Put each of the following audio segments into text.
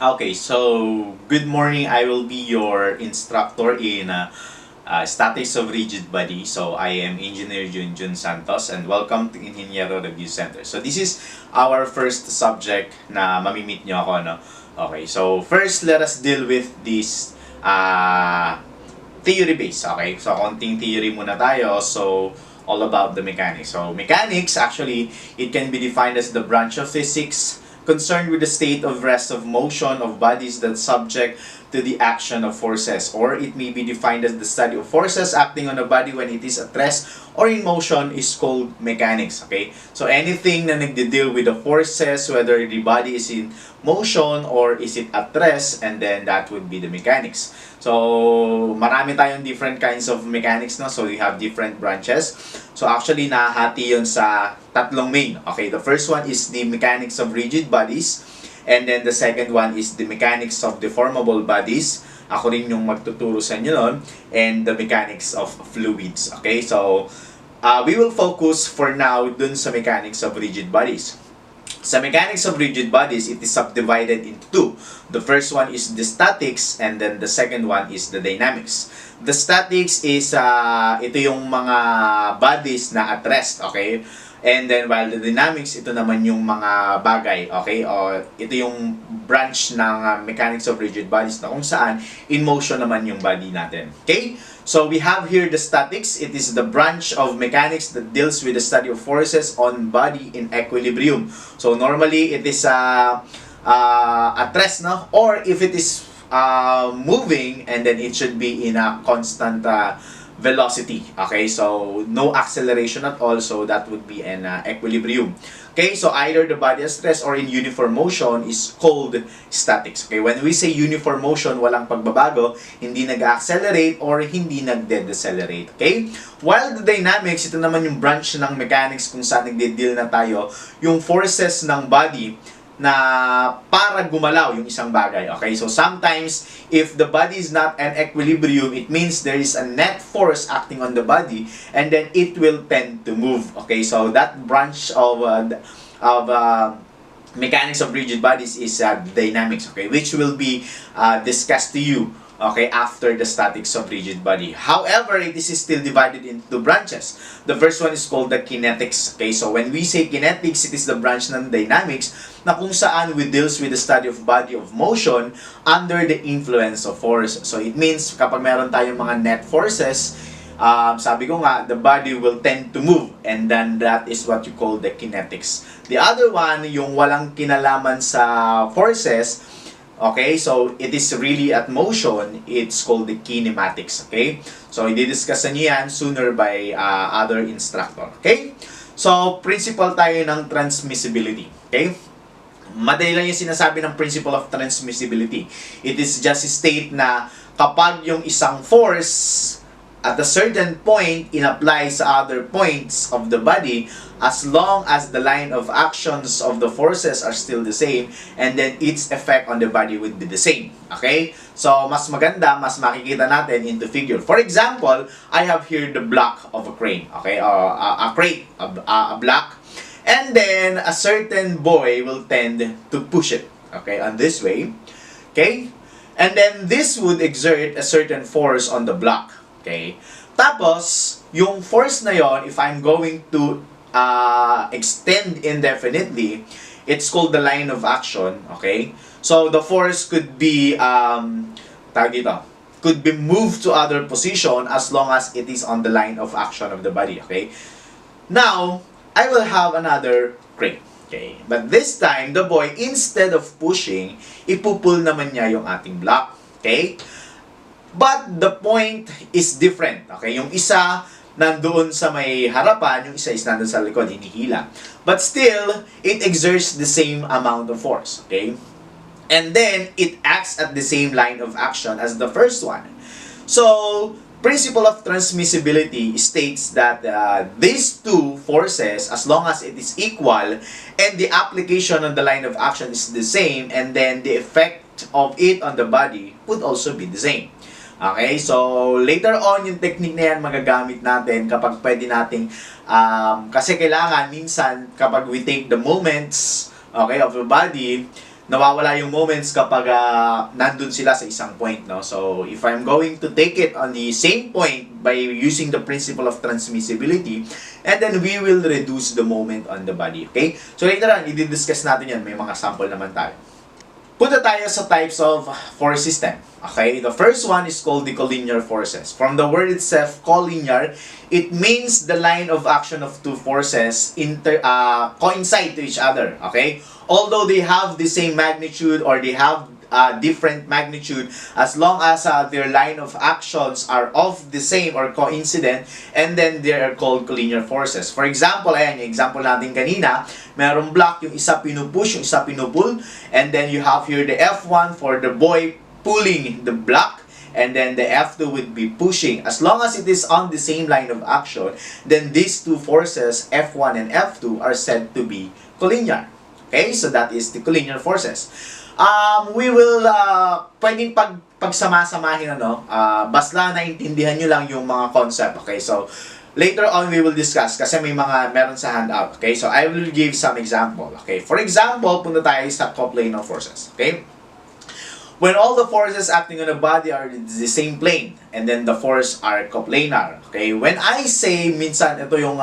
Okay, so good morning. I will be your instructor in Statics of Rigid Body. So I am Engineer Junjun Santos and welcome to Ingenieuro Review Center. So this is our first subject na mamimit nyo ako, no? Okay, so first let us deal with this theory base. Okay, so konting theory muna tayo. So all about the mechanics. So mechanics, actually, it can be defined as the branch of physics concerned with the state of rest of motion of bodies that subject to the action of forces, or it may be defined as the study of forces acting on a body when it is at rest or in motion is called mechanics. Okay, so anything na nagde-deal with the forces, whether the body is in motion or is it at rest, and then that would be the mechanics. So marami tayong different kinds of mechanics, no? So we have different branches. So actually nahahati yun sa tatlong main. Okay, the first one is the mechanics of rigid bodies, and then the second one is the mechanics of deformable bodies. Ako rin yung magtuturo sa inyo nun, and the mechanics of fluids. Okay, so we will focus for now dun sa mechanics of rigid bodies. Sa mechanics of rigid bodies, it is subdivided into two. The first one is the statics, and then the second one is the dynamics. The statics is ito yung mga bodies na at rest, okay? And then while the dynamics, ito naman yung mga bagay, okay? O ito yung branch ng mechanics of rigid bodies na kung saan in motion naman yung body natin. Okay? So we have here the statics. It is the branch of mechanics that deals with the study of forces on body in equilibrium. So normally it is at rest, no? Or if it is moving, and then it should be in a constant velocity. Okay, so no acceleration at all, so that would be an equilibrium. Okay, so either the body at rest or in uniform motion is called statics. Okay, when we say uniform motion, walang pagbabago, hindi nag-accelerate or hindi nag-decelerate. Okay, while the dynamics, ito naman yung branch ng mechanics kung saan nagde-deal na tayo, yung forces ng body na para gumalaw yung isang bagay. Okay, so sometimes if the body is not in equilibrium, it means there is a net force acting on the body, and then it will tend to move. Okay, so that branch of mechanics of rigid bodies is dynamics. Okay, which will be discussed to you, okay, after the statics of rigid body. However, this is still divided into two branches. The first one is called the kinetics. Okay, so when we say kinetics, it is the branch ng dynamics na kung saan we deals with the study of body of motion under the influence of force. So it means kapag meron tayong mga net forces, sabi ko nga, the body will tend to move, and then that is what you call the kinetics. The other one, yung walang kinalaman sa forces, okay, so it is really at motion, it's called the kinematics. Okay, so i-discuss nyo yan sooner by other instructor. Okay, so principle tayo ng transmissibility. Okay, madali lang yung sinasabi ng principle of transmissibility. It is just a state na kapag yung isang force at a certain point in-apply sa other points of the body, as long as the line of actions of the forces are still the same, and then its effect on the body would be the same. Okay? So, mas maganda, mas makikita natin into figure. For example, I have here the block of a crane. Okay? A crate, a block. And then, a certain boy will tend to push it. Okay? On this way. Okay? And then, this would exert a certain force on the block. Okay? Tapos, yung force na yon, if I'm going to extend indefinitely, it's called the line of action. Okay? So, the force could be, tawag dito, could be moved to other position as long as it is on the line of action of the body. Okay? Now, I will have another crate. Okay? But this time, the boy, instead of pushing, ipupull naman niya yung ating block. Okay? But the point is different. Okay? Yung isa nandoon sa may harapan, yung isa is nandoon sa likod, hinihila. But still, it exerts the same amount of force. Okay? And then, it acts at the same line of action as the first one. So, principle of transmissibility states that these two forces, as long as it is equal, and the application on the line of action is the same, and then the effect of it on the body would also be the same. Okay, so later on yung technique na yan magagamit natin kapag pwede nating kasi kailangan minsan kapag we take the moments, okay, of the body, nawawala yung moments kapag nandun sila sa isang point, no? So, if I'm going to take it on the same point by using the principle of transmissibility, and then we will reduce the moment on the body, okay? So, later on, i-discuss natin yan. May mga sample naman tayo. Punta tayo sa types of force system. Okay, the first one is called the collinear forces. From the word itself, collinear, it means the line of action of two forces coincide to each other. Okay, although they have the same magnitude or they have different magnitude, as long as their line of actions are of the same or coincident, and then they are called collinear forces. For example, ayan, yung example natin kanina, merong block, yung isa pinupush, yung isa pinupull, and then you have here the F1 for the boy pulling the block, and then the F2 would be pushing. As long as it is on the same line of action, then these two forces, F1 and F2, are said to be collinear. Okay, so that is the collinear forces. We will, pwedeng pagsama-samahin, basta naintindihan nyo lang yung mga concept, okay? So, later on, we will discuss kasi may mga meron sa handout, okay? So, I will give some example, okay? For example, punta tayo sa coplanar forces, okay? When all the forces acting on a body are the same plane, and then the force are coplanar, okay? When I say, minsan, ito yung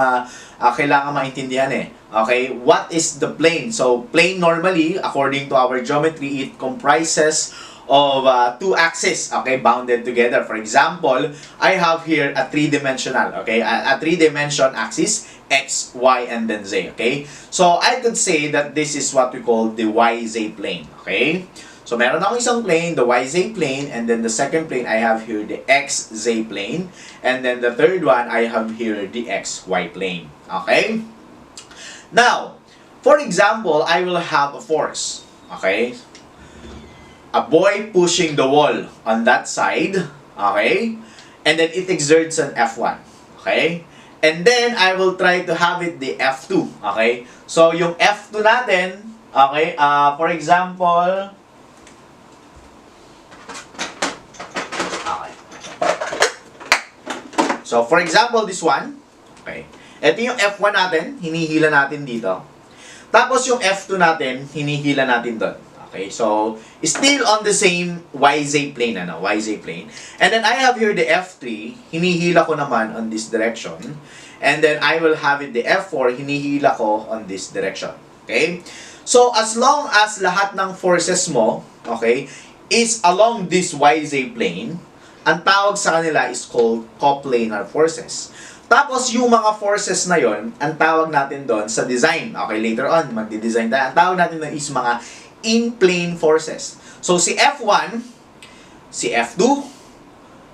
kailangan maintindihan okay? What is the plane? So, plane normally, according to our geometry, it comprises of two axes, okay, bounded together. For example, I have here a three-dimensional, okay, a three-dimension axis, X, Y, and then Z, okay? So, I could say that this is what we call the YZ plane, okay? So, meron akong isang plane, the YZ plane, and then the second plane, I have here the XZ plane, and then the third one, I have here the XY plane, okay? Now, for example, I will have a force, okay? A boy pushing the wall on that side, okay? And then it exerts an F1, okay? And then, I will try to have it the F2, okay? So, yung F2 natin, okay, for example, okay. So, for example, this one, okay? Ito yung F1 natin, hinihila natin dito. Tapos yung F2 natin, hinihila natin doon. Okay, so, still on the same YZ plane, YZ plane. And then I have here the F3, hinihila ko naman on this direction. And then I will have it the F4, hinihila ko on this direction. Okay? So, as long as lahat ng forces mo, okay, is along this YZ plane, ang tawag sa kanila is called coplanar forces. Tapos, yung mga forces na yon, ang tawag natin doon sa design. Okay, later on, magdi-design tayo. Ang tawag natin doon is mga in-plane forces. So, si F1, si F2,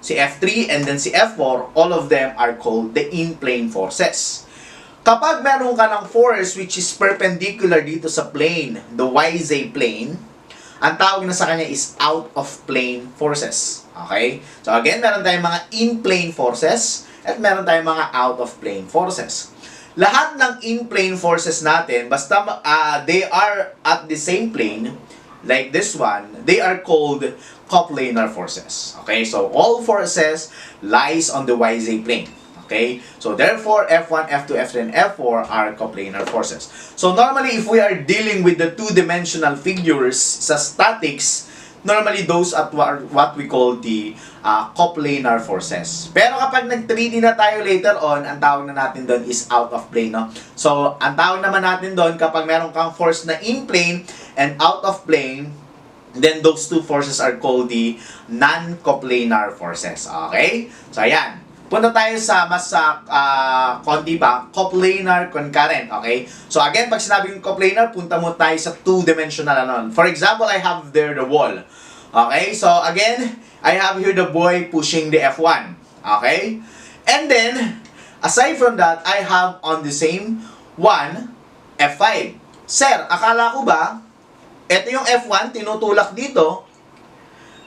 si F3, and then si F4, all of them are called the in-plane forces. Kapag meron ka ng force which is perpendicular dito sa plane, the YZ plane, ang tawag na sa kanya is out-of-plane forces. Okay? So, again, meron tayong mga in-plane forces, at meron tayong mga out-of-plane forces. Lahat ng in-plane forces natin, basta they are at the same plane, like this one, they are called coplanar forces. Okay, so all forces lies on the YZ plane. Okay, so therefore, F1, F2, F3, and F4 are coplanar forces. So normally, if we are dealing with the two-dimensional figures sa statics, normally those at what we call the coplanar forces. Pero kapag nag-3D na tayo later on, ang tawag na natin doon is out of plane, no? So, ang tawag naman natin doon kapag meron kang force na in plane and out of plane, then those two forces are called the non-coplanar forces. Okay? So, ayan. Punta tayo sa mas konti pa, coplanar concurrent, okay? So again, pag sinabing coplanar, punta mo tayo sa two-dimensional ano. For example, I have there the wall. Okay? So again, I have here the boy pushing the F1. Okay? And then, aside from that, I have on the same one, F5. Sir, akala ko ba, ito yung F1, tinutulak dito,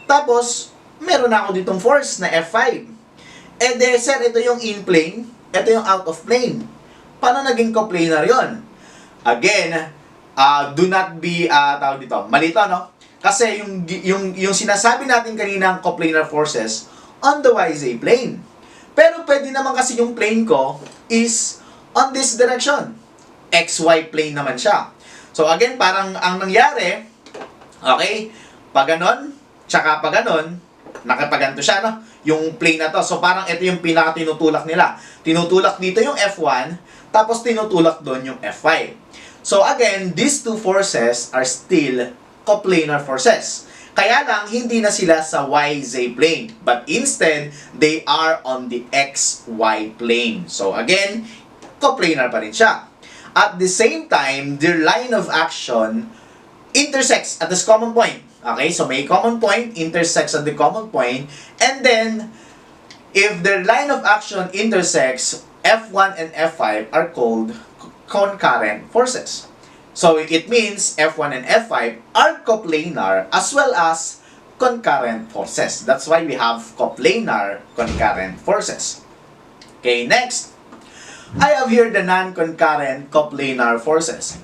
tapos, meron ako ditong force na F5. Eh de, sir, ito yung in plane, ito yung out of plane. Paano naging coplanar yon? Again, do not be, tawag dito, malito, no? Kasi yung sinasabi natin kanina ang coplanar forces on the YZ plane. Pero pwede naman kasi yung plane ko is on this direction. XY plane naman siya. So again, parang ang nangyari, Okay? Pag ganon, tsaka pag ganon, nakapaganto siya, no? Yung plane na to. So, parang ito yung pinaka-tinutulak nila. Tinutulak dito yung F1, tapos tinutulak doon yung F5. So, again, these two forces are still coplanar forces. Kaya lang, hindi na sila sa YZ plane. But instead, they are on the XY plane. So, again, coplanar pa rin siya. At the same time, their line of action intersects at this common point. Okay, so may common point, intersects at the common point, and then, if their line of action intersects, F1 and F5 are called concurrent forces. So, it means F1 and F5 are coplanar as well as concurrent forces. That's why we have coplanar concurrent forces. Okay, next, I have here the non-concurrent coplanar forces.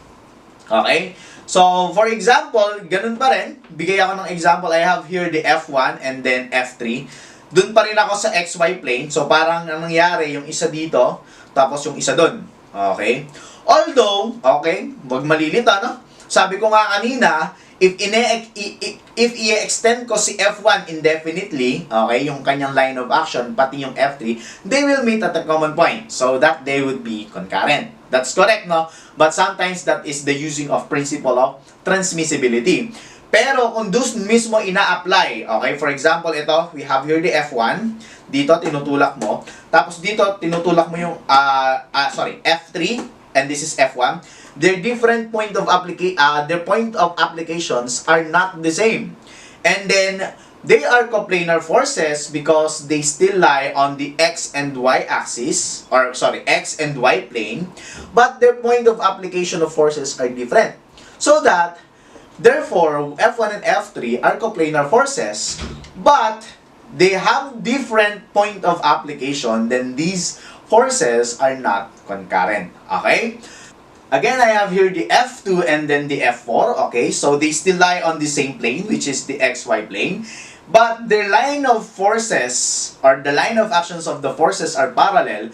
Okay? So, for example, ganun pa rin. Bigay ako ng example. I have here the F1 and then F3. Dun pa rin ako sa XY plane. So, parang ang nangyari, yung isa dito, tapos yung isa dun. Okay? Although, okay, wag malilito, no? Sabi ko nga kanina, if i-extend ko si F1 indefinitely, okay, yung kanyang line of action, pati yung F3, they will meet at a common point. So, that they would be concurrent. That's correct, no? But sometimes that is the using of principle of transmissibility. Pero kung doon mismo ina-apply, okay, for example, ito, we have here the F1, dito tinutulak mo, tapos dito tinutulak mo yung, F3, and this is F1, their different point of their point of applications are not the same. And then, they are coplanar forces because they still lie on the X and Y axis, X and Y plane, but their point of application of forces are different. So that, therefore, F1 and F3 are coplanar forces, but they have different point of application, then these forces are not concurrent. Okay? Again, I have here the F2 and then the F4. Okay? So, they still lie on the same plane, which is the XY plane. But their line of forces, or the line of actions of the forces are parallel.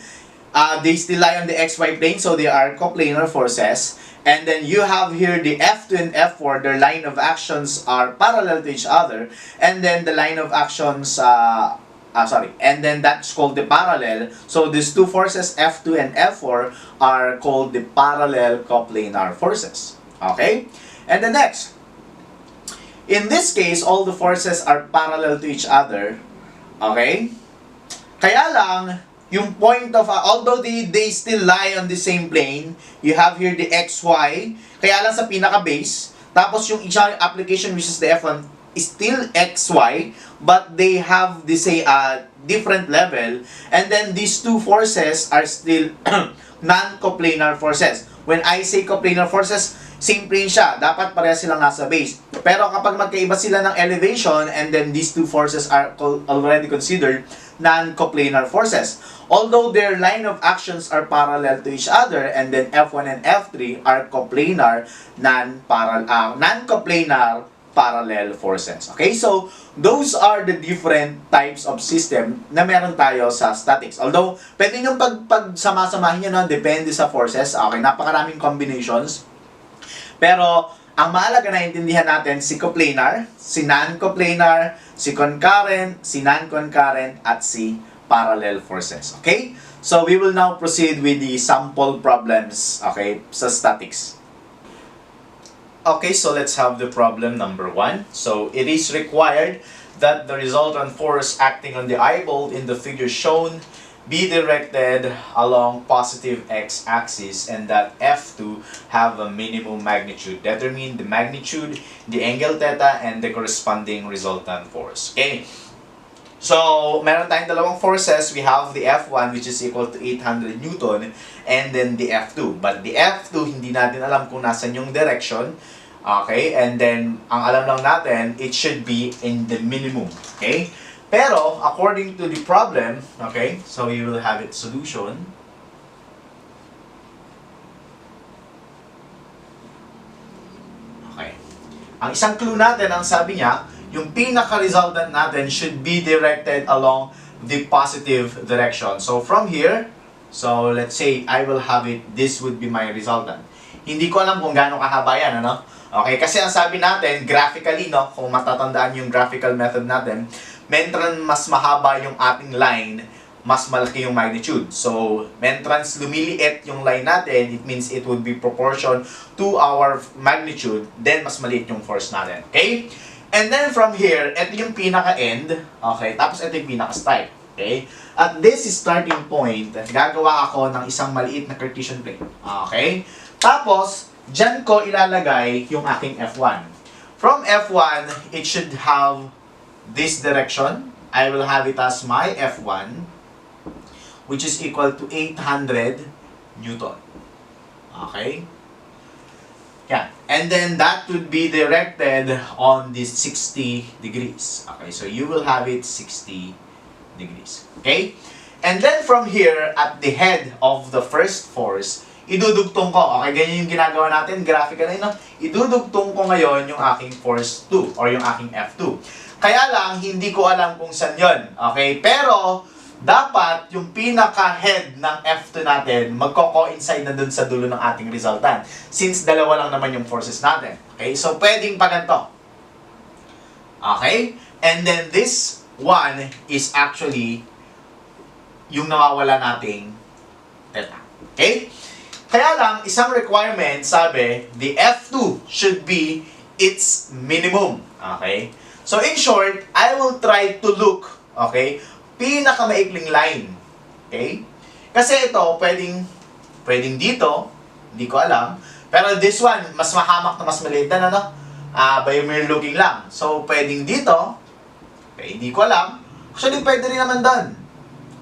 They still lie on the XY plane, so they are coplanar forces. And then you have here the F2 and F4, their line of actions are parallel to each other. And then the line of actions, and then that's called the parallel. So these two forces, F2 and F4, are called the parallel coplanar forces. Okay? And the next, in this case, all the forces are parallel to each other. Okay? Kaya lang, yung point of, although they still lie on the same plane, you have here the XY, kaya lang sa pinaka-base, tapos yung isang application which is the F1 is still XY, but they have the different level, and then these two forces are still non-coplanar forces. When I say coplanar forces, same plane siya. Dapat pareha silang nasa base. Pero kapag magkaiba sila ng elevation, and then these two forces are already considered non-coplanar forces. Although their line of actions are parallel to each other, and then F1 and F3 are coplanar, non-coplanar parallel forces. Okay? So, those are the different types of system na meron tayo sa statics. Although, pwede nyo pagsama-samahin nyo, no? Depende sa forces. Okay? Napakaraming combinations. Pero, ang mahalaga na intindihan natin, si coplanar, si non-coplanar, si concurrent, si non-concurrent, at si parallel forces. Okay? So, we will now proceed with the sample problems, okay, sa statics. Okay, so let's have the problem number 1. So, it is required that the resultant force acting on the eye bolt in the figure shown be directed along positive x-axis, and that F2 have a minimum magnitude. Determine the magnitude, the angle theta, and the corresponding resultant force. Okay? So, meron tayong dalawang forces. We have the F1 which is equal to 800 Newton, and then the F2. But the F2, hindi natin alam kung nasan yung direction. Okay? And then, ang alam lang natin, it should be in the minimum. Okay? Pero, according to the problem, okay, so we will have its solution. Okay. Ang isang clue natin, ang sabi niya, yung pinaka-resultant natin should be directed along the positive direction. So, from here, so let's say, I will have it, this would be my resultant. Hindi ko alam kung gaano kahaba yan, ano? Okay, kasi ang sabi natin, graphically, no, kung matatandaan yung graphical method natin, mentran mas mahaba yung ating line, mas malaki yung magnitude. So, mentrans lumiliit yung line natin, it means it would be proportion to our magnitude, then mas maliit yung force natin. Okay? And then from here, ito yung pinaka-end, okay? Tapos ito yung pinaka-start, okay? At this starting point, gagawa ako ng isang maliit na Cartesian plane, okay? Tapos, dyan ko ilalagay yung aking F1. From F1, it should have this direction. I will have it as my F1, which is equal to 800 Newton. Okay? Yeah. And then that would be directed on this 60 degrees. Okay, so you will have it 60 degrees. Okay? And then from here, at the head of the first force, idudugtong ko. Okay, ganyan yung ginagawa natin, graphically, no? Idudugtong ko ngayon yung aking force 2 or yung aking F2. Kaya lang, hindi ko alam kung saan yun. Okay? Pero, dapat yung pinaka-head ng F2 natin magko-coincide na dun sa dulo ng ating resultant. Since dalawa lang naman yung forces natin. Okay? So, pwedeng pa ganito. Okay? And then, this one is actually yung nawawala nating theta. Okay? Kaya lang, isang requirement, sabi, the F2 should be its minimum. Okay? So, in short, I will try to look, okay, pinakamaikling line. Okay? Kasi ito, pwedeng dito, hindi ko alam. Pero this one, mas mahamak na mas maliit na, ano? By mere looking lang. So, pwedeng dito, okay, hindi ko alam. Actually, pwede rin naman doon.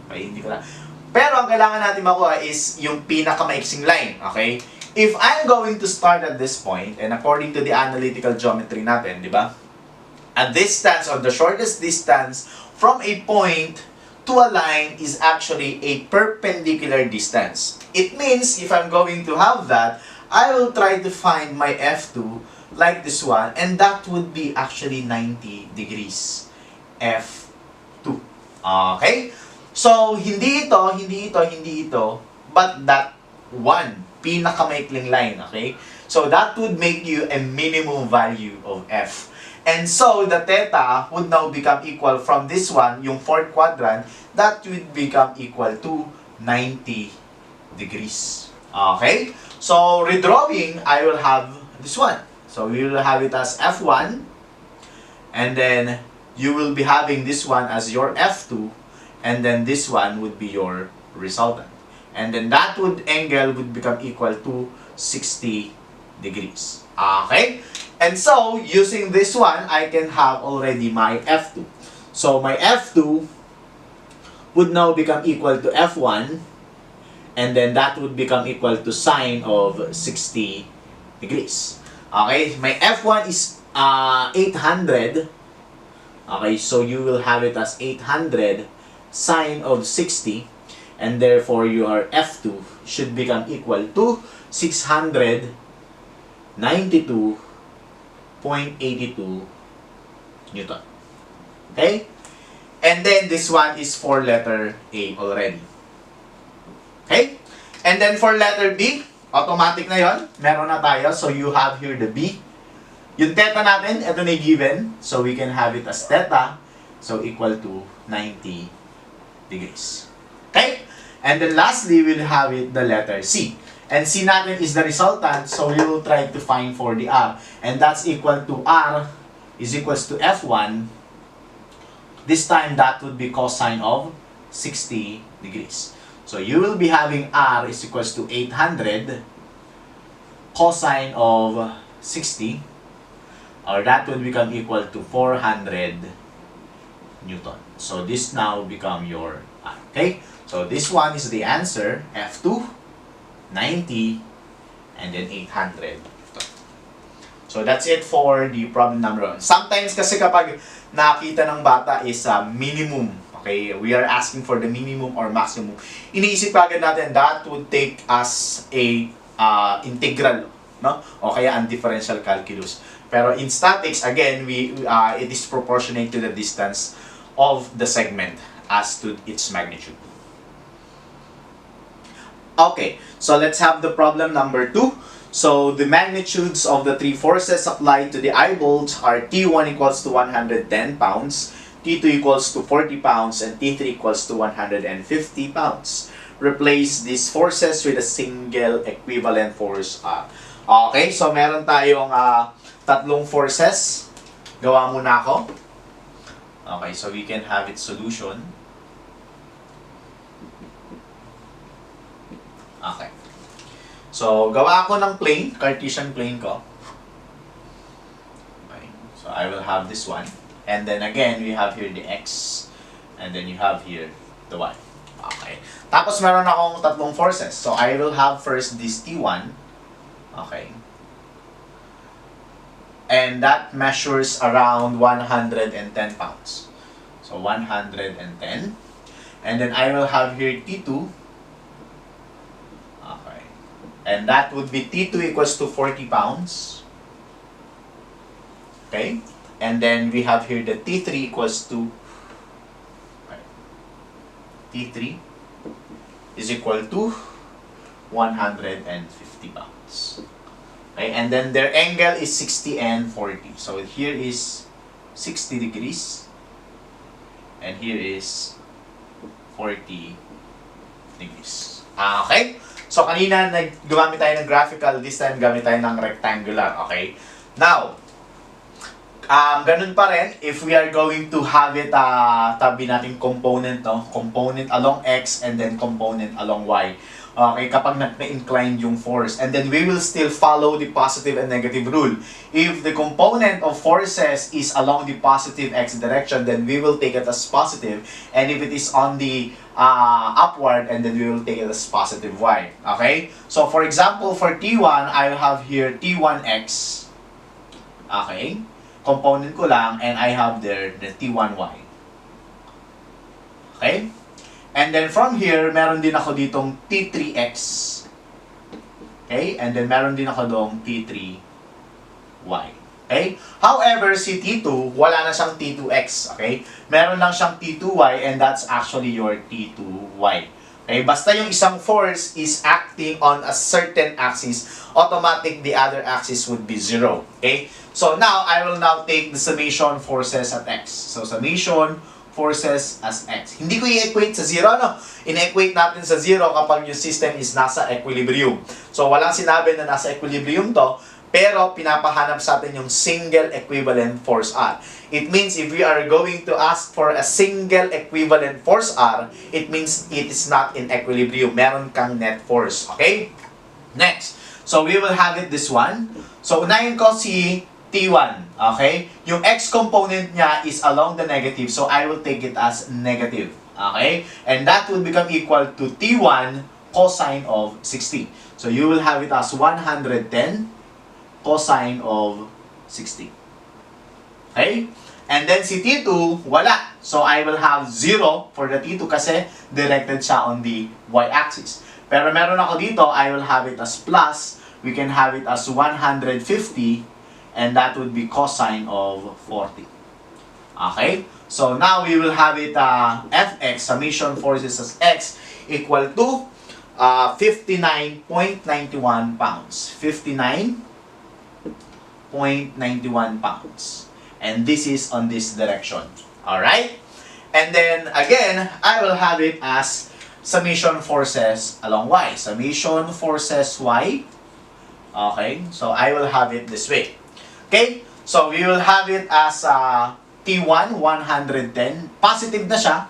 Okay, hindi ko alam. Pero ang kailangan natin makuha is yung pinakamaiksing line, okay? If I'm going to start at this point, and according to the analytical geometry natin, di ba? A distance or the shortest distance from a point to a line is actually a perpendicular distance. It means if I'm going to have that, I will try to find my F2 like this one, and that would be actually 90 degrees. F2. Okay? So, hindi ito, but that one, pinakamaikling line, okay? So, that would make you a minimum value of F. And so, the theta would now become equal from this one, yung fourth quadrant, that would become equal to 90 degrees. Okay? So, redrawing, I will have this one. So, we will have it as F1, and then you will be having this one as your F2, and then this one would be your resultant. And then that angle would become equal to 60 degrees. Okay? And so, using this one, I can have already my F2. So, my F2 would now become equal to F1, and then that would become equal to sine of 60 degrees. Okay? My F1 is 800. Okay, so you will have it as 800 sine of 60, and therefore your F2 should become equal to 692.82 Newton. Okay? And then this one is for letter A already. Okay? And then for letter B, automatic na yon. Meron na tayo. So you have here the B. Yung theta natin, ito na given. So we can have it as theta. So equal to 90 degrees. Okay? And then lastly, we'll have it the letter C. And C natin is the resultant, so we will try to find for the R. And that's equal to R is equals to F1. This time, that would be cosine of 60 degrees. So you will be having R is equals to 800 cosine of 60, or that would become equal to 400 Newton. So this now become your R. Okay? So this one is the answer, F2, 90, and then 800. So that's it for the problem number 1. Sometimes kasi kapag nakita ng bata is minimum, okay, we are asking for the minimum or maximum, iniisip agad natin that would take us a integral, no? O kaya ang differential calculus. Pero in statics, again, it is proportionate to the distance of the segment as to its magnitude. Okay, so let's have the problem number 2. So the magnitudes of the three forces applied to the eye bolt are T1 equals to 110 pounds, T2 equals to 40 pounds, and T3 equals to 150 pounds. Replace these forces with a single equivalent force R. Okay, so meron tayong tatlong forces. Gawa muna ako. Okay, so we can have its solution. Okay. So, gawa ako ng plane, Cartesian plane ko. Okay, so I will have this one. And then again, we have here the X. And then you have here the Y. Okay. Tapos meron akong tatlong forces. So, I will have first this T1. Okay. And that measures around 110 pounds. So, 110. And then I will have here T2. Okay. And that would be T2 equals to 40 pounds. Okay. And then we have here the T3 equals to T3 is equal to 150 pounds. Okay, and then their angle is 60 and 40. So here is 60 degrees and here is 40 degrees. Okay? So kanina gumamit tayo ng graphical, this time gamit tayo ng rectangular. Okay? Now, ganun pa rin, if we are going to have it, tabi natin component, no? Component along X and then component along Y. Okay, kapag nag-incline yung force. And then we will still follow the positive and negative rule. If the component of forces is along the positive X direction, then we will take it as positive. And if it is on the upward, and then we will take it as positive Y. Okay? So for example, for T1, I will have here T1X. Okay? Component ko lang, and I have there the T1Y. Okay? And then from here, meron din ako ditong T3X. Okay? And then meron din ako dong T3Y. Okay? However, si T2, wala na siyang T2X. Okay? Meron lang siyang T2Y, and that's actually your T2Y. Okay? Basta yung isang force is acting on a certain axis, automatic the other axis would be 0. Okay? So now, I will now take the summation forces at X. So summation forces as X. Hindi ko i-equate sa 0, no? In-equate natin sa 0 kapag yung system is nasa equilibrium. So walang sinabi na nasa equilibrium to, pero pinapahanap sa atin yung single equivalent force R. It means if we are going to ask for a single equivalent force R, it means it is not in equilibrium. Meron kang net force. Okay? Next. So we will have it this one. So unahin ko si T1, okay? Yung X component niya is along the negative, so I will take it as negative, okay? And that will become equal to T1 cosine of 60. So you will have it as 110 cosine of 60. Okay? And then si T2, wala. So I will have 0 for the T2 kasi directed siya on the y-axis. Pero meron ako dito, I will have it as plus. We can have it as 150. And that would be cosine of 40. Okay? So now we will have it Fx, summation forces as X, equal to 59.91 pounds. 59.91 pounds. And this is on this direction. Alright? And then again, I will have it as summation forces along Y. Summation forces Y. Okay? So I will have it this way. Okay? So, we will have it as T1, 110. Positive na siya.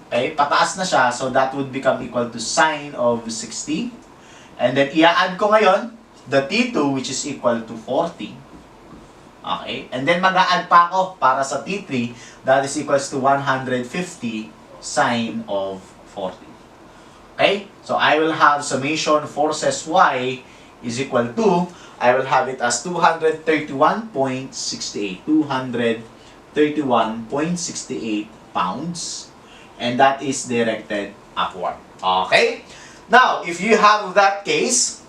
Okay? Pataas na siya. So, that would become equal to sine of 60. And then, i-add ko ngayon the T2, which is equal to 40. Okay? And then, mag-a-add pa ako para sa T3. That is equals to 150 sine of 40. Okay? So, I will have summation forces Y is equal to, I will have it as 231.68. 231.68 pounds. And that is directed upward. Okay? Now, if you have that case,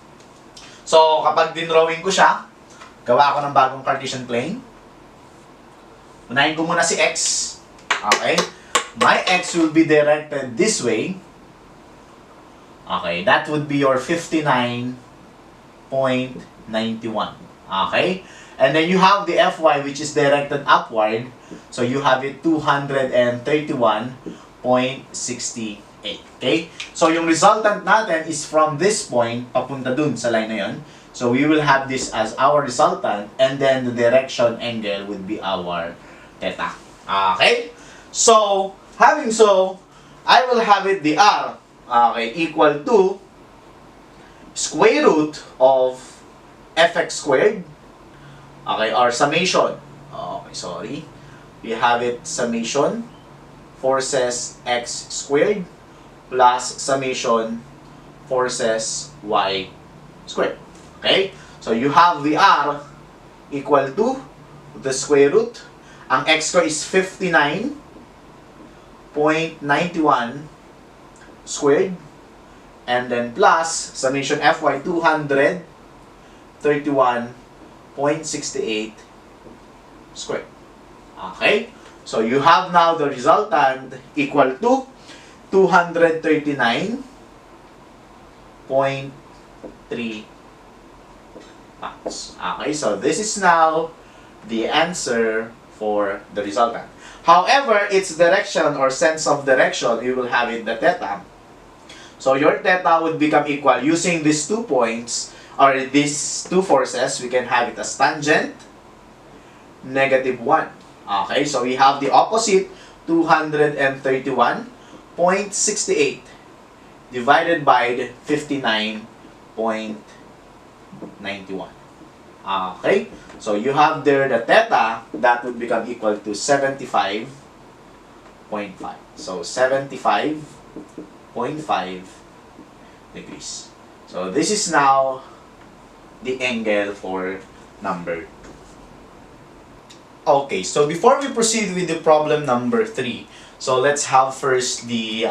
so kapag dinrawing ko siya, gawa ako ng bagong Cartesian plane. Unahin ko muna si X. Okay? My X will be directed this way. Okay, that would be your 59.91 0.91. Okay? And then you have the Fy which is directed upward. So you have it 231.68. Okay? So yung resultant natin is from this point papunta dun sa line na yun. So we will have this as our resultant, and then the direction angle would be our theta. Okay? So, having so, I will have it the R, okay, equal to square root of fx squared, okay, or summation. Okay, sorry. We have it summation forces x squared plus summation forces y squared. Okay? So, you have the R equal to the square root. Ang x ko is 59.91 squared. And then plus, summation Fy 231.68 squared. Okay? So, you have now the resultant equal to 239.3 pounds. Okay, so this is now the answer for the resultant. However, its direction or sense of direction, you will have it the theta. So your theta would become equal using these 2 points or these 2 forces. We can have it as tangent -1. Okay, so we have the opposite 231.68 divided by the 59.91. Okay? So you have there the theta, that would become equal to 75.5. So 75.5 degrees. So this is now the angle for number 2. Okay, so before we proceed with the problem number 3, so let's have first the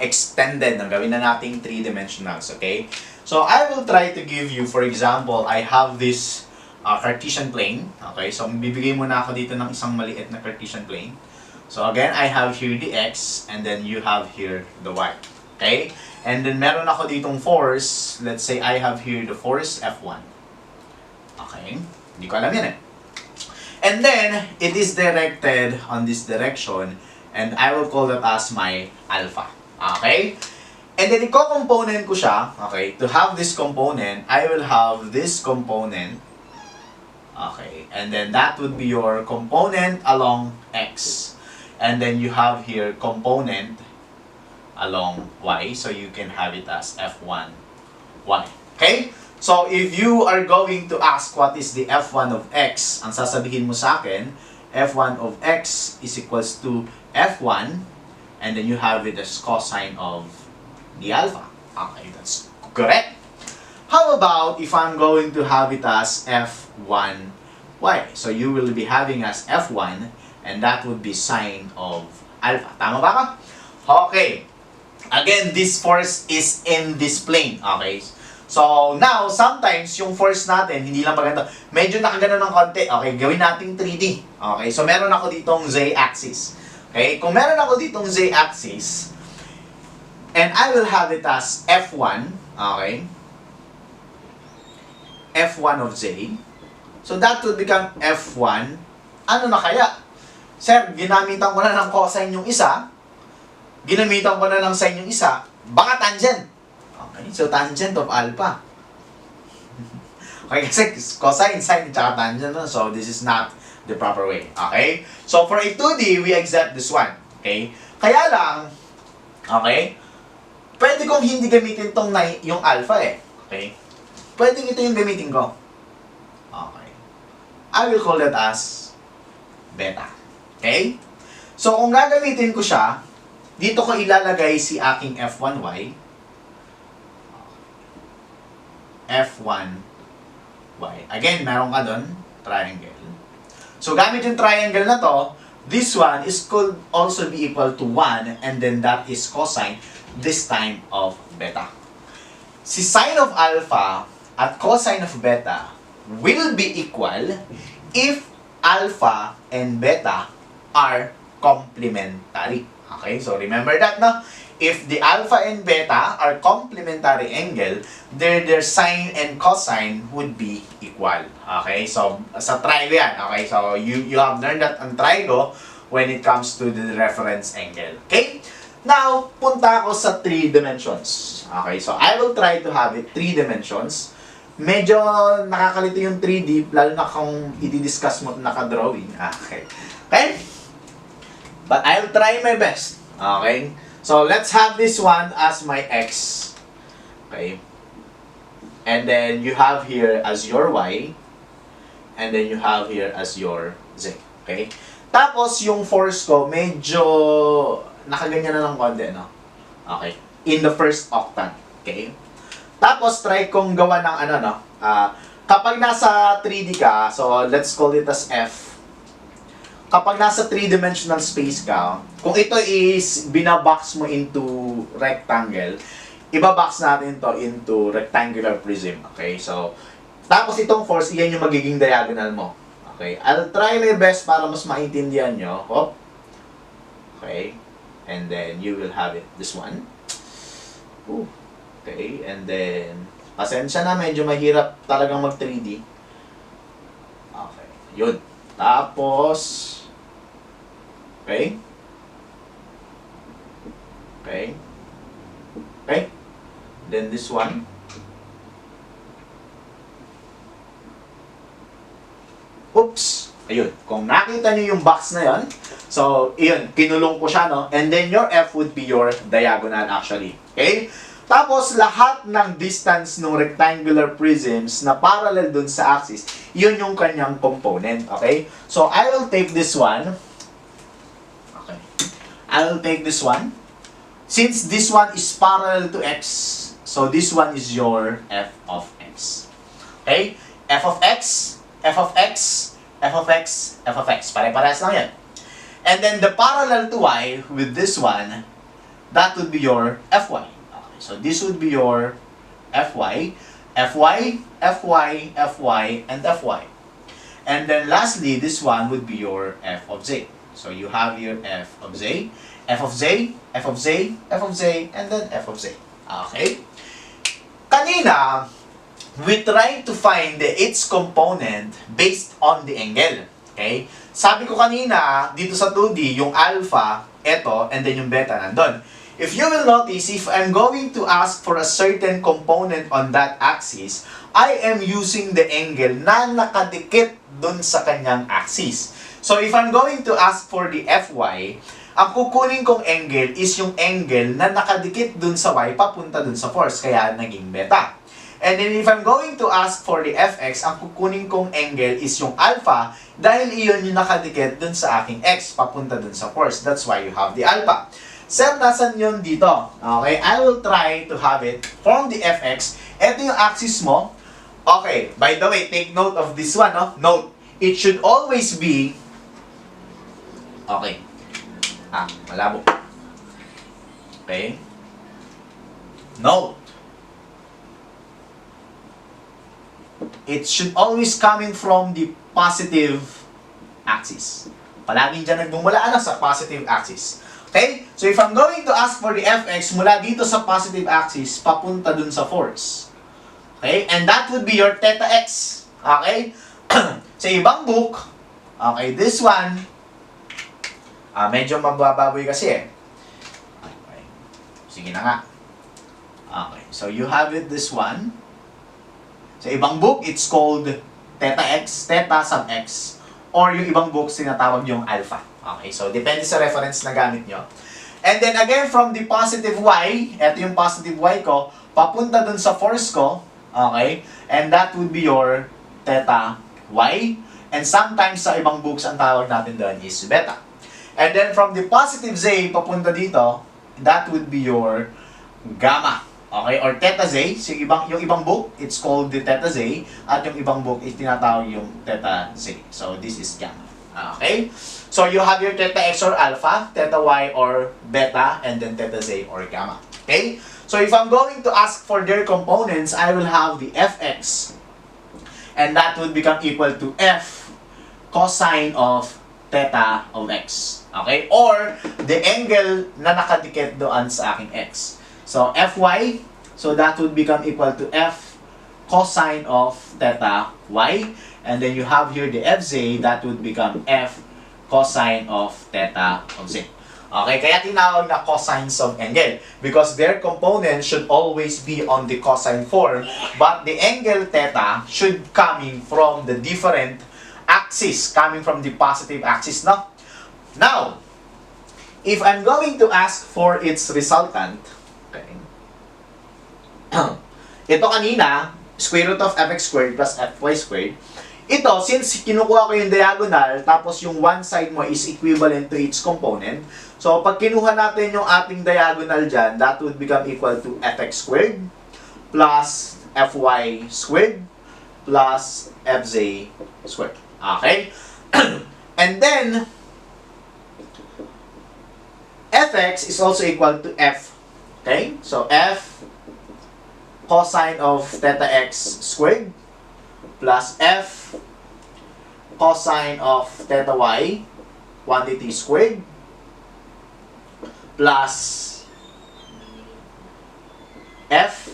extended. Gawin na nating 3-dimensionals, okay? So I will try to give you, for example, I have this Cartesian plane. Okay, so bibigay muna ako dito ng isang maliit na Cartesian plane. So again, I have here the x, and then you have here the y. Okay? And then meron ako ditong force. Let's say I have here the force F1. Okay? Hindi ko alam yan eh. And then, it is directed on this direction, and I will call that as my alpha. Okay? And then, i-component ko siya. Okay? To have this component, I will have this component. Okay, and then that would be your component along x. And then you have here component along y. So you can have it as F1, y. Okay? So if you are going to ask what is the F1 of x, ang sasabihin mo sa akin, F1 of x is equals to F1, and then you have it as cosine of the alpha. Okay, that's correct. How about if I'm going to have it as F1y? So you will be having as F1, and that would be sine of alpha. Tama ba ka? Okay. Again, this force is in this plane. Okay. So now, sometimes yung force natin, hindi lang maganda. Medyo nakagano ng konti. Okay, gawin nating 3D. Okay, so meron ako ditong z-axis. Okay, kung meron ako ditong z-axis, and I will have it as F1. Okay. F1 of z. So that will become F1. Ano na kaya? Sir, ginamitan ko na ng cosine yung isa. Ginamitan ko na ng sine yung isa. Baka tangent. Okay, so tangent of alpha. Okay, kasi cosine, sine, tsaka tangent. So this is not the proper way. Okay? So for a 2D, we accept this one. Okay? Kaya lang, okay, pwede kong hindi gamitin tong yung alpha eh. Okay? Pwede ito yung gamitin ko. Okay. I will call that as beta. Okay? So, kung gagamitin ko siya, dito ko ilalagay si aking F1y. F1y. Again, meron ka doon, triangle. So, gamit yung triangle na to, this one is could also be equal to 1, and then that is cosine, this time of beta. Si sine of alpha at cosine of beta will be equal if alpha and beta are complementary. Okay, so remember that, no? if the alpha and beta are complementary angle, their sine and cosine would be equal. Okay? So, sa trigo yan. Okay? So, you have learned that on trigo when it comes to the reference angle. Okay? Now, punta ako sa 3 dimensions. Okay? So, I will try to have it 3 dimensions. Medyo nakakalito yung 3D, lalo na kung i-discuss mo naka-drawing. Okay? Okay? But I'll try my best. Okay? So, let's have this one as my X. Okay? And then, you have here as your Y. And then, you have here as your Z. Okay? Tapos, yung force ko, medyo nakaganyan na ng konti, no? Okay. In the first octave. Okay? Tapos, try kong gawa ng ano, no? Kapag nasa 3D ka, so let's call it as F. Kapag nasa 3-dimensional space ka, kung ito is binabox mo into rectangle, ibabox natin to into rectangular prism. Okay? So, tapos itong force, iyan yung magiging diagonal mo. Okay, I'll try my best para mas maintindihan nyo. Hop. Okay. And then, you will have it. This one. Ooh. Okay. And then, pasensya na, medyo mahirap talagang mag 3D. Okay. Yun. Tapos, okay. Okay. Okay. Then, this one. Oops! Ayun. Kung nakita nyo yung box na yon, so, yun, kinulong ko siya, no? And then, your F would be your diagonal, actually. Okay? Tapos, lahat ng distance ng rectangular prisms na parallel dun sa axis, yun yung kanyang component. Okay? So, I will take this one. Okay. I will take this one. Since this one is parallel to X, so this one is your F of X. Okay? F of X, F of X, F of X, F of X. Pare-parehas lang yan. And then the parallel to Y with this one, that would be your Fy. Okay, so this would be your Fy, Fy, Fy, Fy, and Fy. And then lastly, this one would be your F of Z. So you have your F of Z, F of Z, F of Z, F of Z, and then F of Z. Okay? Kanina, we try to find its component based on the angle. Okay? Sabi ko kanina, dito sa 2D, yung alpha, eto, and then yung beta nandun. If you will notice, if I'm going to ask for a certain component on that axis, I am using the angle na nakadikit dun sa kanyang axis. So if I'm going to ask for the Fy, ang kukunin kong angle is yung angle na nakadikit dun sa Y papunta dun sa force, kaya naging beta. And then if I'm going to ask for the Fx, ang kukunin kong angle is yung alpha dahil iyon yung nakadikit dun sa aking x papunta dun sa force. That's why you have the alpha. Sir, nasan yun dito? Okay, I will try to have it from the Fx. Ito yung axis mo. Okay, by the way, take note of this one, no? Note, it should always be... Okay. Malabo. Okay. Note, it should always coming from the positive axis. Palaging dyan nagbumula sa positive axis. Okay? So if I'm going to ask for the Fx mula dito sa positive axis, papunta dun sa force. Okay? And that would be your theta x. Okay? Sa ibang book, okay, this one, medyo mabababoy kasi eh. Okay. Sige na nga. Okay. So you have it this one. Sa ibang book, it's called theta x, theta sub x. Or yung ibang books, tinatawag yung alpha. Okay, so depende sa reference na gamit nyo. And then again, from the positive y, eto yung positive y ko, papunta dun sa force ko, okay, and that would be your theta y. And sometimes sa ibang books, ang tawag natin doon is beta. And then from the positive z, papunta dito, that would be your gamma. Okay, or theta z. So yung ibang book, it's called the theta z. At yung ibang book, tinatawag yung theta z. So this is gamma. Okay? So you have your theta x or alpha, theta y or beta, and then theta z or gamma. Okay? So if I'm going to ask for their components, I will have the fx. And that would become equal to f cosine of theta of x. Okay? Or the angle na nakadikit doon sa aking x. So, Fy, so that would become equal to F cosine of theta y. And then you have here the Fz, that would become F cosine of theta of z. Okay, kaya tinawag na cosines of angle because their component should always be on the cosine form, but the angle theta should coming from the different axis, coming from the positive axis, no? Now, if I'm going to ask for its resultant, okay, ito kanina, square root of fx squared plus fy squared, ito, since kinukuha ko yung diagonal, tapos yung one side mo is equivalent to its component, so pag kinuha natin yung ating diagonal dyan, that would become equal to fx squared plus fy squared plus fz squared. Okay? And then, fx is also equal to f. Okay? So, f cosine of theta x squared plus f cosine of theta y quantity squared plus f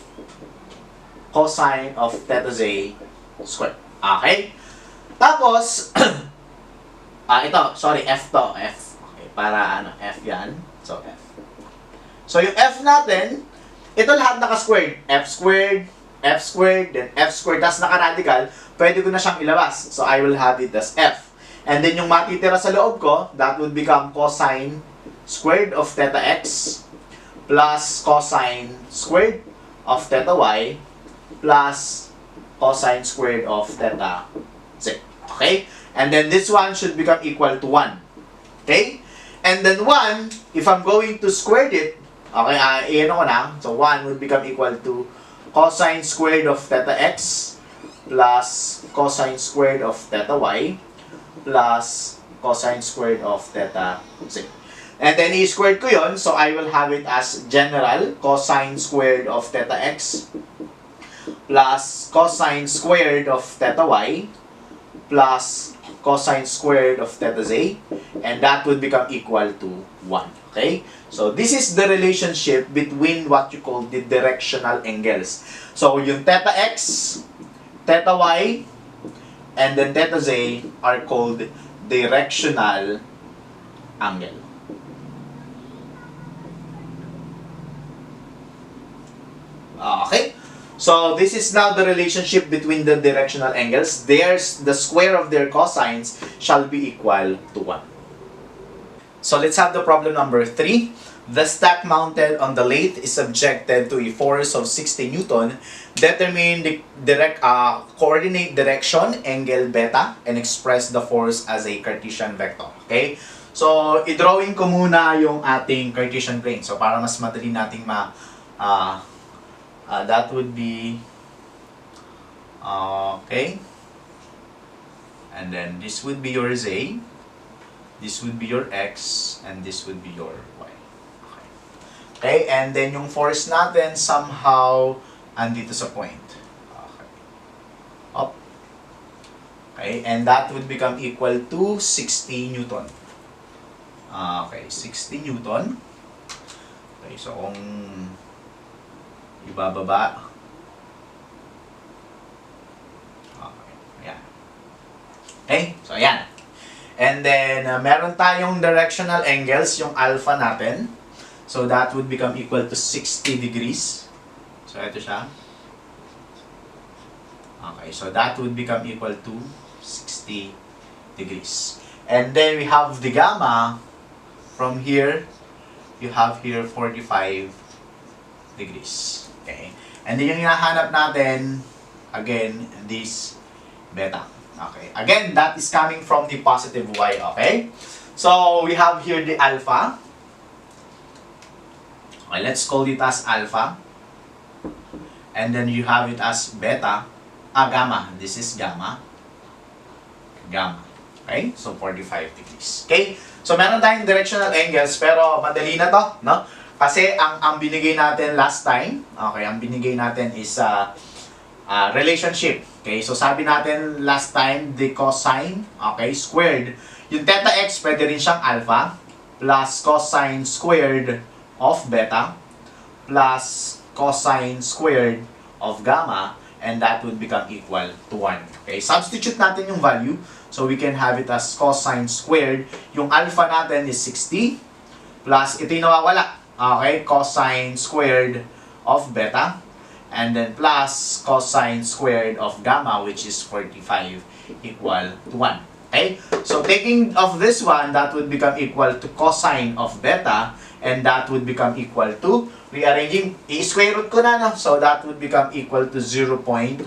cosine of theta z squared. Okay? Tapos, ito, sorry, f to, f. Okay, para ano, f yan. So, f. So, yung f natin, ito lahat naka-squared. F squared, then f squared, tas naka-radical, pwede ko na siyang ilabas. So, I will have it as f. And then, yung matitira sa loob ko, that would become cosine squared of theta x plus cosine squared of theta y plus cosine squared of theta z. Okay? And then, this one should become equal to 1. Okay? And then, 1, if I'm going to square it, okay, ano ko na, so 1 would become equal to cosine squared of theta x plus cosine squared of theta y plus cosine squared of theta z. And then i-squared ko yon, so I will have it as general cosine squared of theta x plus cosine squared of theta y plus cosine squared of theta z, and that would become equal to 1. Okay? So, this is the relationship between what you call the directional angles. So, yung theta x, theta y, and then theta z are called directional angle. Okay? So, this is now the relationship between the directional angles. There's the square of their cosines shall be equal to 1. So, let's have the problem number 3. The stack mounted on the lathe is subjected to a force of 60 Newton. Determine the coordinate direction, angle beta, and express the force as a Cartesian vector. Okay? So, i-drawing ko muna yung ating Cartesian plane. So, para mas madali nating that would be, okay, and then this would be your z, this would be your x, and this would be your y. Okay, and then yung force natin somehow andito sa point. Okay. Up. Okay, and that would become equal to 60 Newton. Okay, 60 Newton. Okay, so kung ibababa. Okay, ayan. Okay, so ayan. And then, meron tayong directional angles, yung alpha natin. So, that would become equal to 60 degrees. So, ito siya. Okay, so that would become equal to 60 degrees. And then, we have the gamma. From here, you have here 45 degrees. Okay. And then yung hinahanap natin, again, this beta. Okay. Again, that is coming from the positive y. Okay. So, we have here the alpha. Okay, let's call it as alpha. And then you have it as beta. Gamma. This is gamma. Gamma. Okay. So, 45 degrees. Okay. So, meron tayong directional angles, pero madali na to, no? Kasi ang binigay natin last time, okay, ang binigay natin is relationship. Okay, so sabi natin last time, the cosine, okay, squared. Yung theta x, pwede rin siyang alpha. plus cosine squared of beta plus cosine squared of gamma, and that would become equal to 1. Okay, substitute natin yung value. So we can have it as cosine squared. Yung alpha natin is 60 plus ito yung nawawala. Okay, cosine squared of beta and then plus cosine squared of gamma, which is 45, equal to 1. Okay? So taking of this one, that would become equal to cosine of beta, and that would become equal to, rearranging, i-square root ko na, no? So that would become equal to 0.5.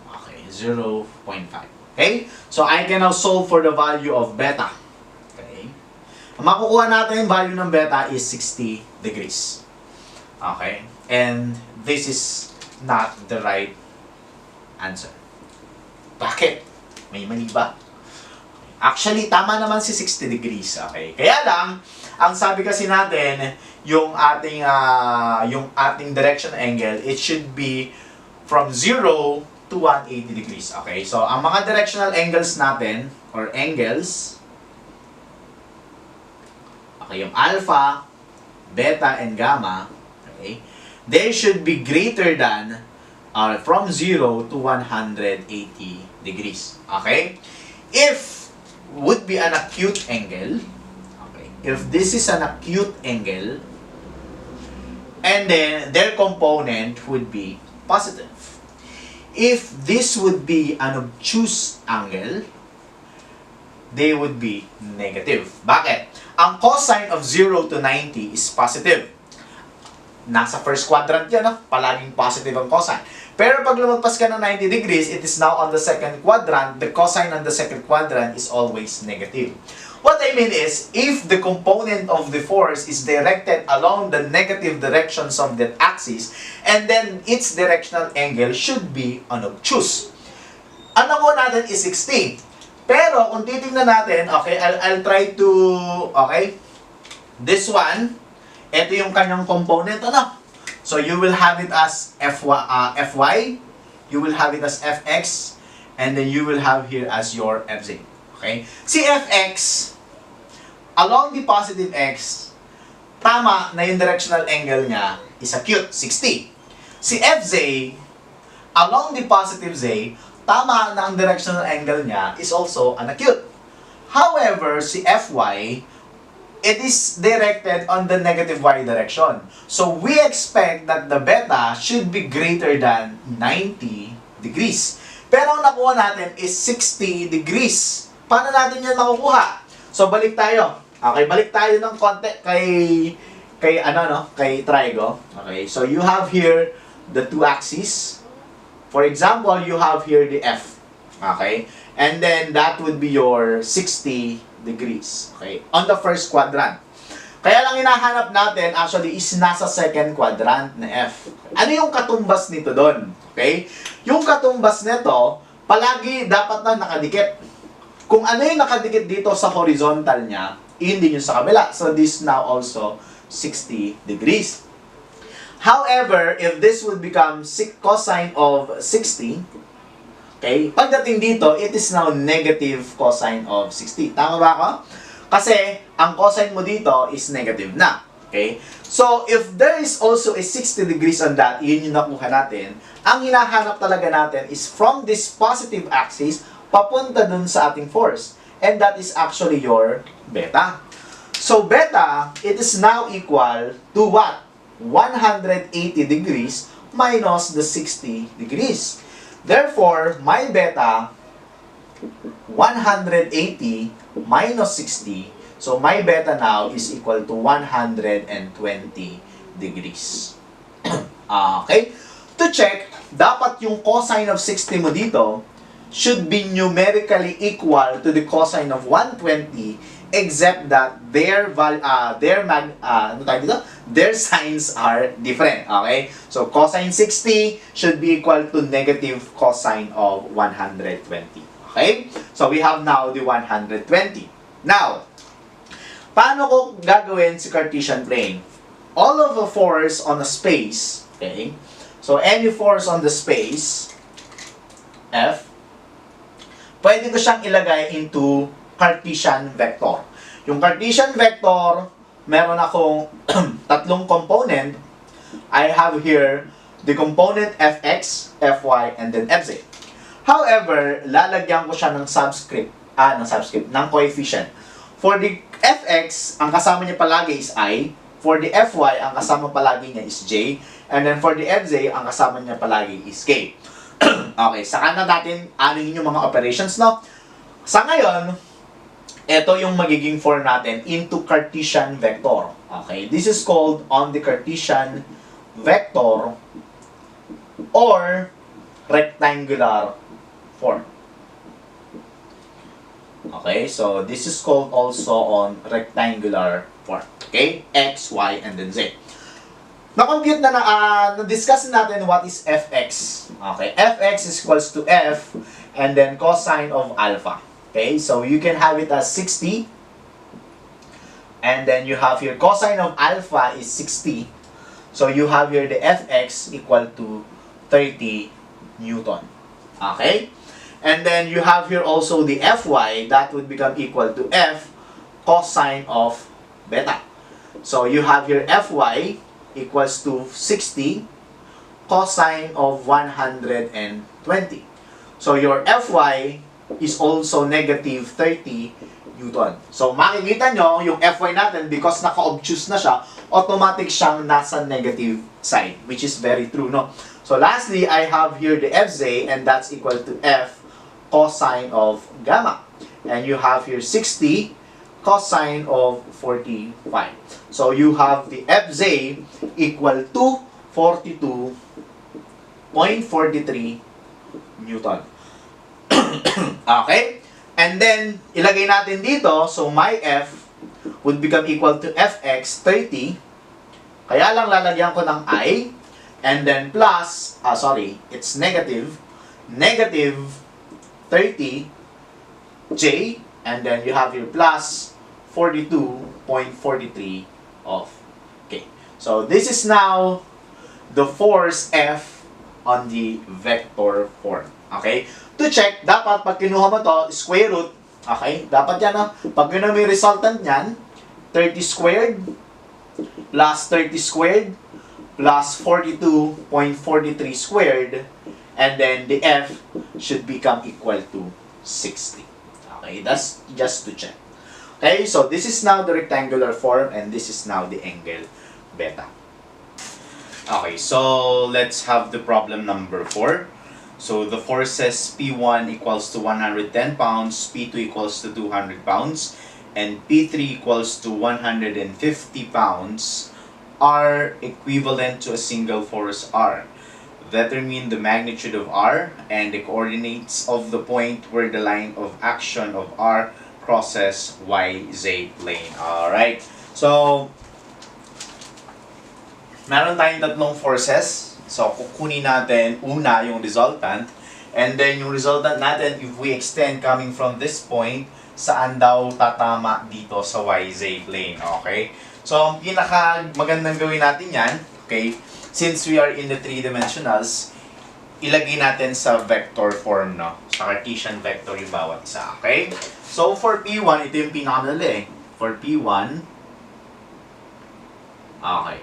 Okay, 0.5. Okay? So I can now solve for the value of beta. Okay? Ang makukuha natin yung value ng beta is 60 degrees. Okay? And this is not the right answer. Bakit? May mali ba? Actually, tama naman si 60 degrees. Okay? Kaya lang, ang sabi kasi natin, yung ating direction angle, it should be from 0 to 180 degrees. Okay? So, ang mga directional angles natin, or angles, okay, yung alpha, beta, and gamma, okay, they should be greater than from 0 to 180 degrees. Okay? If would be an acute angle, okay, if this is an acute angle, and then their component would be positive. If this would be an obtuse angle, they would be negative. Bakit? Ang cosine of 0 to 90 is positive. Nasa first quadrant yan, no? Palaging positive ang cosine. Pero pag lumagpas ka ng 90 degrees, it is now on the second quadrant. The cosine on the second quadrant is always negative. What I mean is, if the component of the force is directed along the negative directions of that axis, and then its directional angle should be an obtuse. Ang nakuha natin is 60. Pero kung titingnan natin, okay, I'll try to, okay, this one, ito yung kanyang component, ano? So you will have it as Fy, you will have it as Fx, and then you will have here as your Fz. Okay? Si Fx, along the positive x, tama na yung directional angle niya is acute, 60. Si Fz, along the positive z, tama na ang directional angle niya is also an acute. However, si Fy, it is directed on the negative y direction. So we expect that the beta should be greater than 90 degrees. Pero ang nakuha natin is 60 degrees. Paano natin yan makukuha? So balik tayo. Okay, balik tayo ng konti kay trigo. Okay, so you have here the two axes. For example, you have here the F. Okay? And then that would be your 60 degrees. Okay? On the first quadrant. Kaya lang hinahanap natin actually is nasa second quadrant na F. Ano yung katumbas nito doon? Okay? Yung katumbas nito, palagi dapat na nakadikit. Kung ano yung nakadikit dito sa horizontal niya, hindi yung sa kabila. So this now also 60 degrees. However, if this would become cosine of 60, okay, pagdating dito, it is now negative cosine of 60. Tama ba ako? Kasi, ang cosine mo dito is negative na. Okay? So, if there is also a 60 degrees on that, yun yung nakuha natin. Ang hinahanap talaga natin is from this positive axis, papunta dun sa ating force. And that is actually your beta. So, beta, it is now equal to what? 180 degrees minus the 60 degrees. Therefore, my beta, 180 minus 60, so my beta now is equal to 120 degrees. Okay? To check, dapat yung cosine of 60 mo dito should be numerically equal to the cosine of 120, except that their signs are different. Okay? So cosine 60 should be equal to negative cosine of 120. Okay? So we have now the 120. Now, paano ko gagawin si Cartesian plane? All of the force on a space, okay? So any force on the space, F, pwede ko siyang ilagay into Cartesian vector. Yung Cartesian vector, meron akong tatlong component. I have here the component fx, fy, and then fz. However, lalagyan ko siya ng ng coefficient. For the fx, ang kasama niya palagi is I. For the fy, ang kasama palagi niya is j. And then for the fz, ang kasama niya palagi is k. Okay, saka na natin anuhin yung mga operations, no? Sa ngayon, ito yung magiging form natin into Cartesian vector. Okay, this is called on the Cartesian vector or rectangular form. Okay, so this is called also on rectangular form. Okay, x, y, and then z. Na-compute na-discuss natin what is fx. Okay, fx is equals to f and then cosine of alpha. Okay, so you can have it as 60 and then you have here cosine of alpha is 60. So you have here the fx equal to 30 Newton. Okay? And then you have here also the fy that would become equal to f cosine of beta. So you have here fy equals to 60 cosine of 120. So your fy is also negative 30 Newton. So makikita nyo yung fy natin because naka-obtuse na siya, automatic siyang nasa negative side, which is very true, no? So lastly, I have here the fz and that's equal to f cosine of gamma. And you have here 60 cosine of 45. So you have the fz equal to 42.43 Newton. Okay? And then, ilagay natin dito, so my f would become equal to fx 30. Kaya lang lalagyan ko ng I. And then plus, it's negative 30 j. And then you have your plus 42.43 of k. So this is now the force F on the vector form. Okay? To check, dapat pag kinuha mo to, square root, okay? Dapat yan, no? Pag kinuha mo yung resultant niyan, 30 squared plus 30 squared plus 42.43 squared, and then the F should become equal to 60. Okay? That's just to check. Okay? So this is now the rectangular form, and this is now the angle beta. Okay, so let's have the problem number 4. So the forces P1 equals to 110 pounds, P2 equals to 200 pounds, and P3 equals to 150 pounds are equivalent to a single force R. Determine the magnitude of R and the coordinates of the point where the line of action of R crosses YZ plane. Alright, so meron tayong tatlong forces. So, kukunin natin una yung resultant. And then, yung resultant natin, if we extend coming from this point, saan daw tatama dito sa YZ plane. Okay? So, ang pinaka magandang gawin natin yan, okay, since we are in the 3-dimensionals, ilagay natin sa vector form, no? Sa Cartesian vector yung bawat isa. Okay? So, for P1, ito yung pinakamadali. For P1, okay.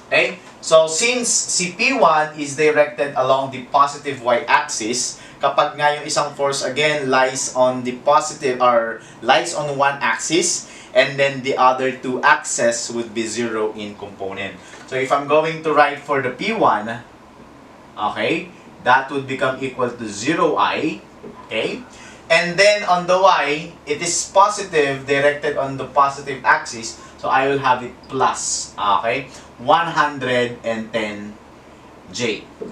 Okay? So, since si P1 is directed along the positive y-axis, kapag nga yung isang force again lies on the positive or lies on one axis, and then the other two axes would be 0 in component. So, if I'm going to write for the P1, okay, that would become equal to 0i, okay? And then on the y, it is positive directed on the positive axis, so I will have it plus, okay? 110J,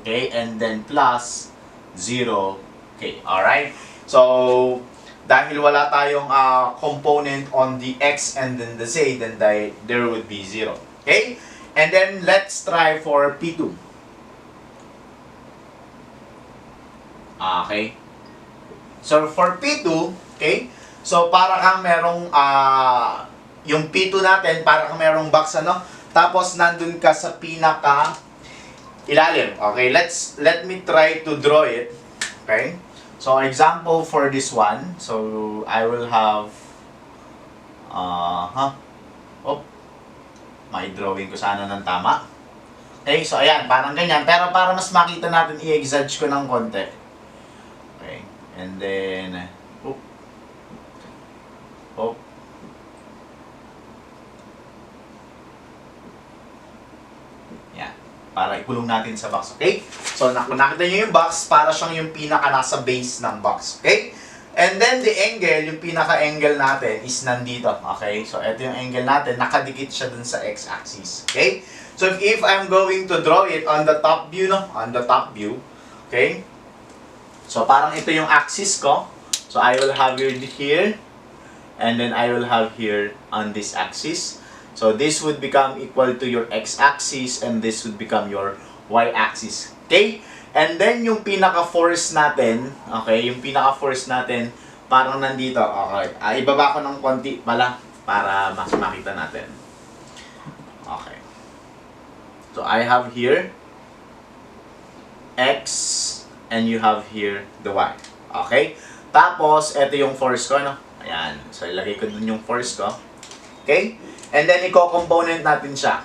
okay, and then plus 0K, alright? So, dahil wala tayong component on the X and then the Z, then there would be 0, okay? And then, let's try for P2. Okay? So, for P2, okay, so para kang merong, yung P2 natin, para kang merong box, ano? Tapos, nandun ka sa pinaka ilalim. Okay, let me try to draw it. Okay? So, example for this one. So, I will have, may drawing ko sana ng tama. Okay, so ayan, parang ganyan. Pero para mas makita natin, i-exage ko ng konti. Okay, and then, yan, para ikulong natin sa box, okay? So, nakita nyo yung box, para siyang yung pinaka nasa base ng box, okay? And then, the angle, yung pinaka-angle natin is nandito, okay? So, ito yung angle natin, nakadikit siya dun sa x-axis, okay? So, if I'm going to draw it on the top view, on the top view, okay? So, parang ito yung axis ko. So, I will have it here, and then I will have here on this axis. So, this would become equal to your x-axis, and this would become your y-axis, okay? And then, yung pinaka-force natin, okay, yung pinaka-force natin, parang nandito, okay. Ibaba ko ng konti pala, para mas makita natin. Okay. So, I have here, x, and you have here the y. Okay? Tapos, ito yung force ko, no? Ayan. So, ilagay ko dun yung force ko. Okay? And then, i-component natin siya.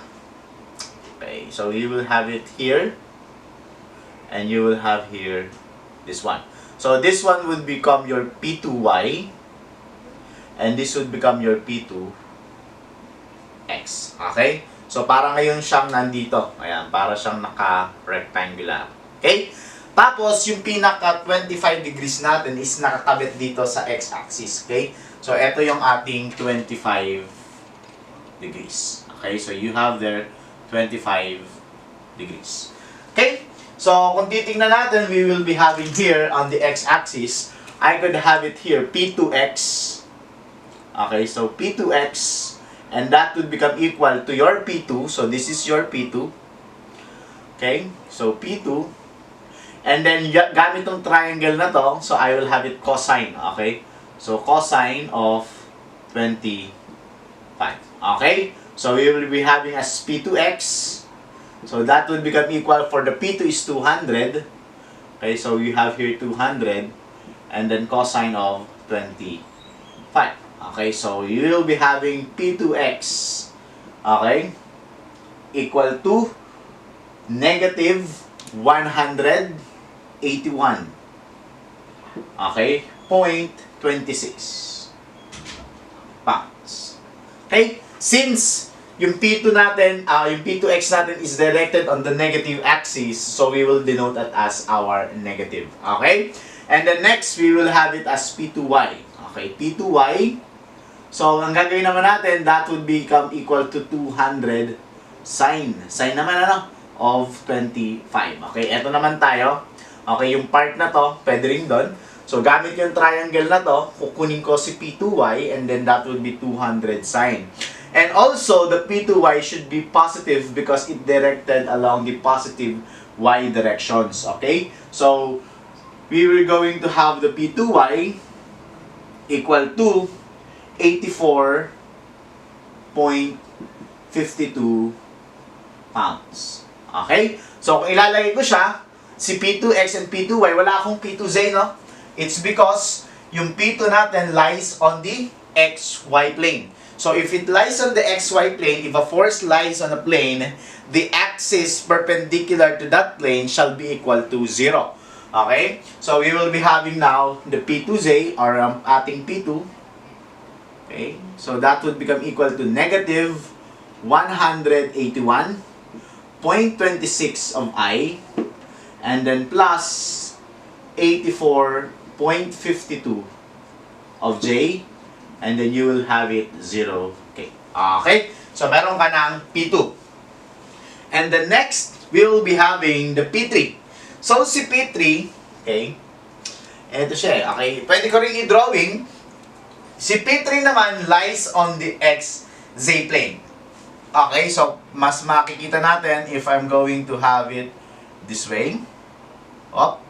Okay. So, you will have it here, and you will have here this one. So, this one would become your P2Y, and this would become your P2X. Okay? So, para ngayon siyang nandito. Ayan, para siyang naka-rectangular. Okay? Tapos, yung pinaka 25 degrees natin is nakakabit dito sa x-axis. Okay? So, ito yung ating 25 degrees. Okay? So, you have there 25 degrees. Okay? So, kung titingnan natin, we will be having here on the x-axis, I could have it here, P2x. Okay, so P2x, and that would become equal to your P2. So, this is your P2. Okay, so P2. And then, gamit tong triangle na to, so I will have it cosine. Okay, so cosine of 25. Okay, so we will be having as P2x. So, that would become equal for the P2 is 200. Okay, so we have here 200. And then cosine of 25. Okay, so you will be having P2x, okay, equal to negative 181. Okay, 0.26 pounds. Okay, since yung P2 natin, yung P2x natin is directed on the negative axis, so we will denote that as our negative. Okay? And then next, we will have it as P2y. Okay, P2y. So, ang gagawin naman natin, that would become equal to 200 sine. Sine naman ano? Of 25. Okay, eto naman tayo. Okay, yung part na to, pwede rin doon. So, gamit yung triangle na to, kukunin ko si P2y, and then that would be 200 sine. And also, the P2y should be positive because it directed along the positive y directions. Okay? So, we were going to have the P2y equal to 84.52 pounds. Okay? So, kung ilalagay ko siya, si P2x and P2y, wala akong P2z, no? It's because yung P2 natin lies on the xy plane. So, if it lies on the xy plane, if a force lies on a plane, the axis perpendicular to that plane shall be equal to 0. Okay? So, we will be having now the P2z, or ating P2. Okay? So, that would become equal to negative 181.26 of I, and then plus 84.52 of J, and then you will have it 0K. Okay? So, meron ka ng P2. And the next, we will be having the P3. So, si P3, okay, eto siya, okay, pwede ko rin i-drawing. Si P3 naman lies on the XZ plane. Okay, so, mas makikita natin if I'm going to have it this way. Op.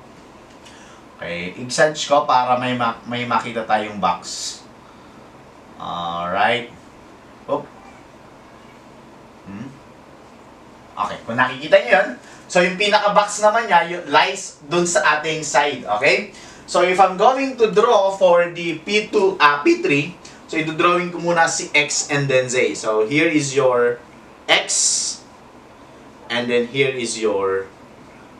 Okay, i-search ko para may makita tayong box. Alright. Oop. Okay, kung nakikita nyo yun, so yung pinaka-box naman niya lies dun sa ating side. Okay? So if I'm going to draw for the P3, so i-drawing ko muna si X and then Z. So here is your X, and then here is your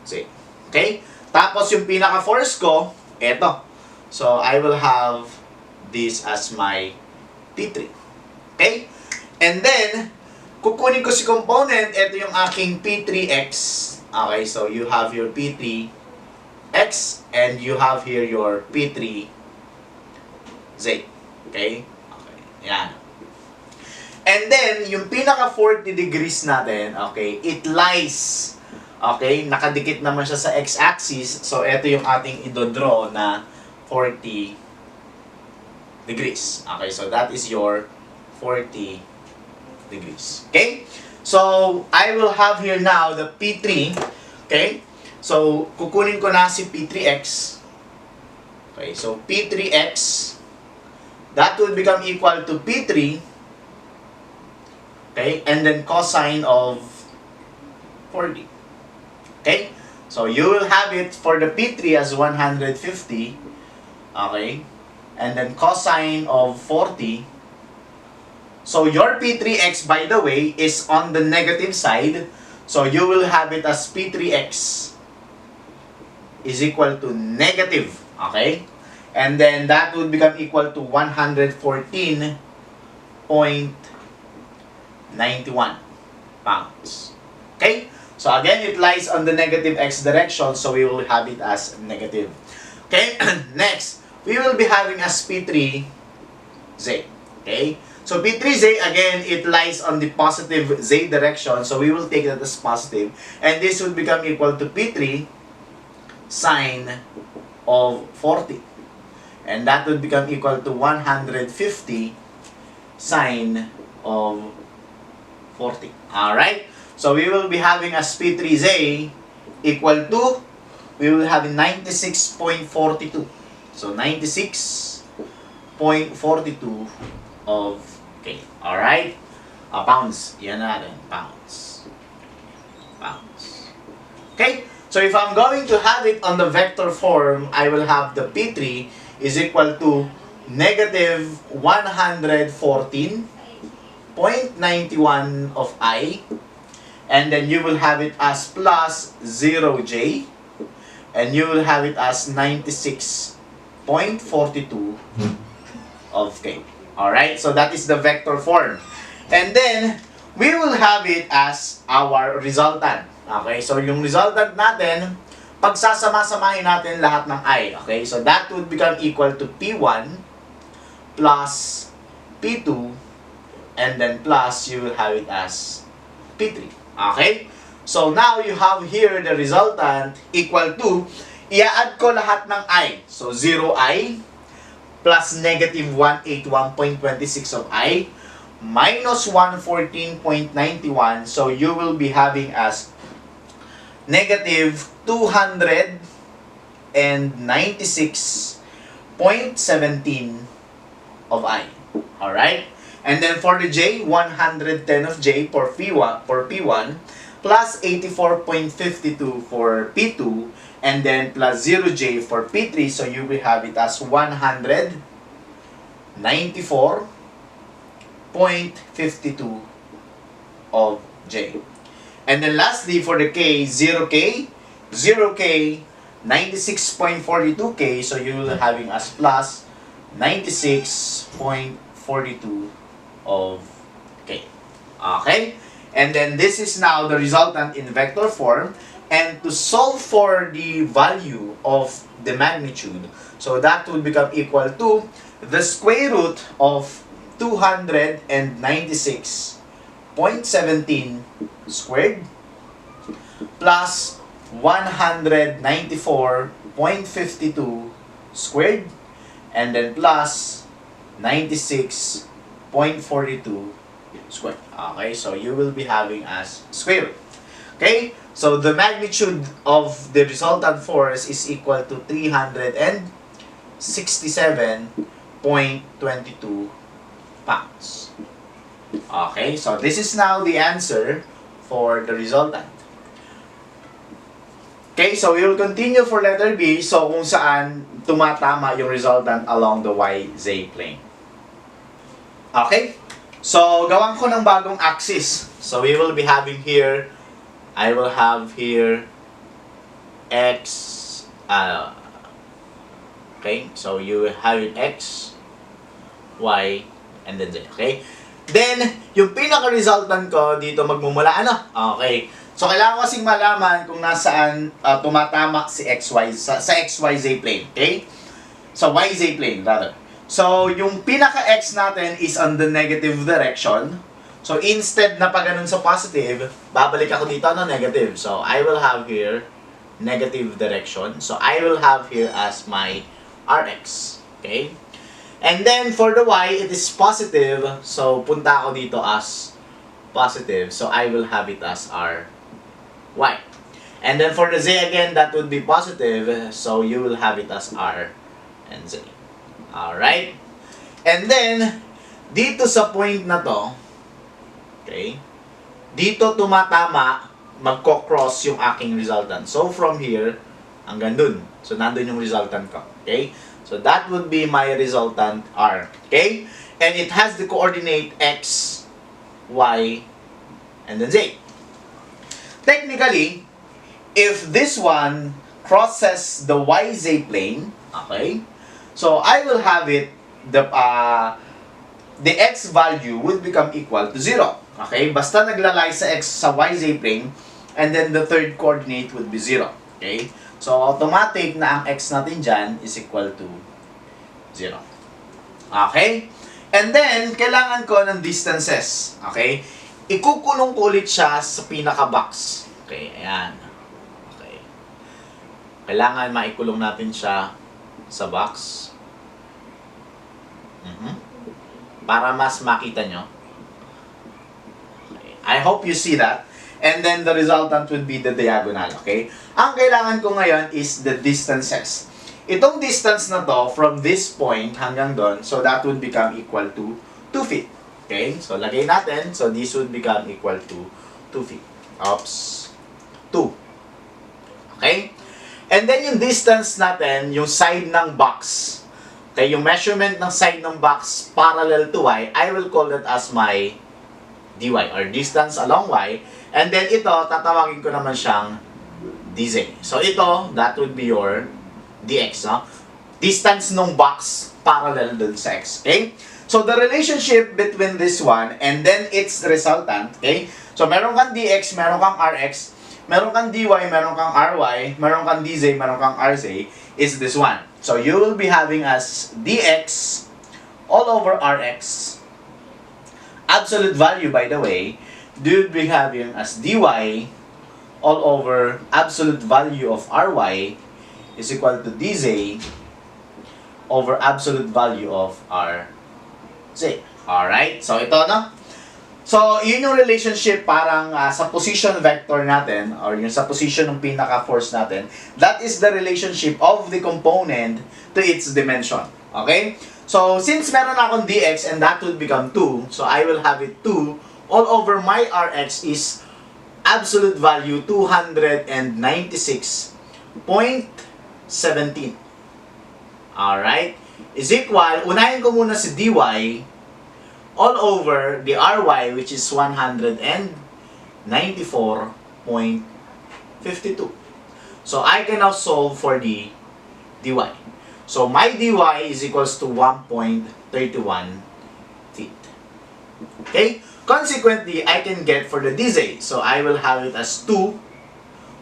Z. Okay? Tapos yung pinaka-force ko, eto. So I will have this as my P3. Okay? And then, kukunin ko si component, ito yung aking P3X. Okay, so you have your P3X and you have here your P3Z. Okay? Okay, yan. And then, yung pinaka 40 degrees natin, okay, it lies, okay, nakadikit naman siya sa x-axis. So, ito yung ating idodraw na 40 degrees. Okay, so that is your 40 degrees. Okay? So, I will have here now the P3. Okay? So, kukunin ko na si P3X. Okay, so P3X, that will become equal to P3. Okay? And then cosine of 40. Okay? So, you will have it for the P3 as 150. Okay? And then cosine of 40. So, your P3X, by the way, is on the negative side. So, you will have it as P3X is equal to negative. Okay? And then, that would become equal to 114.91 pounds. Okay? So, again, it lies on the negative X direction. So, we will have it as negative. Okay? Next, we will be having as P3Z. Okay? So P3Z, again, it lies on the positive Z direction. So we will take that as positive. And this would become equal to P3 sine of 40. And that would become equal to 150 sine of 40. Alright? So we will be having as P3Z equal to, we will have 96.42. So 96.42 of okay, alright? Pounds. Yan natin. Pounds. Pounds. Okay? So, if I'm going to have it on the vector form, I will have the P3 is equal to negative 114.91 of I. And then you will have it as plus 0J. And you will have it as 96.42 of K. Alright, so that is the vector form. And then, we will have it as our resultant. Okay, so yung resultant natin, pagsasama-samahin natin lahat ng I. Okay, so that would become equal to P1 plus P2 and then plus you will have it as P3. Okay, so now you have here the resultant equal to, i-add ko lahat ng I. So 0I plus negative 181.26 of I minus 114.91. So you will be having as negative 296.17 of I. Alright? And then for the J, 110 of J for P1 plus 84.52 for P2 and then plus 0J for P3, so you will have it as 194.52 of J. And then lastly, for the K, 0K, 96.42K, so you will having as plus 96.42 of K. Okay? And then this is now the resultant in vector form. And to solve for the value of the magnitude, so that would become equal to the square root of 296.17 squared plus 194.52 squared and then plus 96.42 squared. Okay, so you will be having as square root. Okay, so the magnitude of the resultant force is equal to 367.22 pounds. Okay, so this is now the answer for the resultant. Okay, so we will continue for letter B. So, kung saan tumatama yung resultant along the YZ plane. Okay? So, gawan ko ng bagong axis. So, we will be having here, I will have here X, okay? So, you will have it X, Y, and then Z. Okay? Then, yung pinaka-resultant ko dito magmumula ano? Okay. So, kailangan ko kasing malaman kung nasaan tumatama si XY sa XYZ plane. Okay? Sa YZ plane, rather. So, yung pinaka-X natin is on the negative direction. So, instead na pa ganun sa positive, babalik ako dito na negative. So, I will have here negative direction. So, I will have here as my RX. Okay? And then, for the Y, it is positive. So, punta ako dito as positive. So, I will have it as RY. And then, for the Z again, that would be positive. So, you will have it as R and Z. Alright? And then, dito sa point na to, okay, dito tumatama, magko-cross yung aking resultant. So, from here, hanggang dun. So, nandun yung resultant ko. Okay? So, that would be my resultant R. Okay? And it has the coordinate X, Y, and then Z. Technically, if this one crosses the YZ plane, okay, so I will have it, the X value would become equal to 0. Okay? Basta naglalay sa X sa YZ plane, and then the third coordinate would be 0. Okay? So, automatic na ang X natin dyan is equal to 0. Okay? And then, kailangan ko ng distances. Okay? Ikukulong ko ulit siya sa pinaka-box. Okay, ayan. Okay. Kailangan maikulong natin siya sa box. Para mas makita nyo. Okay. I hope you see that. And then the resultant would be the diagonal. Okay? Ang kailangan ko ngayon is the distances. Itong distance na to, from this point hanggang doon, so that would become equal to 2 feet. Okay? So, lagay natin. So, this would become equal to 2 feet. Oops. 2. Okay? And then, yung distance natin, yung side ng box. Okay? Yung measurement ng side ng box parallel to Y, I will call that as my dy, or distance along Y. And then, ito, tatawagin ko naman siyang dz. So, ito, that would be your dx, no? Distance ng box parallel dun sa x. Okay? So, the relationship between this one and then its resultant, okay? So, meron kang dx, meron kang rx, meron kang dy, meron kang ry, meron kang dz, meron kang rz, is this one. So, you will be having as dx all over rx. Absolute value, by the way, you will be having as dy all over absolute value of ry is equal to dz over absolute value of rz. Alright? So, ito, no? So, yun yung relationship parang sa position vector natin, or yung sa position ng pinaka-force natin. That is the relationship of the component to its dimension. Okay? So, since meron akong dx and that would become 2, so I will have it 2 all over my rx is absolute value 296.17. Alright? Is equal, unahin ko muna si dy all over the ry, which is 194.52. So, I can now solve for the dy. So, my dy is equals to 1.31 feet. Okay? Consequently, I can get for the dz. So, I will have it as 2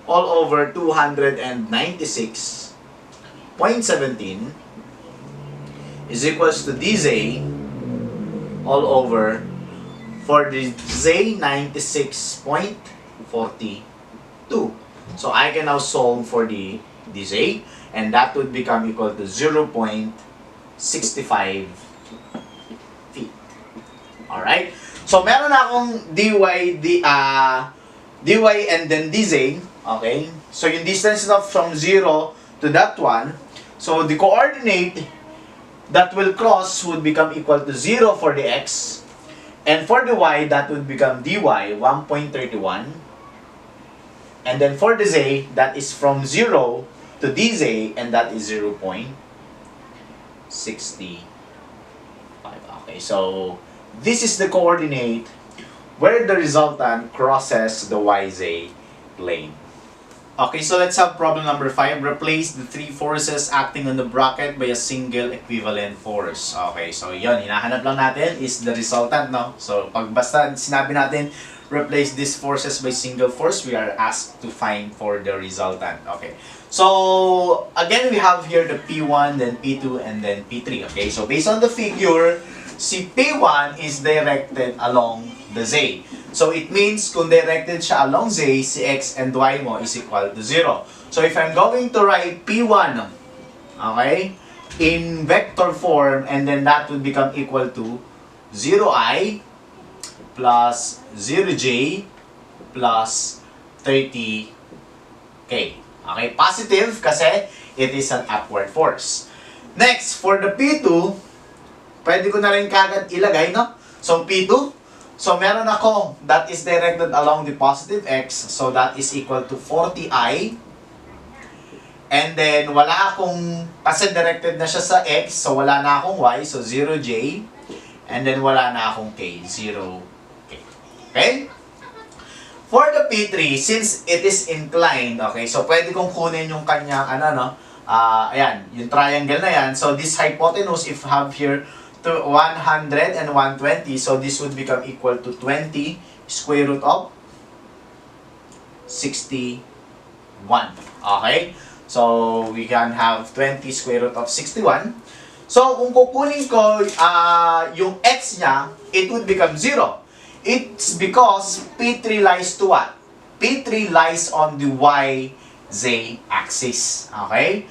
all over 296.17 is equals to dz all over for the z 96.42. So, I can now solve for the dz, and that would become equal to 0.65 feet. Alright? So, meron na akong dy and then dz. Okay? So, yung distance na from 0 to that one. So, the coordinate that will cross would become equal to 0 for the x. And for the y, that would become dy 1.31 And then for the z, that is from 0 to dz, and that is 0.65. Okay, so this is the coordinate where the resultant crosses the yz plane. Okay, so let's have problem number 5. Replace the three forces acting on the bracket by a single equivalent force. Okay, so yun, hinahanap lang natin is the resultant, no? So, pag basta sinabi natin, replace these forces by single force, we are asked to find for the resultant. Okay, so again, we have here the P1, then P2, and then P3. Okay, so based on the figure, si P1 is directed along the Z. So it means kung directed siya along Z, si X and Y mo is equal to 0. So if I'm going to write P1, okay, in vector form, and then that would become equal to 0i plus 0j plus 30k. Okay, positive kasi it is an upward force. Next, for the P2, pwede ko na rin kagad ilagay, no? So P2, so meron ako that is directed along the positive x, so that is equal to 40i. And then wala akong, kasi directed na siya sa x, so wala na akong y, so 0j. And then wala na akong k, 0k. Okay? For the P3, since it is inclined, okay, so pwede kong kunin yung kanyang, ayan, yung triangle na yan. So this hypotenuse, if have here to 100 and 120, so this would become equal to 20 square root of 61. Okay? So we can have 20 square root of 61. So kung kukunin ko yung x niya, it would become 0. It's because P3 lies to what? P3 lies on the YZ axis. Okay?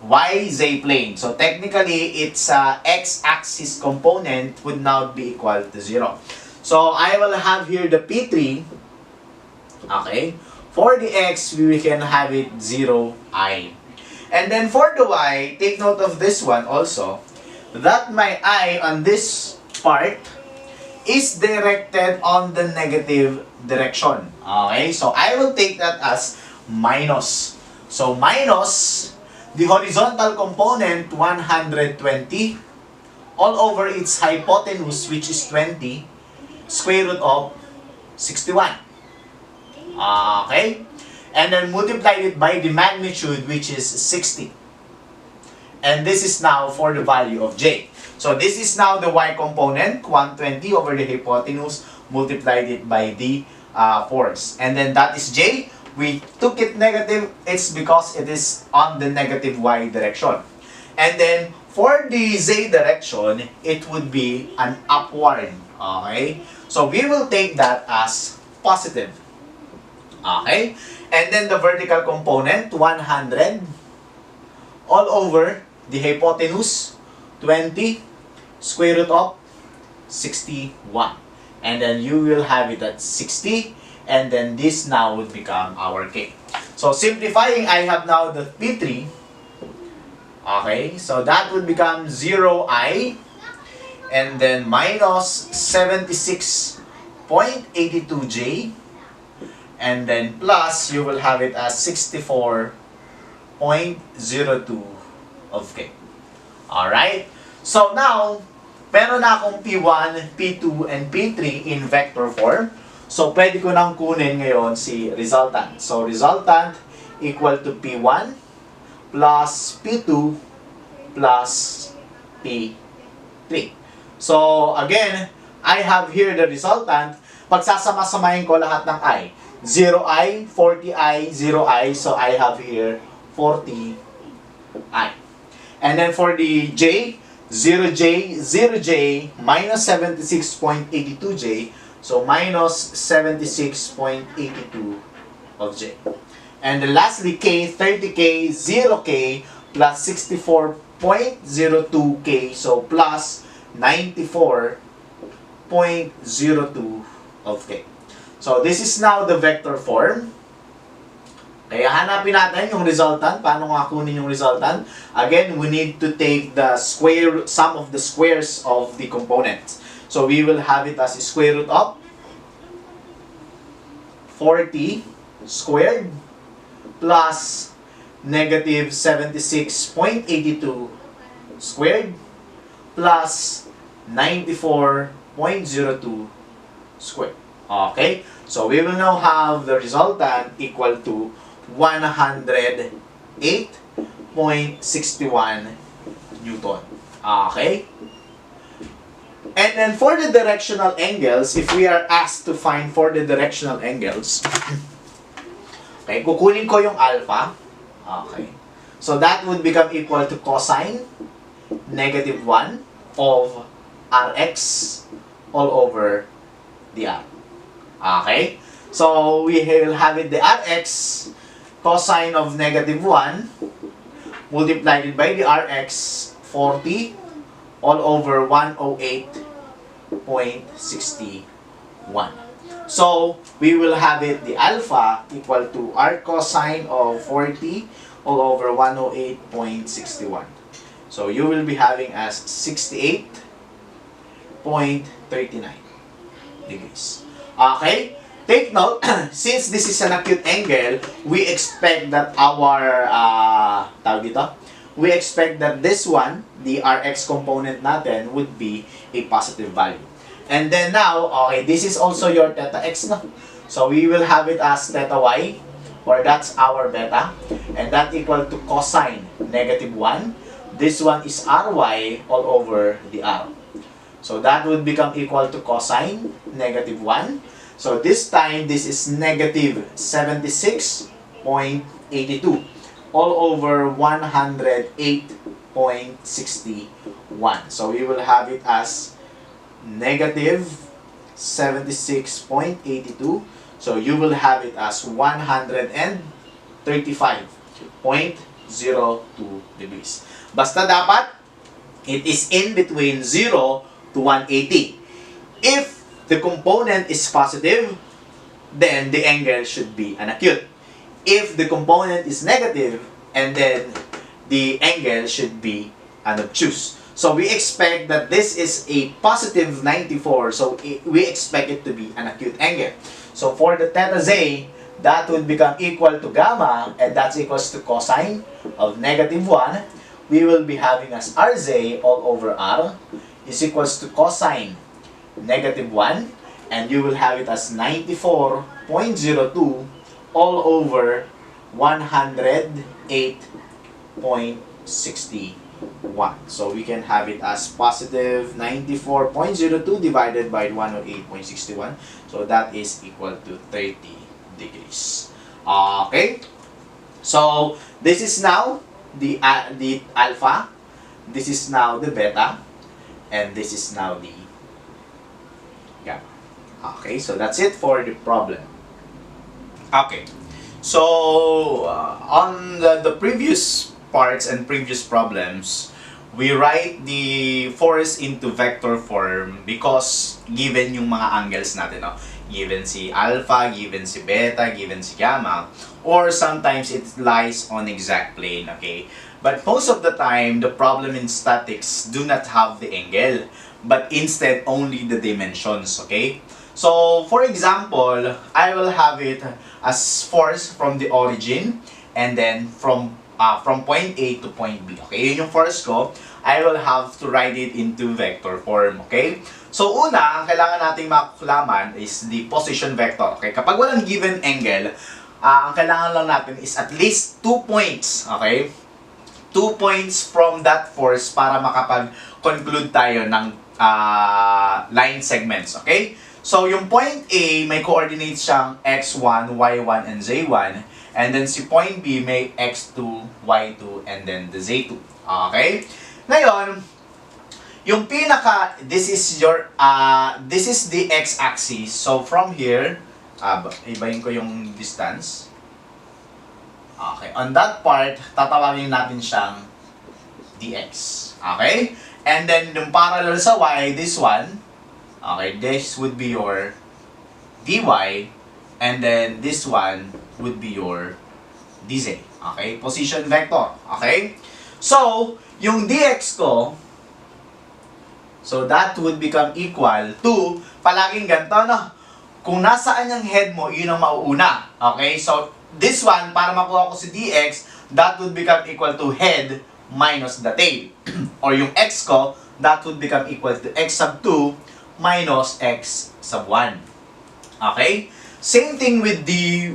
YZ plane. So technically, its x-axis component would now be equal to 0. So I will have here the P3. Okay? For the x, we can have it 0i. And then for the y, take note of this one also, that my I on this part is directed on the negative direction. Okay? So I will take that as minus. So minus the horizontal component, 120, all over its hypotenuse, which is 20, square root of 61. Okay? And then multiply it by the magnitude, which is 60. And this is now for the value of j. So this is now the y component, 120 over the hypotenuse, multiplied it by the force. And then that is j. We took it negative, it's because it is on the negative y direction. And then, for the z direction, it would be an upward. Okay? So, we will take that as positive. Okay? And then, the vertical component, 100, all over the hypotenuse, 20, square root of 61. And then, you will have it at 60. And then this now would become our k. So simplifying, I have now the P3. Okay, so that would become 0i. And then minus 76.82j. And then plus, you will have it as 64.02 of k. Alright? So now, meron na akong P1, P2, and P3 in vector form. So, pwede ko nang kunin ngayon si resultant. So, resultant equal to P1 plus P2 plus P3. So, again, I have here the resultant. Pagsasama-samahin ko lahat ng I. 0i, 40i, 0i. So, I have here 40i. And then for the j, 0j, 0j, minus 76.82j. So, minus 76.82 of j. And then lastly, k, 30k, 0k, plus 64.02k. So, plus 94.02 of k. So, this is now the vector form. Kaya hanapin natin yung resultant. Paano nga kunin yung resultant? Again, we need to take the sum of the squares of the components. So, we will have it as square root of 40 squared plus negative 76.82 squared plus 94.02 squared. Okay? So we will now have the resultant equal to 108.61 Newton. Okay? And then for the directional angles, if we are asked to find for the directional angles, okay, kukunin ko yung alpha. Okay. So that would become equal to cosine negative 1 of Rx all over the R. Okay? So we will have it the Rx cosine of negative 1 multiplied by the Rx 40 all over 108.61. So, we will have it the alpha equal to R cosine of 40 all over 108.61. So, you will be having as 68.39 degrees. Okay? Take note, since this is an acute angle, we expect that our, we expect that this one, the Rx component natin, would be a positive value. And then now, okay, this is also your theta x, no? So we will have it as theta y, or that's our beta. And that equal to cosine negative 1. This one is ry all over the r. So that would become equal to cosine negative 1. So this time, this is negative 76.82. all over 108.61. So we will have it as negative 76.82. So you will have it as 135.02 degrees. Basta dapat, it is in between 0 to 180. If the component is positive, then the angle should be an acute. If the component is negative, and then the angle should be an obtuse. So we expect that this is a positive 94, so we expect it to be an acute angle. So for the theta z, that would become equal to gamma, and that's equals to cosine of negative 1. We will be having as rz all over r is equals to cosine negative 1, and you will have it as 94.02 all over 108.61. So we can have it as positive 94.02 divided by 108.61. So that is equal to 30 degrees. Okay? So this is now the alpha, this is now the beta, and this is now the gamma. Okay, so that's it for the problem. Okay, so on the previous parts and previous problems, we write the force into vector form because given yung mga angles natin, no? Given si alpha, given si beta, given si gamma, or sometimes it lies on exact plane, okay? But most of the time, the problem in statics do not have the angle, but instead only the dimensions, okay? So, for example, I will have it as force from the origin and then from point A to point B. Okay, yun yung force ko. I will have to write it into vector form. Okay? So, una, ang kailangan nating makulaman is the position vector. Okay? Kapag walang given angle, ang kailangan lang natin is at least 2 points. Okay? 2 points from that force para makapag-conclude tayo ng line segments. Okay? So, yung point A, may coordinates siyang x1, y1, and z1. And then si point B, may x2, y2, and then the z2. Okay? Ngayon, yung this is the x-axis. So, from here, ibahin ko yung distance. Okay. On that part, tatawagin natin siyang dx. Okay? And then, yung parallel sa y, this one, okay, this would be your dy, and then this one would be your dz. Okay? Position vector. Okay? So, yung dx ko, so that would become equal to, palaging ganito, no? kung nasaan yung head mo, yun ang mauuna. Okay? So, this one, para makuha ko si dx, that would become equal to head minus the tail. Or yung x ko, that would become equal to x sub 2 minus x sub 1. Okay? Same thing with dy.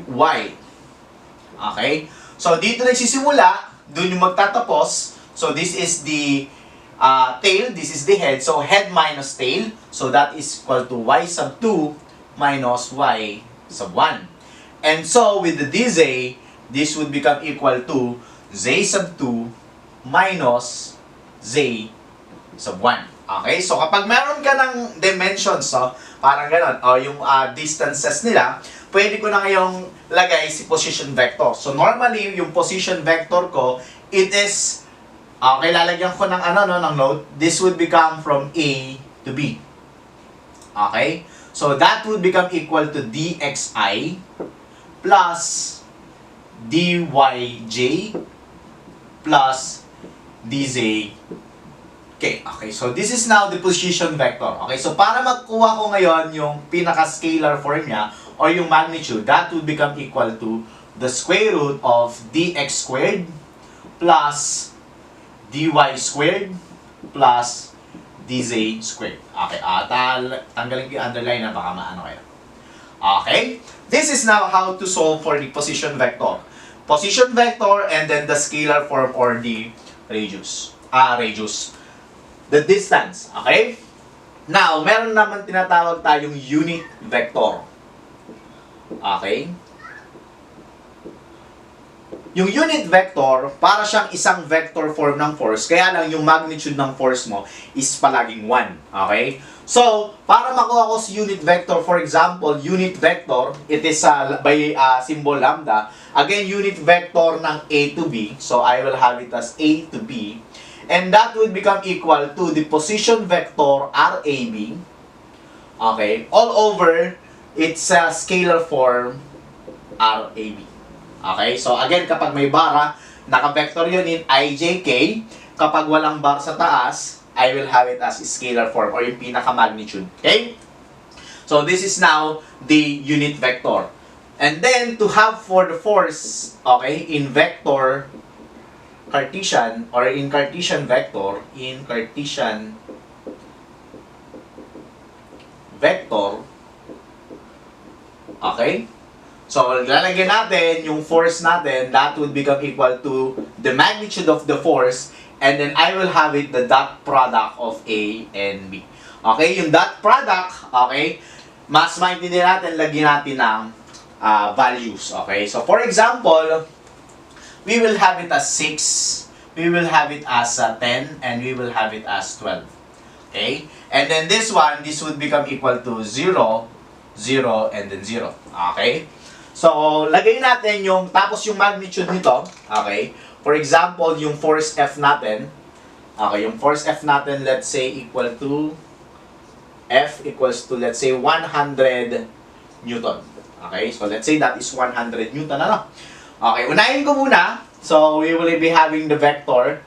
Okay? So, dito nagsisimula, dun yung magtatapos. So, this is the tail, this is the head. So, head minus tail. So, that is equal to y sub 2 minus y sub 1. And so, with the dz, this would become equal to z sub 2 minus z sub 1. Okay? So, kapag meron ka ng dimensions, so, parang ganon, o yung distances nila, pwede ko na ngayong lagay si position vector. So, normally, yung position vector ko, it is, okay, lalagyan ko ng ng note, this would become from A to B. Okay? So, that would become equal to dxi plus dyj plus dz. Okay, so this is now the position vector. Okay, so para magkuha ko ngayon yung pinaka-scalar form niya or yung magnitude, that would become equal to the square root of dx squared plus dy squared plus dz squared. Okay, tanggalin ko yung underline na baka maano kayo. Okay, this is now how to solve for the position vector. Position vector and then the scalar form or the radius. The distance. Okay? Now, meron naman tinatawag tayong unit vector. Okay? Yung unit vector, para siyang isang vector form ng force, kaya lang yung magnitude ng force mo is palaging 1. Okay? So, para makuha ko si unit vector, for example, unit vector, it is by symbol lambda. Again, unit vector ng A to B. So, I will have it as A to B. And that would become equal to the position vector RAB. Okay? All over its scalar form RAB. Okay? So, again, kapag may bara, naka-vector yun in IJK. Kapag walang bar sa taas, I will have it as scalar form or yung pinaka-magnitude. Okay? So, this is now the unit vector. And then, to have for the force, okay, in vector Cartesian or in Cartesian vector, okay? So, lalagyan natin yung force natin, that would become equal to the magnitude of the force, and then I will have it the dot product of A and B. Okay, yung dot product, okay, mas maintindihan natin, lagyan natin ng values. Okay, so for example, we will have it as 6, we will have it as 10, and we will have it as 12. Okay? And then this one, this would become equal to 0, 0, and then 0. Okay? So, lagay natin yung, tapos yung magnitude nito. Okay? For example, yung force F natin. Okay, yung force F natin, let's say, equal to, F equals to, let's say, 100 Newton. Okay? So, let's say that is 100 Newton, ano? Okay, unahin ko muna. So, we will be having the vector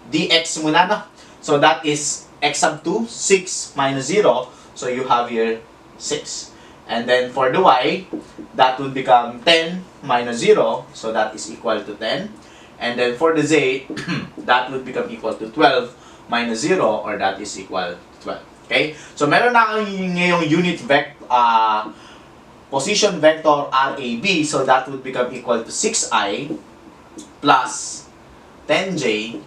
dx muna, no? So, that is x sub 2, 6 minus 0. So, you have here 6. And then, for the y, that would become 10 minus 0. So, that is equal to 10. And then, for the z, that would become equal to 12 minus 0 or that is equal to 12. Okay? So, meron na ngayong unit vector, position vector RAB, so that would become equal to 6i plus 10j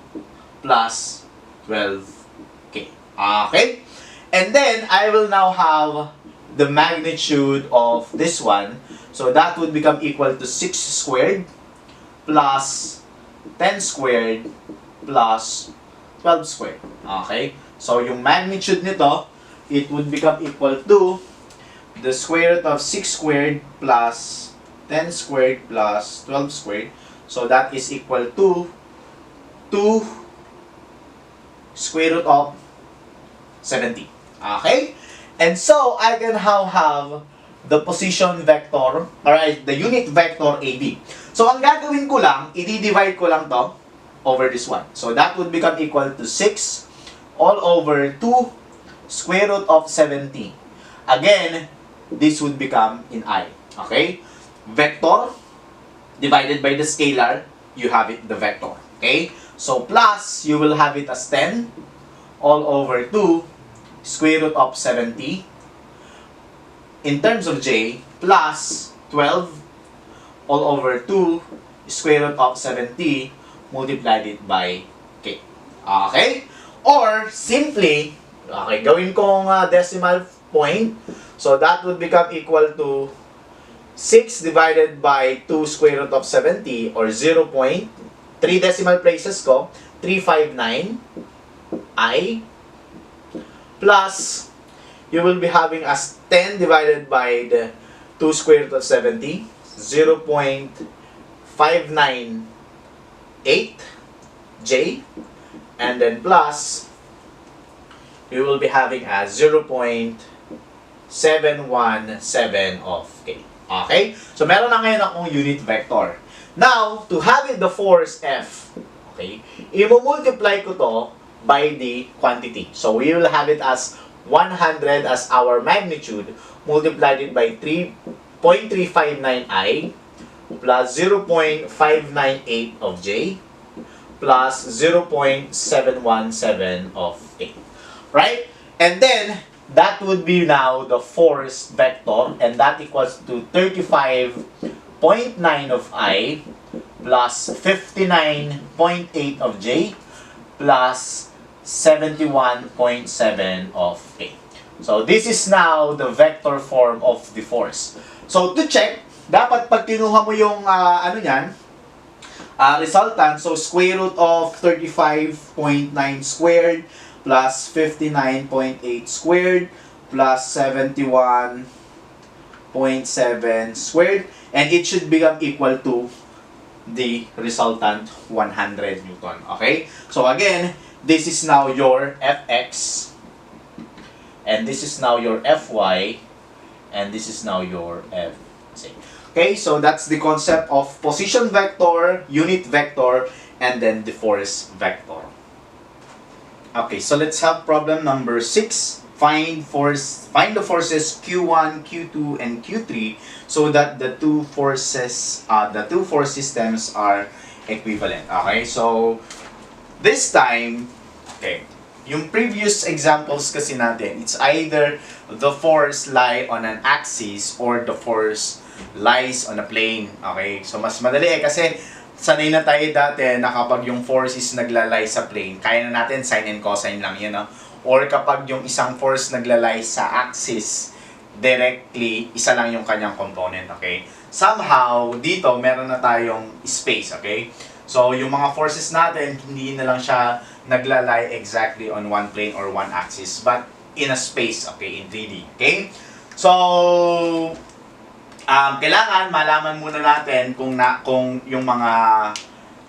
plus 12k. Okay? And then, I will now have the magnitude of this one. So, that would become equal to 6 squared plus 10 squared plus 12 squared. Okay? So, yung magnitude nito, it would become equal to the square root of 6 squared plus 10 squared plus 12 squared. So, that is equal to 2 square root of 70. Okay? And so, I can now have the position vector, alright, the unit vector AB. So, ang gagawin ko lang, i-divide ko lang to over this one. So, that would become equal to 6 all over 2 square root of 70. Again, this would become in I. Okay? Vector divided by the scalar, you have it the vector. Okay? So plus, you will have it as 10 all over 2 square root of 70. In terms of j, plus 12 all over 2 square root of 70 multiplied it by k. Okay? Or simply, okay, gawin kong decimal point. So that would become equal to 6 divided by 2 square root of 70 or 0.3 decimal places ko, 359 I plus you will be having as 10 divided by the 2 square root of 70, 0.598 J, and then plus you will be having as 0.717 of K. Okay? So meron na ngayon akong unit vector. Now, to have it the force F, okay, i-multiply ko to by the quantity. So we will have it as 100 as our magnitude, multiplied it by 3.359I plus 0.598 of J plus 0.717 of A. Right? And then, that would be now the force vector, and that equals to 35.9 of I plus 59.8 of J plus 71.7 of A. So, this is now the vector form of the force. So, to check, dapat pag kinuha mo yung resultant, so square root of 35.9 squared plus 59.8 squared plus 71.7 squared, and it should become equal to the resultant 100 Newton. Okay? So again, this is now your Fx, and this is now your Fy, and this is now your Fz. Okay? So that's the concept of position vector, unit vector, and then the force vector. Okay, so let's have problem number 6. Find the forces Q1, Q2, and Q3 so that the two force systems are equivalent. Okay, so this time, okay, yung previous examples kasi natin, it's either the force lie on an axis or the force lies on a plane. Okay, so mas madali kasi sanay na tayo dati na kapag yung force is naglalay sa plane, kaya na natin sine and cosine lang yun, no? Or kapag yung isang force naglalay sa axis, directly, isa lang yung kanyang component, okay? Somehow, dito, meron na tayong space, okay? So, yung mga forces natin, hindi na lang siya naglalay exactly on one plane or one axis, but in a space, okay? In 3D, okay? So, kailangan malaman muna natin kung yung mga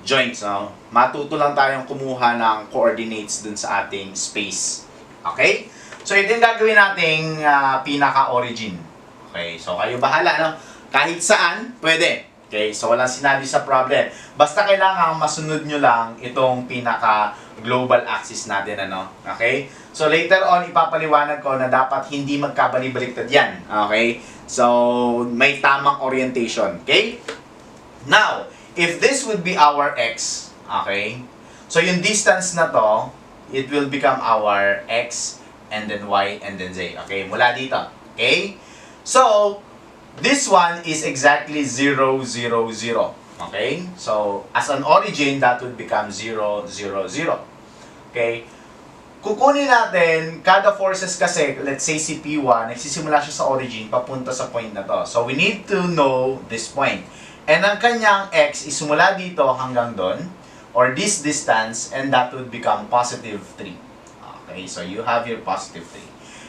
joints, no? Matuto lang tayong kumuha ng coordinates dun sa ating space. Okay? So, ito yung gagawin nating pinaka-origin. Okay? So, kayo bahala, no? Kahit saan, pwede. Okay? So, walang sinabi sa problem. Basta kailangan masunod nyo lang itong pinaka-global axis natin, ano? Okay? So, later on, ipapaliwanag ko na dapat hindi magkabali-baliktad yan. Okay? So, may tamang orientation. Okay? Now, if this would be our x, okay? So, yung distance na to, it will become our x, and then y, and then z. Okay? Mula dito. Okay? So, this one is exactly 0, 0, 0. Okay? So, as an origin, that would become 0, 0, 0. Okay? Kukunin natin, kada forces kasi, let's say si P1, nagsisimula siya sa origin, papunta sa point na to. So, we need to know this point. And ang kanyang x is mula dito hanggang doon, or this distance, and that would become positive 3. Okay, so you have your positive 3.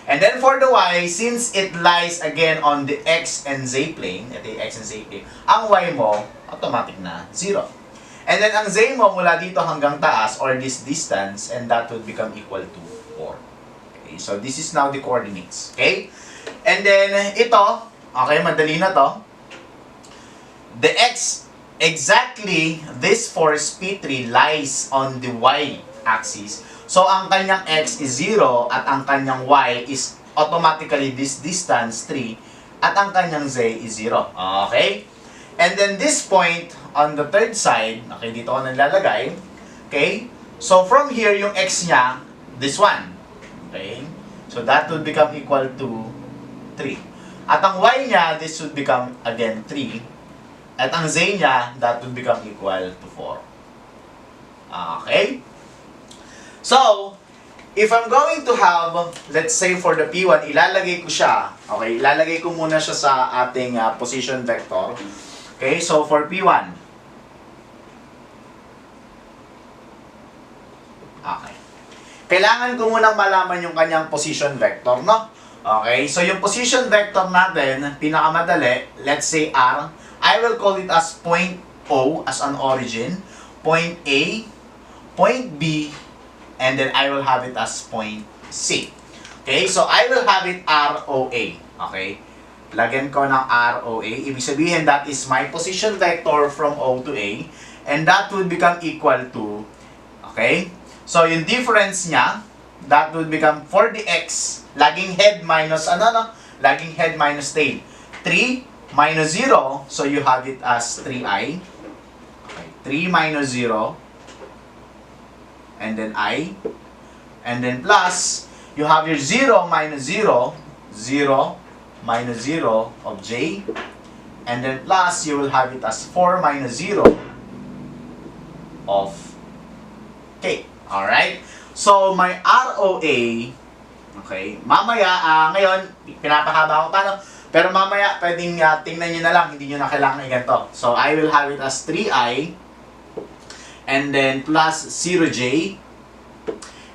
And then for the y, since it lies again on the x and z plane, ito yung x and z plane, ang y mo, automatic na 0. And then ang z mo mula dito hanggang taas, or this distance, and that would become equal to 4. Okay, so this is now the coordinates. Okay? And then ito, okay, madali na to. The x, exactly this force P3 lies on the y-axis. So ang kanyang x is 0 at ang kanyang y is automatically this distance 3. at ang kanyang z is 0. Okay? And then this point on the third side, okay, dito ko nalalagay. Okay? So from here, yung x niya, this one. Okay? So that would become equal to 3. At ang y niya, this would become again 3. At ang z niya, that would become equal to 4. Okay? So, if I'm going to have, let's say for the P1, ilalagay ko siya. Okay, ilalagay ko muna siya sa ating position vector. Okay, so for P1. Okay. Kailangan ko munang malaman yung kanyang position vector, no? Okay, so yung position vector natin, pinakamadali, let's say R, I will call it as point O as an origin, point A, point B, and then I will have it as point C. Okay, so I will have it ROA. Okay, lagyan ko ng ROA. Ibig sabihin, that is my position vector from O to A, and that would become equal to, okay, so yung difference niya, that would become for the X, laging head minus, laging head minus tail. 3 minus 0, so you have it as 3i. Okay, 3 minus 0, and then I, and then plus, you have your 0 minus 0, 0 minus 0 of J, and then plus, you will have it as 4 minus 0 of K. Alright? So, my ROA, okay, mamaya, ngayon, pinapahaba ko paano, pero mamaya, pwedeng tingnan nyo na lang, hindi nyo na kailangan i-ganto. So, I will have it as 3i, and then plus 0j,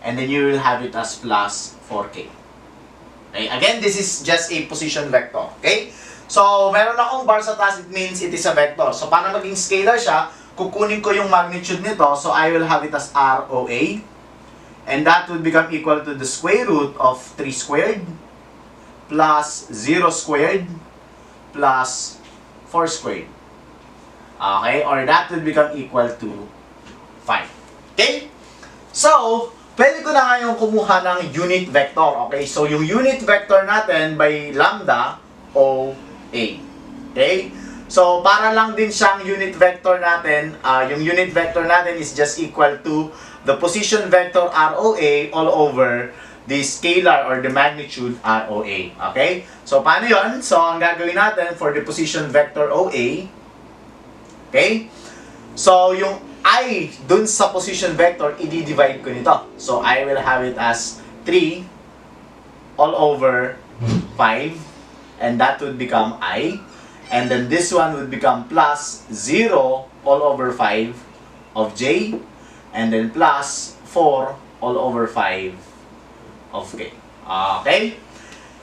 and then you will have it as plus 4k. Okay, again, this is just a position vector. Okay? So, meron akong bar sa taas, it means it is a vector. So, para maging scalar siya, kukunin ko yung magnitude nito, so I will have it as ROA, and that would become equal to the square root of 3 squared, plus 0 squared, plus 4 squared. Okay? Or that would become equal to 5. Okay? So, pwede ko na ngayon kumuha ng unit vector. Okay? So, yung unit vector natin by lambda OA. Okay? So, para lang din siyang unit vector natin, yung unit vector natin is just equal to the position vector ROA all over the scalar or the magnitude ROA. Okay? So, paano yon? So, ang gagawin natin for the position vector OA, okay? So, yung I dun sa position vector, i-divide ko nito. So, I will have it as 3 all over 5, and that would become I. And then this one would become plus 0 all over 5 of J, and then plus 4 all over 5 of K. Okay?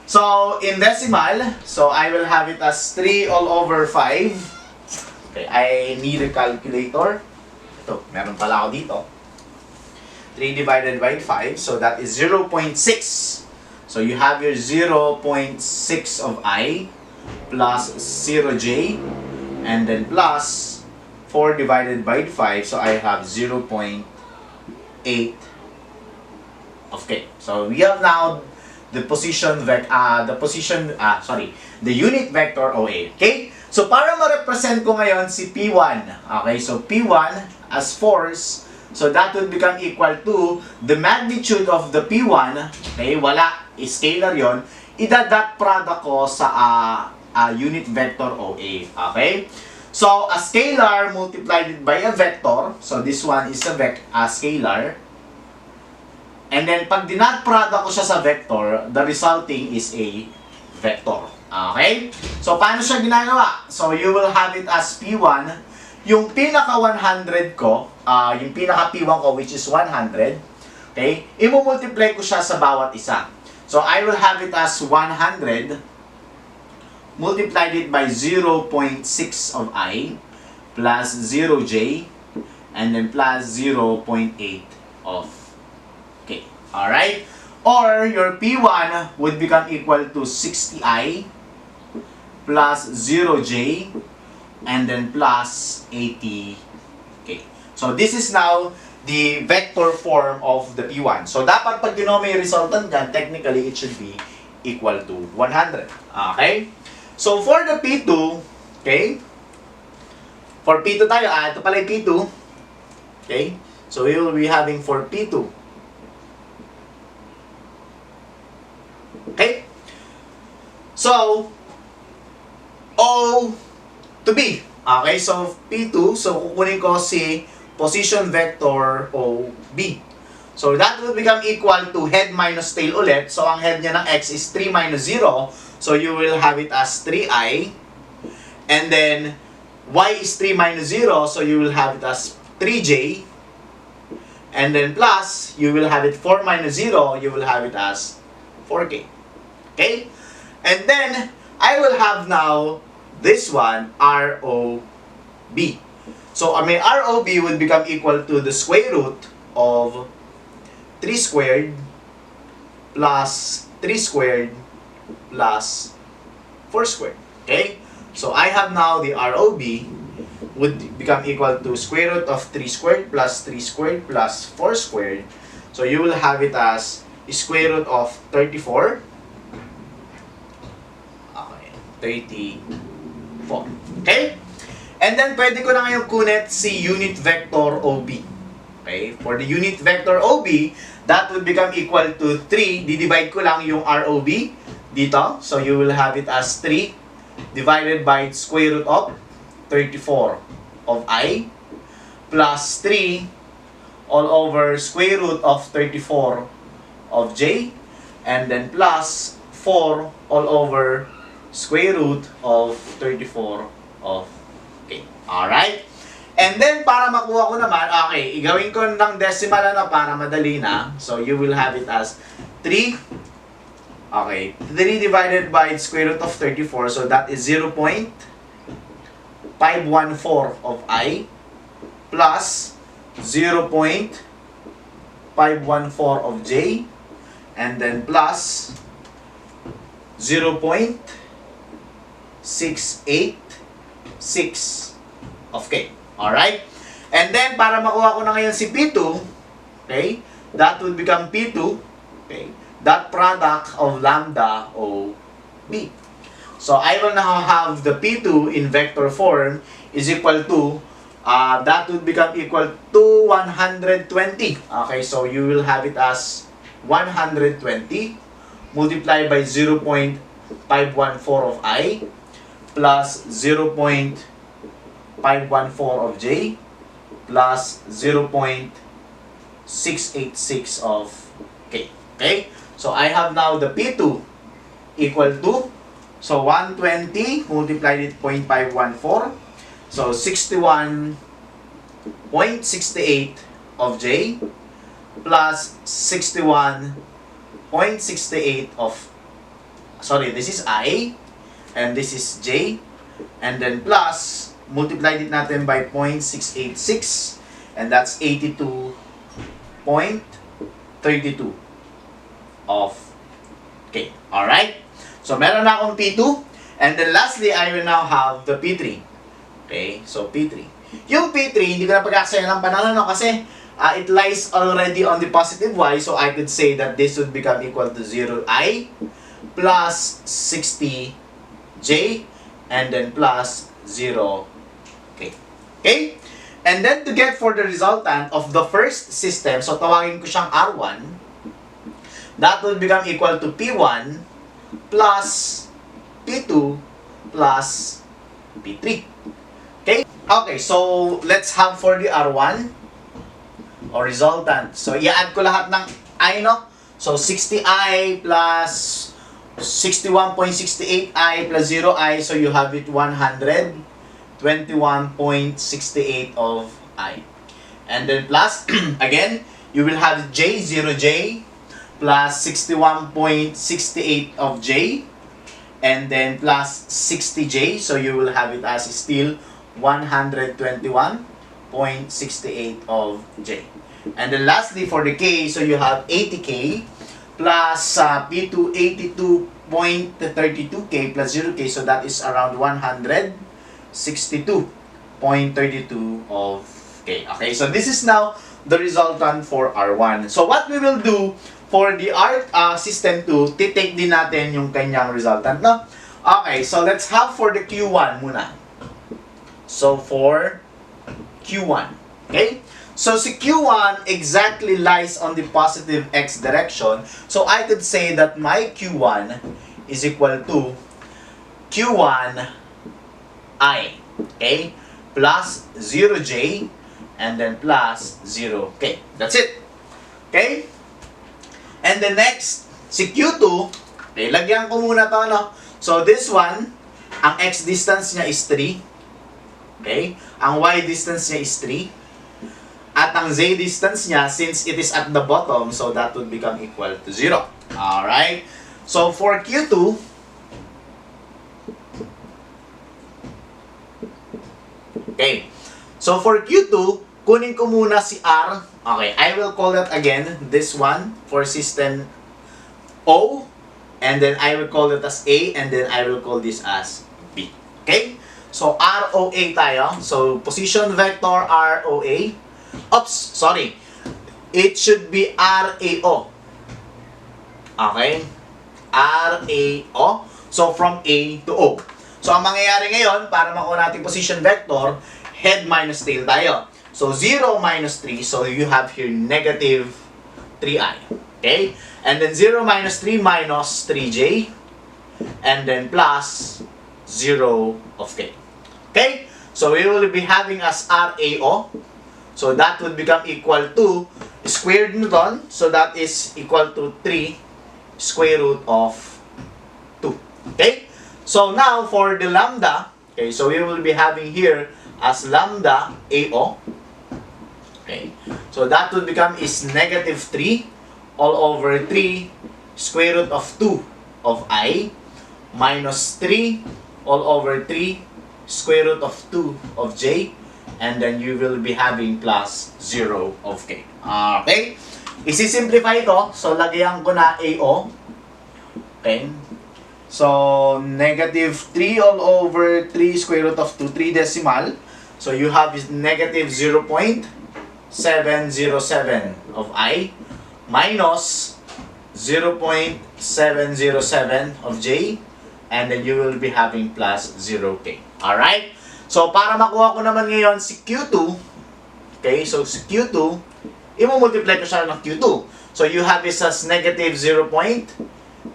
So, in decimal, so I will have it as 3 all over 5. Okay, I need a calculator. Ito, meron pala ako dito. 3 divided by 5, so that is 0.6. So you have your 0.6 of I plus 0j, and then plus 4 divided by 5, so I have 0.8 of K. So we have now the position the unit vector OA. Okay? So para ma-represent ko ngayon si P1. Okay? So P1 as force, so that would become equal to the magnitude of the P1. Okay? Wala, scalar yon. Ida-dot product ko sa unit vector OA. Okay? So a scalar multiplied by a vector. So this one is a scalar. And then, pag dinat product ko siya sa vector, the resulting is a vector. Okay? So, paano siya ginagawa? So, you will have it as P1. Yung pinaka 100 ko, yung pinaka P1 ko, which is 100, okay? I-multiply ko siya sa bawat isa. So, I will have it as 100 multiplied it by 0.6 of I plus 0j and then plus 0.8 of K. Alright? Or your P1 would become equal to 60I plus 0j and then plus 80K. So this is now the vector form of the P1. So dapat pag ginawa mo yung resultant dyan, technically it should be equal to 100. Okay? So, for the P2, okay, for P2 tayo, ito pala yung P2, okay, so we will be having for P2, okay, so, O to B, okay, so P2, so kukunin ko si position vector OB. So, that will become equal to head minus tail ulit. So, ang head niya ng x is 3 minus 0. So, you will have it as 3i. And then, y is 3 minus 0. So, you will have it as 3j. And then, plus, you will have it 4 minus 0. You will have it as 4k. Okay? And then, I will have now this one, ROB. So, may ROB would become equal to the square root of 3 squared plus 3 squared plus 4 squared. Okay? So, I have now the ROB would become equal to square root of 3 squared plus 3 squared plus 4 squared. So, you will have it as square root of 34. Okay. 34. Okay? And then, pwede ko na ngayon kunit si unit vector OB. Okay? For the unit vector OB, that would become equal to 3. Didivide ko lang yung ROB dito. So, you will have it as 3 divided by square root of 34 of I plus 3 all over square root of 34 of J and then plus 4 all over square root of 34 of K. Alright? And then, para makuha ko naman, okay, igawin ko ng decimal na para madali na. So, you will have it as 3. Okay, 3 divided by square root of 34. So, that is 0.514 of I plus 0.514 of J and then plus 0.686 of K. Alright? And then, para makuha ko na ngayon si P2, okay, that would become P2, okay, that product of lambda O B. So, I will now have the P2 in vector form is equal to, that would become equal to 120. Okay, so you will have it as 120 multiplied by 0.514 of I plus 0.514 of J plus 0.686 of K. Okay? So, I have now the P2 equal to, so 120 multiplied with 0.514. So, 61.68 of J plus 61.68 of, sorry, this is I and this is J and then plus multiplied it natin by 0.686 and that's 82.32 of K. Alright? So, meron na akong P2 and then lastly, I will now have the P3. Okay? So, P3. Yung P3, hindi ko na pag-aksaya ng panahon kasi it lies already on the positive Y, so I could say that this would become equal to 0I plus 60J and then plus 0K. Okay? And then to get for the resultant of the first system, so tawagin ko siyang R1, that would become equal to P1 plus P2 plus P3. Okay? Okay, so let's have for the R1 or resultant. So, i-add ko lahat ng I, no? So, 60I plus 61.68I plus 0I. So, you have it 121.68 of I. And then plus, again, you will have J, 0J plus 61.68 of J. And then plus 60J. So, you will have it as still 121.68 of J. And then lastly, for the K, so you have 80K plus P2 82.32K plus 0K. So that is around 162.32 of K. Okay, so this is now the resultant for R1. So what we will do for the R system 2, titake din natin yung kanyang resultant, no? Okay, so let's have for the Q1 muna. So for Q1, okay? So si Q1 exactly lies on the positive x direction. So I could say that my Q1 is equal to Q1 I, okay? Plus 0J and then plus 0K. That's it. Okay? And the next, si Q2, okay, lagyan ko muna to, no? So this one, ang x distance niya is 3. Okay? Ang y distance niya is 3. At ang z distance niya, since it is at the bottom, so that would become equal to 0. Alright? So for Q2, okay. So for Q2, kunin ko muna si R. Okay, I will call that again, this one, for system O. And then I will call it as A, and then I will call this as B. Okay? So ROA tayo. So position vector ROA. Oops, sorry. It should be RAO. Okay? RAO. So from A to O. So ang mangyayari ngayon, para makuha natin position vector, head minus tail tayo. So 0 minus 3, so you have here negative 3i. Okay? And then 0 minus 3 minus 3j. And then plus 0 of k. Okay? So we will be having as RAO. So that would become equal to squared Newton. So that is equal to 3 square root of 2. Okay? So now for the lambda, okay, so we will be having here as lambda AO. Okay? So that would become is negative 3 all over 3 square root of 2 of I minus 3 all over 3 square root of 2 of j. And then you will be having plus 0 of k. Okay? Isi-simplify ito. So, lagyan ko na AO. Okay? So, negative 3 all over 3 square root of 2, 3 decimal. So, you have is negative 0.707 of I minus 0.707 of j. And then you will be having plus 0k. Alright? So, para makuha ko naman ngayon si Q2, okay, so si Q2, i-multiply ko siya ng Q2. So, you have this as negative 0.707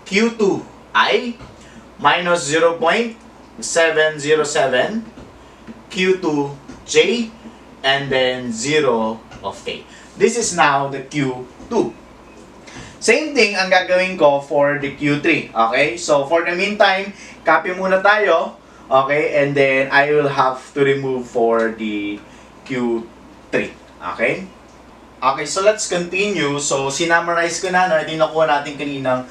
Q2I minus 0.707 Q2J and then 0 of K. This is now the Q2. Same thing ang gagawin ko for the Q3. Okay? So, for the meantime, copy muna tayo. Okay? And then, I will have to remove for the Q3. Okay? Okay, so let's continue. So, sinummarize ko na. No? Ito yung nakuha natin kaninang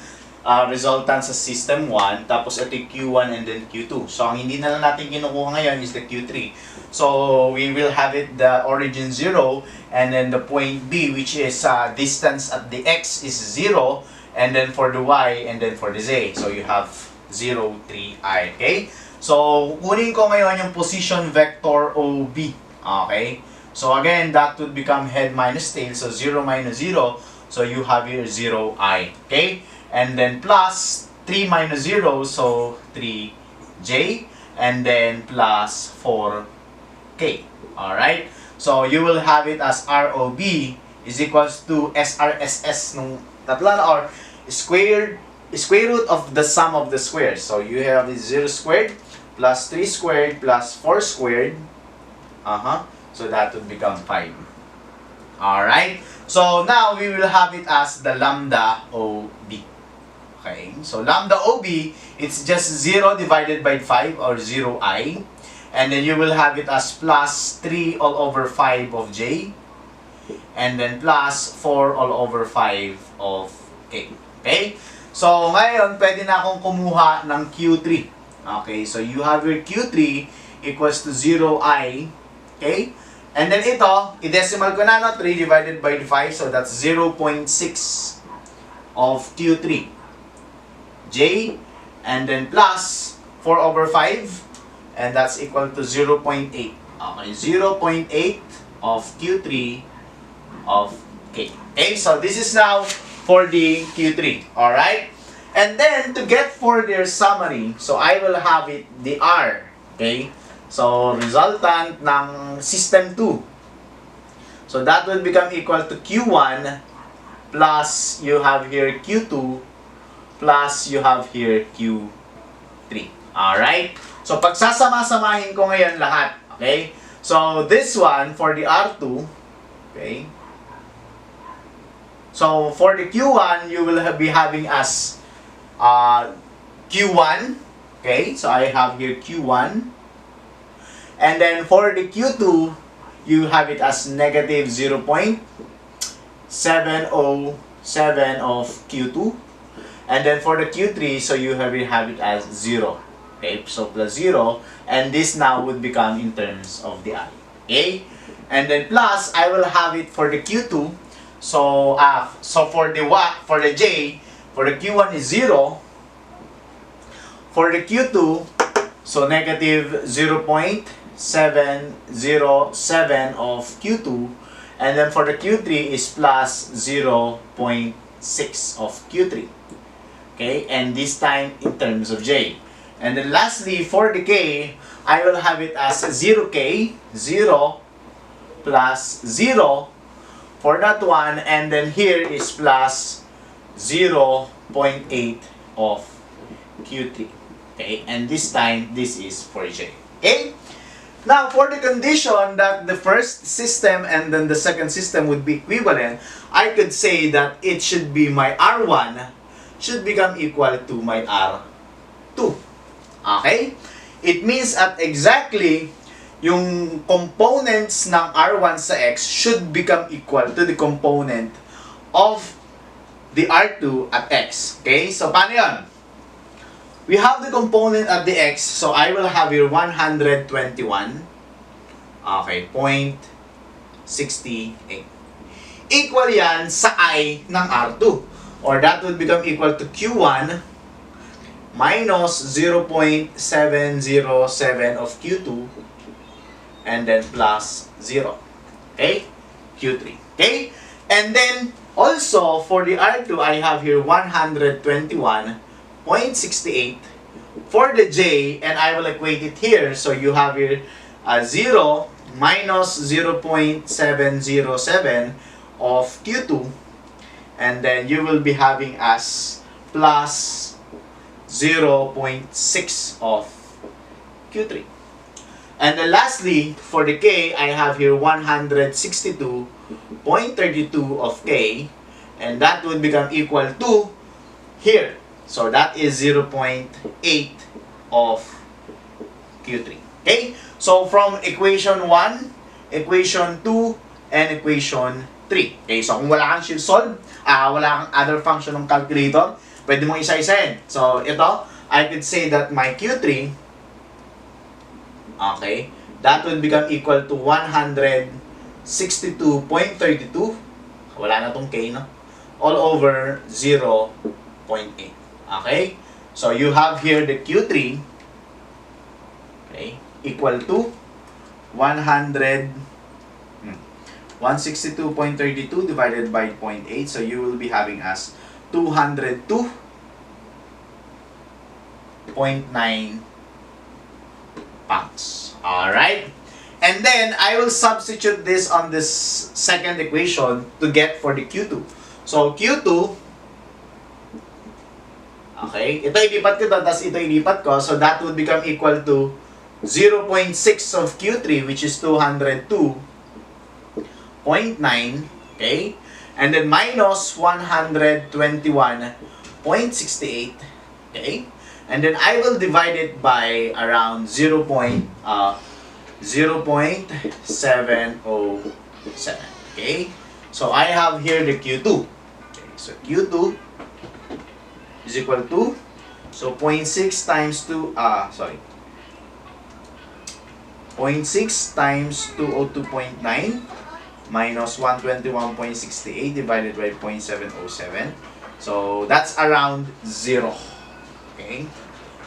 resultant sa System 1. Tapos, ito yung Q1 and then Q2. So, ang hindi na lang natin kinukuha ngayon is the Q3. So, we will have it the origin 0. And then the point B, which is distance at the X is 0. And then for the Y, and then for the Z. So, you have 0, 3I. Okay? So, kunin ko ngayon yung position vector OB. Okay? So, again, that would become head minus tail. So, 0 minus 0. So, you have here 0I. Okay? And then plus 3 minus 0. So, 3J. And then plus 4K. Alright? So, you will have it as ROB is equals to SRSS nung tatlo na, or square root of the sum of the squares. So, you have 0 squared plus 3 squared plus 4 squared. So, that would become 5. Alright? So, now we will have it as the lambda OB. Okay? So, lambda OB, it's just 0 divided by 5 or 0I. And then you will have it as plus 3 all over 5 of j. And then plus 4 all over 5 of k. Okay? So, ngayon, pwede na akong kumuha ng Q3. Okay? So, you have your Q3 equals to 0i. Okay? And then ito, i-decimal ko na, no? 3 divided by 5. So, that's 0.6 of Q3. J. And then plus 4 over 5. And that's equal to 0.8. Okay, 0.8 of Q3 of K. Okay, so this is now for the Q3. Alright? And then, to get for their summary, so I will have it the R. Okay? So, resultant ng system 2. So, that will become equal to Q1 plus you have here Q2 plus you have here Q3. Alright? So, pagsasama-samahin ko ngayon lahat. Okay? So, this one for the R2. Okay? So, for the Q1, you will be having as Q1. Okay? So, I have here Q1. And then, for the Q2, you have it as negative 0.707 of Q2. And then, for the Q3, so you have it as 0. Okay? So, plus 0. And this now would become in terms of the I. Okay? And then, plus, I will have it for the Q2. So, for the J, for the Q1 is 0. For the Q2, so negative 0.707 of Q2. And then for the Q3 is plus 0.6 of Q3. Okay, and this time in terms of J. And then lastly, for the K, I will have it as 0K, 0 plus 0 for that one. And then here is plus 0.8 of Q3. Okay, and this time, this is for J. Okay? Now, for the condition that the first system and then the second system would be equivalent, I could say that it should be my R1 should become equal to my R2. Okay? It means at exactly yung components ng R1 sa X should become equal to the component of the R2 at X. Okay? So, paano yun? We have the component at the X, so I will have here 121. Okay, 0.68. Equal yan sa I ng R2. Or that would become equal to Q1 minus 0.707 of Q2 and then plus 0. Okay? Q3. Okay? And then, also, for the R2, I have here 121.68 for the J, and I will equate it here. So you have here 0 minus 0.707 of Q2, and then you will be having as plus 0.6 of Q3. And then lastly, for the K, I have here 162.32 of K, and that would become equal to here. So that is 0.8 of Q3. Okay? So from equation 1, equation 2, and equation 3. Okay? So kung wala kang shift solve, wala kang other function ng calculator, pwede mong isa-isahin. So ito, I could say that my Q3, okay, that would become equal to 162.32. Wala na tong K, no? All over 0.8. Okay? So, you have here the Q3, okay, equal to 162.32 divided by 0.8. So, you will be having as 202.9 pounds. Alright? And then, I will substitute this on this second equation to get for the Q2. So, Q2, okay, ito ilipat ko to, tapos ito ilipat ko. So, that would become equal to 0.6 of Q3, which is 202.9, okay? And then minus 121.68, okay? And then I will divide it by around 0.707, okay? So, I have here the Q2. Okay, so Q2 is equal to, so 0.6 times 2, 0.6 times 202.9 minus 121.68 divided by 0.707. So, that's around 0. Okay?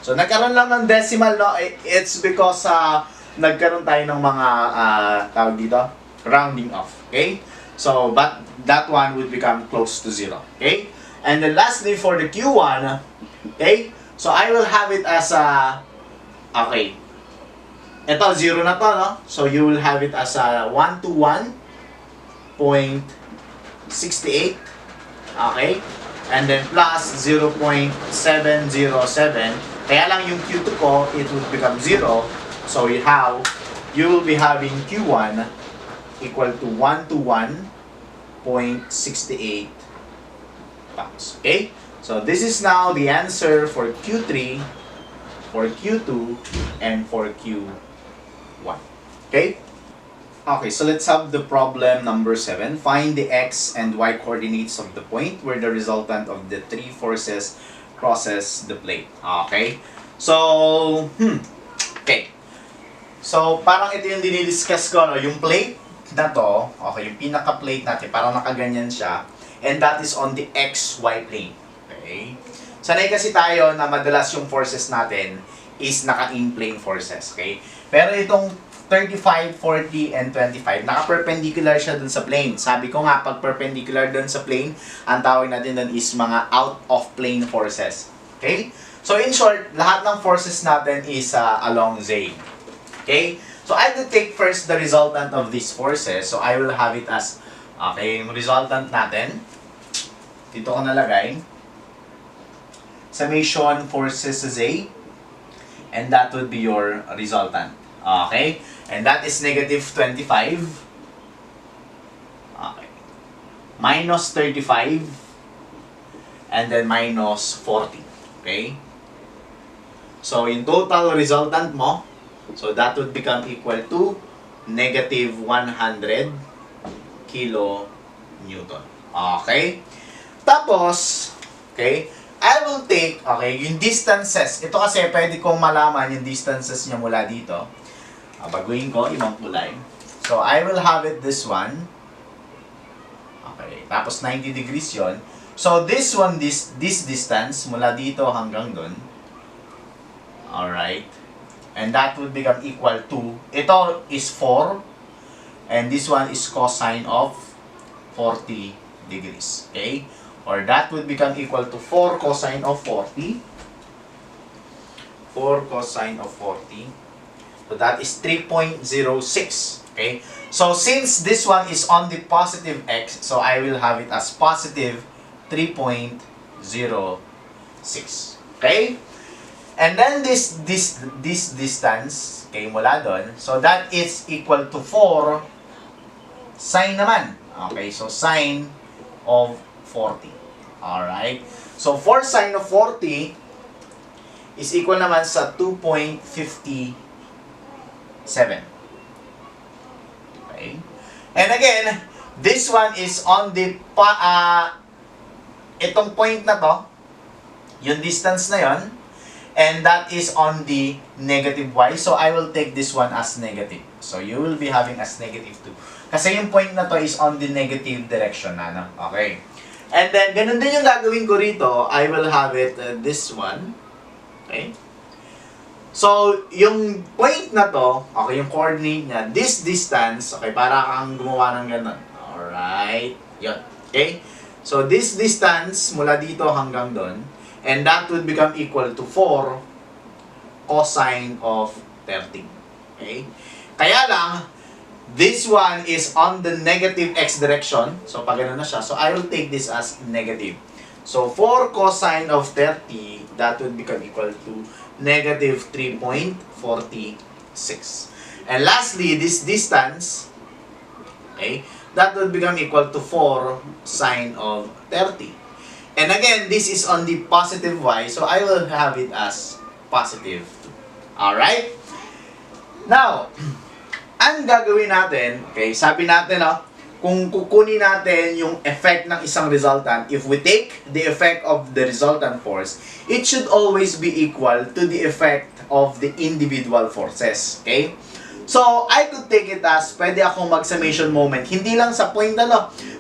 So, nagkaroon lang ng decimal, no? It's because nagkaroon tayo ng mga, tawag dito, rounding off. Okay? So, but that one would become close to 0. Okay? And then lastly, for the Q1, okay, so I will have it as a, okay, ito, 0 na to, no? So you will have it as a 121.68, okay? And then plus 0.707. Kaya lang yung Q2 ko, it would become 0. So you will be having Q1 equal to 121.68 pounds. Okay? So this is now the answer for Q3, for Q2, and for Q1. Okay? Okay, so let's have the problem number 7. Find the x and y coordinates of the point where the resultant of the three forces crosses the plate. Okay? So, okay. So, parang ito yung dinidiscuss ko, no? Yung plate na to, okay, yung pinaka-plate natin, parang nakaganyan siya, and that is on the xy plane. Okay? Sanay kasi tayo na madalas yung forces natin is naka-in-plane forces. Okay? Pero itong 35, 40, and 25, naka-perpendicular siya dun sa plane. Sabi ko nga, pag perpendicular dun sa plane, ang tawag natin dun is mga out-of-plane forces. Okay? So, in short, lahat ng forces natin is along Z. Okay? So, I will take first the resultant of these forces. So, I will have it as, okay, yung resultant natin, dito ko nalagay, summation forces Z, and that would be your resultant. Okay? And that is negative 25. Okay. Minus 35. And then minus 40. Okay? So, yung total resultant mo, so that would become equal to negative 100 kilonewton. Okay? Tapos, okay, I will take, okay, yung distances. Ito kasi pwede kong malaman yung distances niya mula dito. Baguhin ko, ibang kulay. So, I will have it this one. Okay. Tapos, 90 degrees yon. So, this one, this distance, mula dito hanggang dun. Alright. And that would become equal to, ito is 4. And this one is cosine of 40 degrees. Okay? Or that would become equal to 4 cosine of 40. 4 cosine of 40. So that is 3.06. Okay? So since this one is on the positive x, so I will have it as positive 3.06. Okay? And then this distance, okay, mula doon, so that is equal to 4 sine naman. Okay? So sine of 40. Alright? So 4 sine of 40 is equal naman sa 2.57. Okay? And again, this one is on the itong point na to, yung distance na yon, and that is on the negative y. So I will take this one as negative. So you will be having as negative 2. Kasi yung point na to is on the negative direction na, no? Okay. And then, ganun din yung gagawin ko rito. I will have it this one. Okay. So, yung point na to, okay, yung coordinate niya, this distance, okay, para kang gumawa ng ganun. Alright. Yun. Okay? So, this distance, mula dito hanggang doon, and that would become equal to 4 cosine of 30. Okay? Kaya lang, this one is on the negative x direction. So, pag gano'n na siya, so I will take this as negative. So, 4 cosine of 30, that would become equal to negative 3.46. And lastly, this distance, okay, that would become equal to 4 sine of 30. And again, this is on the positive y, so I will have it as positive 2. Alright? Now, ang gagawin natin, okay, sabi natin, kung kukunin natin yung effect ng isang resultant, if we take the effect of the resultant force, it should always be equal to the effect of the individual forces. Okay? So, I could take it as, pwede akong mag-summation moment. Hindi lang sa point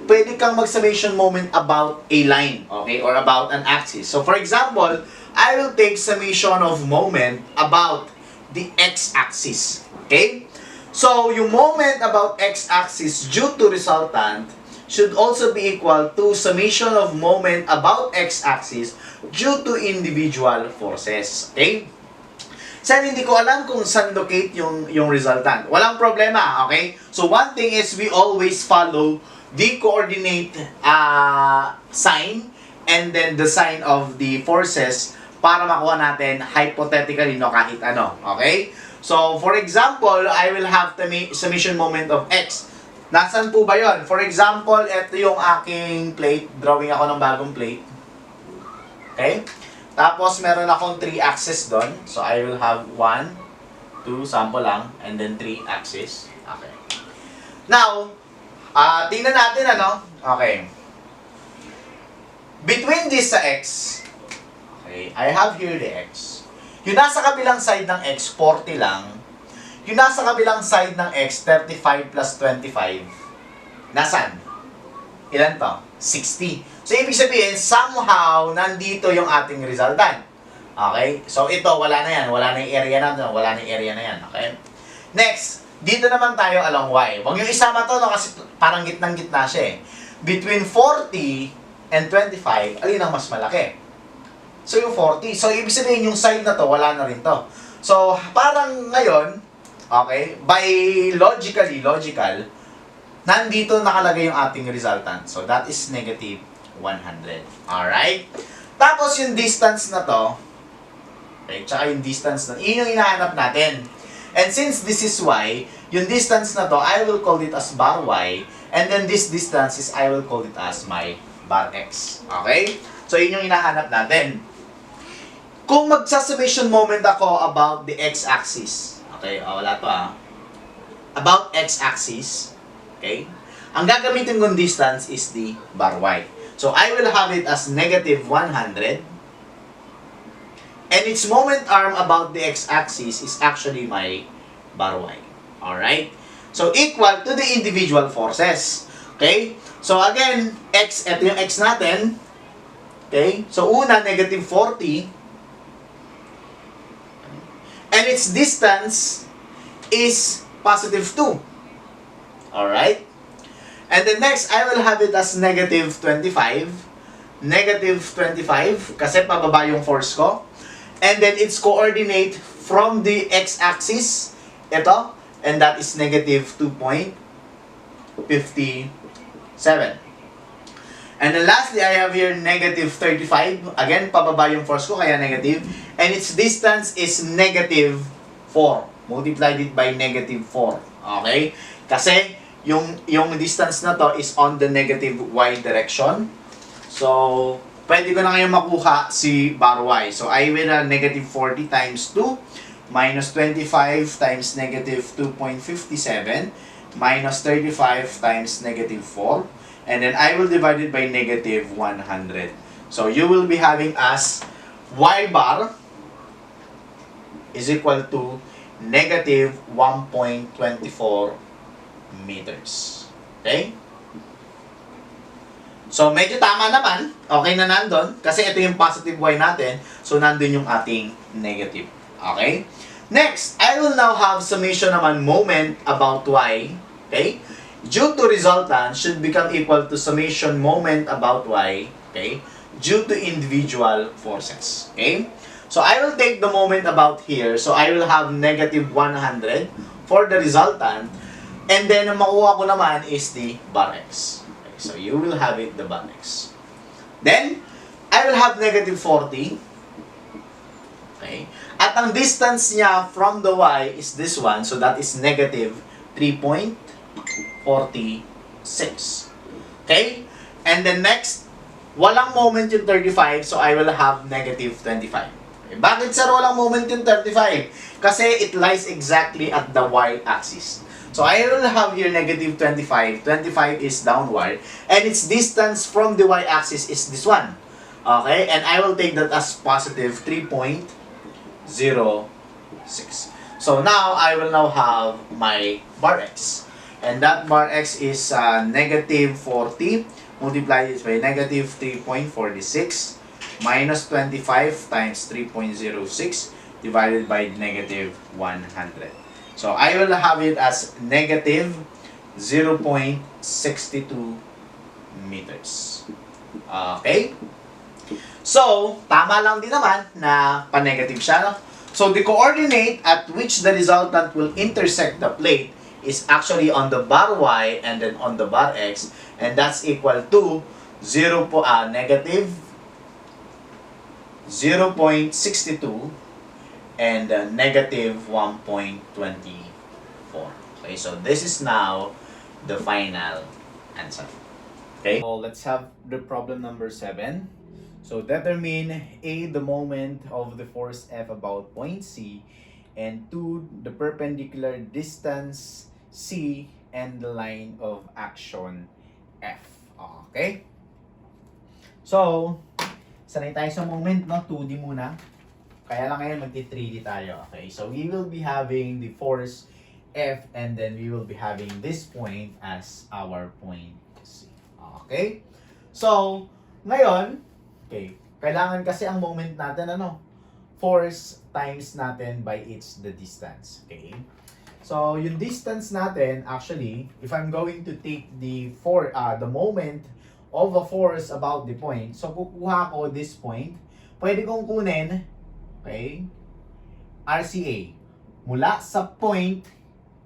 pwede kang mag-summation moment about a line, okay? Or about an axis. So, for example, I will take summation of moment about the x-axis. Okay? So, yung moment about x-axis due to resultant, should also be equal to summation of moment about x-axis due to individual forces. Okay? Saan hindi ko alam kung saan locate yung resultant. Walang problema, okay? So, one thing is we always follow the coordinate sign and then the sign of the forces para makuha natin hypothetically no kahit ano, okay? So, for example, I will have the summation moment of x. Nasaan po ba yon? For example, ito yung aking plate. Drawing ako ng bagong plate. Okay? Tapos, meron akong 3 axes doon. So, I will have 1, 2, sample lang, and then 3 axes. Okay. Now, tingnan natin ano. Okay. Between this sa x, okay, I have here the x. Yung nasa kabilang side ng x, 40 lang. Yung nasa kabilang side ng x, 35 plus 25. Nasaan? Ilan to? 60. So, ibig sabihin, somehow, nandito yung ating resultant. Okay? So, ito, wala na yan. Wala na yung area na, wala na yung area na yan. Okay? Next, dito naman tayo along y. Huwag yung isama to, no? Kasi parang gitnang-gitna siya eh. Between 40 and 25, alin ang mas malaki? So, yung 40. So, ibig sabihin, yung side na to, wala na rin to. So, parang ngayon, okay, by logical, nandito nakalagay yung ating resultant. So, that is negative 100. Alright? Tapos, yung distance na to, okay, tsaka yung distance na, yun yung hinahanap natin. And since this is y, yung distance na to, I will call it as bar y, and then this distance is, I will call it as my bar x. Okay? So, yun yung hinahanap natin. Kung magsa-summation moment ako about the x-axis, okay, wala to about x-axis, okay, ang gagamitin kong distance is the bar y. So, I will have it as negative 100. And its moment arm about the x-axis is actually my bar y. Alright? So, equal to the individual forces. Okay? So, again, x, ito yung x natin. Okay? So, una, negative 40. And its distance is positive 2. Alright? And then next, I will have it as negative 25. Negative 25, kasi pababa yung force ko. And then its coordinate from the x-axis, ito, and that is negative 2.57. And then lastly, I have here negative 35. Again, pababa yung force ko, kaya negative. And its distance is negative 4. Multiplied it by negative 4. Okay? Kasi, yung distance na to is on the negative y direction. So, pwede ko na ngayon makuha si bar y. So, I will have negative 40 times 2 minus 25 times negative 2.57 minus 35 times negative 4. And then, I will divide it by negative 100. So, you will be having as y bar is equal to negative 1.24 meters. Okay? So, medyo tama naman. Okay na nandun. Kasi ito yung positive y natin. So, nandun yung ating negative. Okay? Next, I will now have summation naman moment about y. Okay? Due to resultant should become equal to summation moment about y. Okay? Due to individual forces. Okay? So, I will take the moment about here. So, I will have negative 100 for the resultant. And then, ang makuha ko naman is the bar x. Okay, so, you will have it the bar x. Then, I will have negative 40. Okay. At ang distance niya from the y is this one. So, that is negative 3.46. Okay? And then next, walang moment yung 35. So, I will have negative 25. Okay. Bakit sir walang moment yung 35? Kasi it lies exactly at the y-axis. So, I will have here negative 25. 25 is downward. And its distance from the y-axis is this one. Okay? And I will take that as positive 3.06. So, now, I will now have my bar x. And that bar x is negative 40 multiplied by negative 3.46 minus 25 times 3.06 divided by negative 100. So, I will have it as negative 0.62 meters. Okay? So, tama lang din naman na pa-negative siya, no? So, the coordinate at which the resultant will intersect the plate is actually on the bar y and then on the bar x, and that's equal to negative 0.62 and negative 1.24. Okay, so this is now the final answer. Okay, so let's have the problem number 7. So determine A, the moment of the force F about point C, and 2, the perpendicular distance C and the line of action F. Okay? So, sanay tayo sa moment, no? 2D muna. Kaya lang ngayon magti-3D tayo. Okay? So, we will be having the force F and then we will be having this point as our point C. Okay? So, ngayon, okay, kailangan kasi ang moment natin, force times natin by its the distance. Okay? So, yung distance natin, actually, if I'm going to take the moment of a force about the point, so kukuha ko this point, pwede kong kunin, okay, RCA, mula sa point,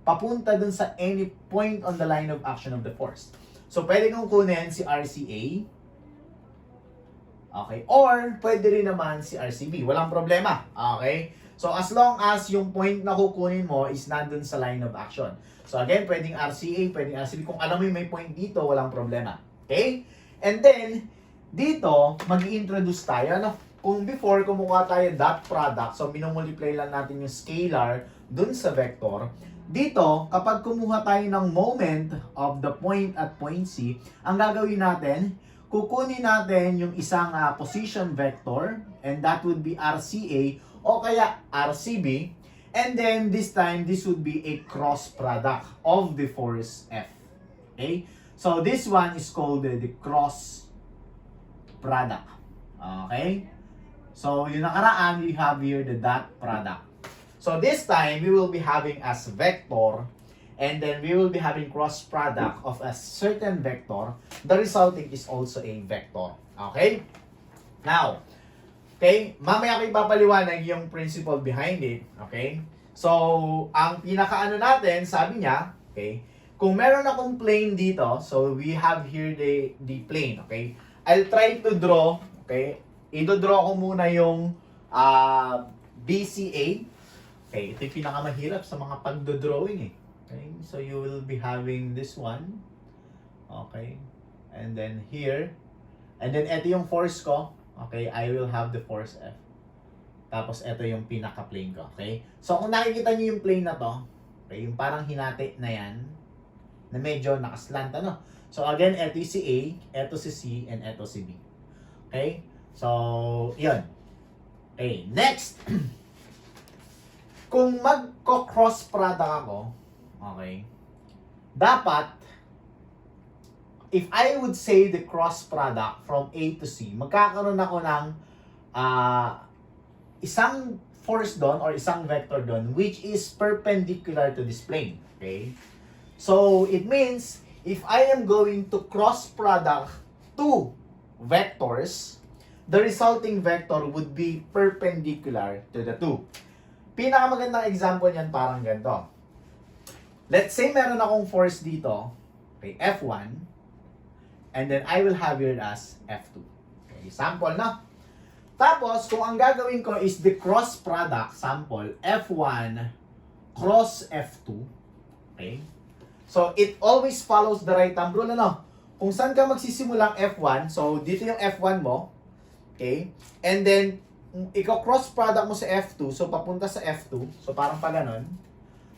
papunta dun sa any point on the line of action of the force. So, pwede kong kunin si RCA, okay, or pwede rin naman si RCB, walang problema, okay? So, as long as yung point na kukunin mo is nandun sa line of action. So, again, pwedeng RCA, pwedeng RCB. Kung alam mo yung may point dito, walang problema. Okay? And then, dito, mag-i-introduce tayo. Kung before, kumuha tayo dot product, so minumultiply lang natin yung scalar dun sa vector. Dito, kapag kumuha tayo ng moment of the point at point C, ang gagawin natin, kukunin natin yung isang position vector, and that would be RCA, o kaya RCB, and then this time this would be a cross product of the force F. Okay? So this one is called the cross product. Okay? So yung nakaraan, we have here the dot product. So this time we will be having as vector, and then we will be having cross product of a certain vector. The resulting is also a vector. Okay? Now, okay, mamaya ko ipapaliwanag yung principle behind it, okay? So, ang pinakaano natin, sabi niya, okay, kung meron akong plane dito, so we have here the plane, okay? I'll try to draw, okay? I-draw ko muna yung BCA. Okay, ito yung pinakamahirap sa mga pagdodrawing eh. Okay, so you will be having this one. Okay, and then here. And then ito yung force ko. Okay, I will have the force F. Tapos, ito yung pinaka-plane ko. Okay? So, kung nakikita nyo yung plane na to, okay, yung parang hinati na yan, na medyo nakaslant, So, again, ito si A, ito si C, and ito si B. Okay? So, yun. Okay, next. Kung magko-cross product ako, okay, dapat, if I would say the cross product from A to C, magkakaroon ako ng isang force doon or isang vector doon which is perpendicular to this plane. Okay? So, it means, if I am going to cross product two vectors, the resulting vector would be perpendicular to the two. Pinakamagandang example niyan parang ganito. Let's say meron akong force dito, okay, F1, and then I will have it as F2. Okay, sample na. Tapos, kung ang gagawin ko is the cross product, sample, F1 cross F2. Okay? So, it always follows the right thumb rule, Kung saan ka magsisimulang F1, so dito yung F1 mo, okay? And then, ikaw cross product mo sa F2, so papunta sa F2, so parang pa ganon.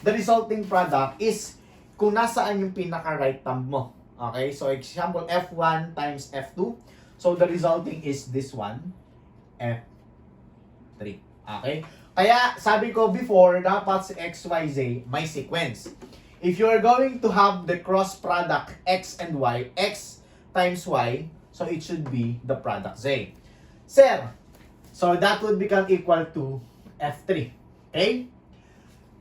The resulting product is kung nasaan yung pinaka-right thumb mo. Okay, so example, F1 times F2. So, the resulting is this one, F3. Okay? Kaya, sabi ko before, dapat si XYZ may sequence. If you're going to have the cross product X and Y, X times Y, so it should be the product Z. Sir, so that would become equal to F3. Okay?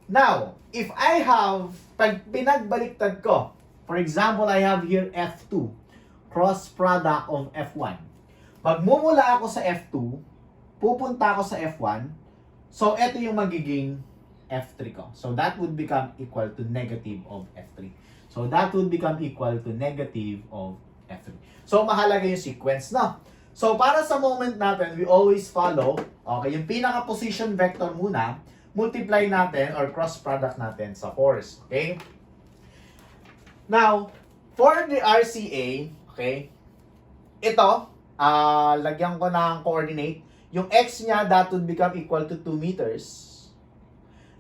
Now, if I have, pag pinagbaliktad ko, for example, I have here F2. cross product of F1. Magmumula ako sa F2, pupunta ako sa F1, so ito yung magiging F3 ko. So that would become equal to negative of F3. So that would become equal to negative of F3. So mahalaga yung sequence na. So para sa moment natin, we always follow, okay, yung pinaka-position vector muna, multiply natin or cross product natin sa force. Okay? Now, for the RCA, okay, ito, lagyan ko ng coordinate. Yung x niya, that would become equal to 2 meters.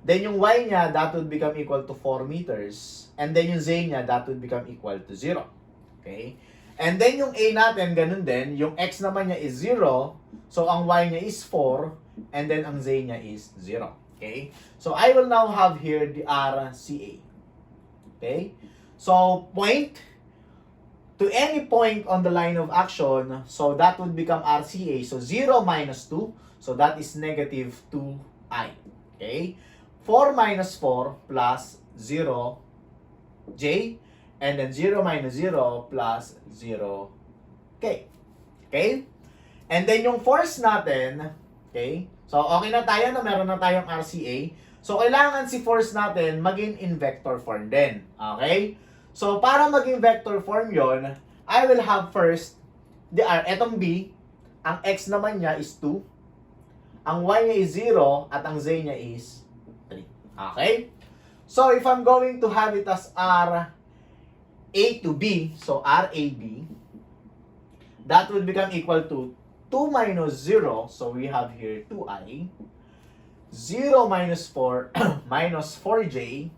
Then yung y niya, that would become equal to 4 meters. And then yung z niya, that would become equal to 0. Okay? And then yung a natin, ganun din. Yung x naman niya is 0. So ang y niya is 4. And then ang z niya is 0. Okay? So I will now have here the RCA. Okay? So point to any point on the line of action, so that would become RCA. So 0 minus 2, so that is negative 2i. Okay? 4 minus 4 plus 0, j, and then 0 minus 0 plus 0, k. Okay? And then yung force natin, okay? So okay na tayo na meron na tayong RCA. So kailangan si force natin maging in vector form din. Okay? So, para maging vector form yon, I will have first, etong B, ang x naman niya is 2, ang y niya is 0, at ang z niya is 3. Okay? So, if I'm going to have it as R A to B, so RAB, that would become equal to 2 minus 0, so we have here 2i, 0 minus 4, minus 4j,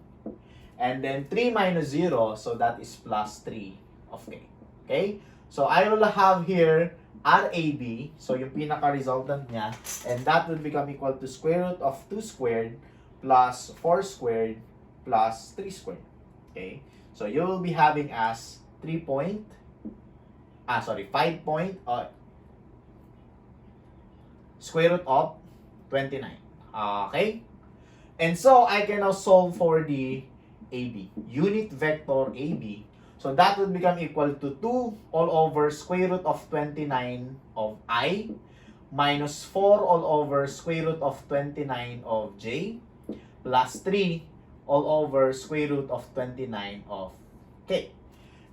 and then 3 minus 0, so that is plus 3 of k. Okay? So I will have here RAB, so yung pinaka-resultant niya, and that would become equal to square root of 2 squared plus 4 squared plus 3 squared. Okay? So you will be having as 5 square root of 29. Okay? And so I can now solve for the AB, unit vector AB. So that would become equal to 2 all over square root of 29 of I minus 4 all over square root of 29 of J plus 3 all over square root of 29 of K.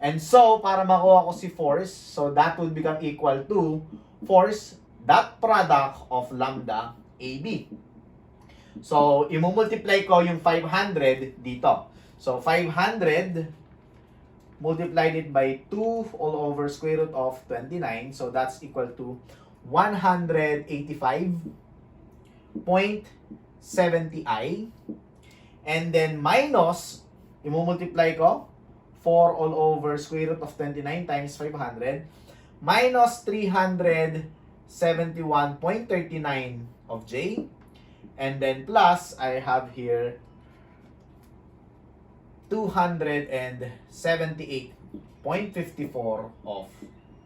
And so, para makuha ko si force, so that would become equal to force dot product of lambda AB. So, imumultiply ko yung 500 dito. So, 500 multiplied it by 2 all over square root of 29. So, that's equal to 185.70i. And then, minus, imumultiply ko, 4 all over square root of 29 times 500. Minus 371.39 of j. And then, plus, I have here 278.54 of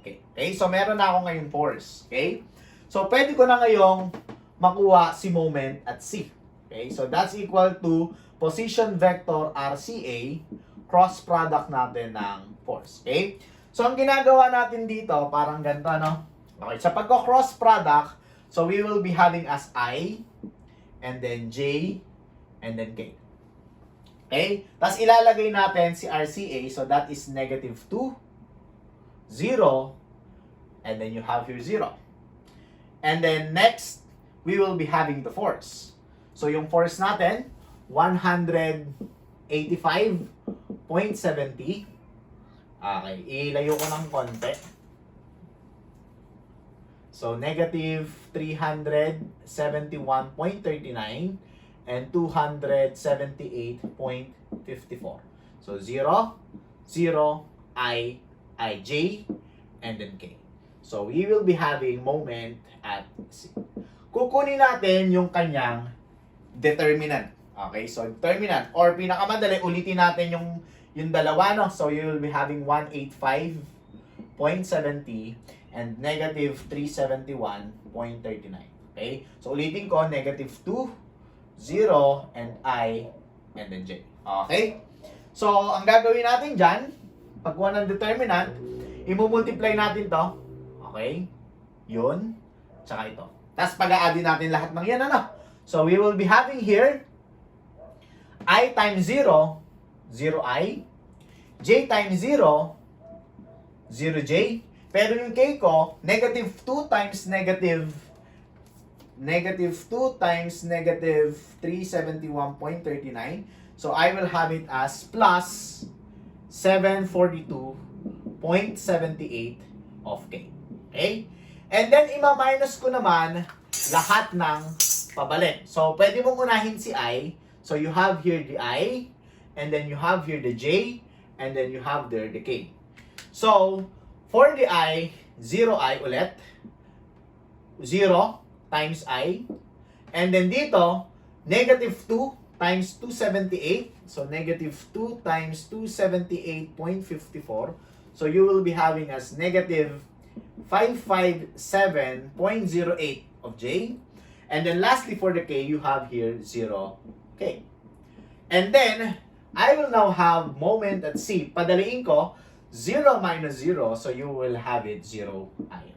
K. Okay? So, meron na ako ngayong force. Okay? So, pwede ko na ngayong makuha si moment at C. Okay? So, that's equal to position vector RCA cross product natin ng force. Okay? So, ang ginagawa natin dito, parang ganito, no? Okay, sa pagko-cross product, so we will be having as I, and then J, and then K. Okay? Tapos ilalagay natin si RCA, so that is negative 2, 0, and then you have here 0. And then next, we will be having the force. So yung force natin, 185.70. Okay, ilayo ko ng konti. So negative 371.39 and 278.54. So 0, 0, I, J, and then K. So we will be having moment at C. Kukunin natin yung kanyang determinant. Okay, so determinant, or pinakamadali, ulitin natin yung dalawa, no? So you will be having 185.70 and negative 371.39. Okay, so ulitin ko, negative 2, 0, and I, and then J. Okay? So, ang gagawin natin dyan, pagkuha ng determinant, imumultiply natin to. Okay? Yun. Tsaka ito. Tapos pag-a-add natin lahat ng yan, ano? So, we will be having here I times 0, 0i. J times 0, 0j. Pero yung k ko, negative 2 times negative 2 times negative 371.39. So, I will have it as plus 742.78 of k. Okay? And then, ima-minus ko naman lahat ng pabalik. So, pwede mong unahin si I. So, you have here the I, and then you have here the J, and then you have there the K. So, for the I, 0i ulit. 0 times I. And then dito, negative 2 times 278. So, negative 2 times 278.54. So, you will be having as negative 557.08 of J. And then lastly for the K, you have here 0K. And then, I will now have moment at C. Padaliin ko, 0 minus 0. So, you will have it 0i.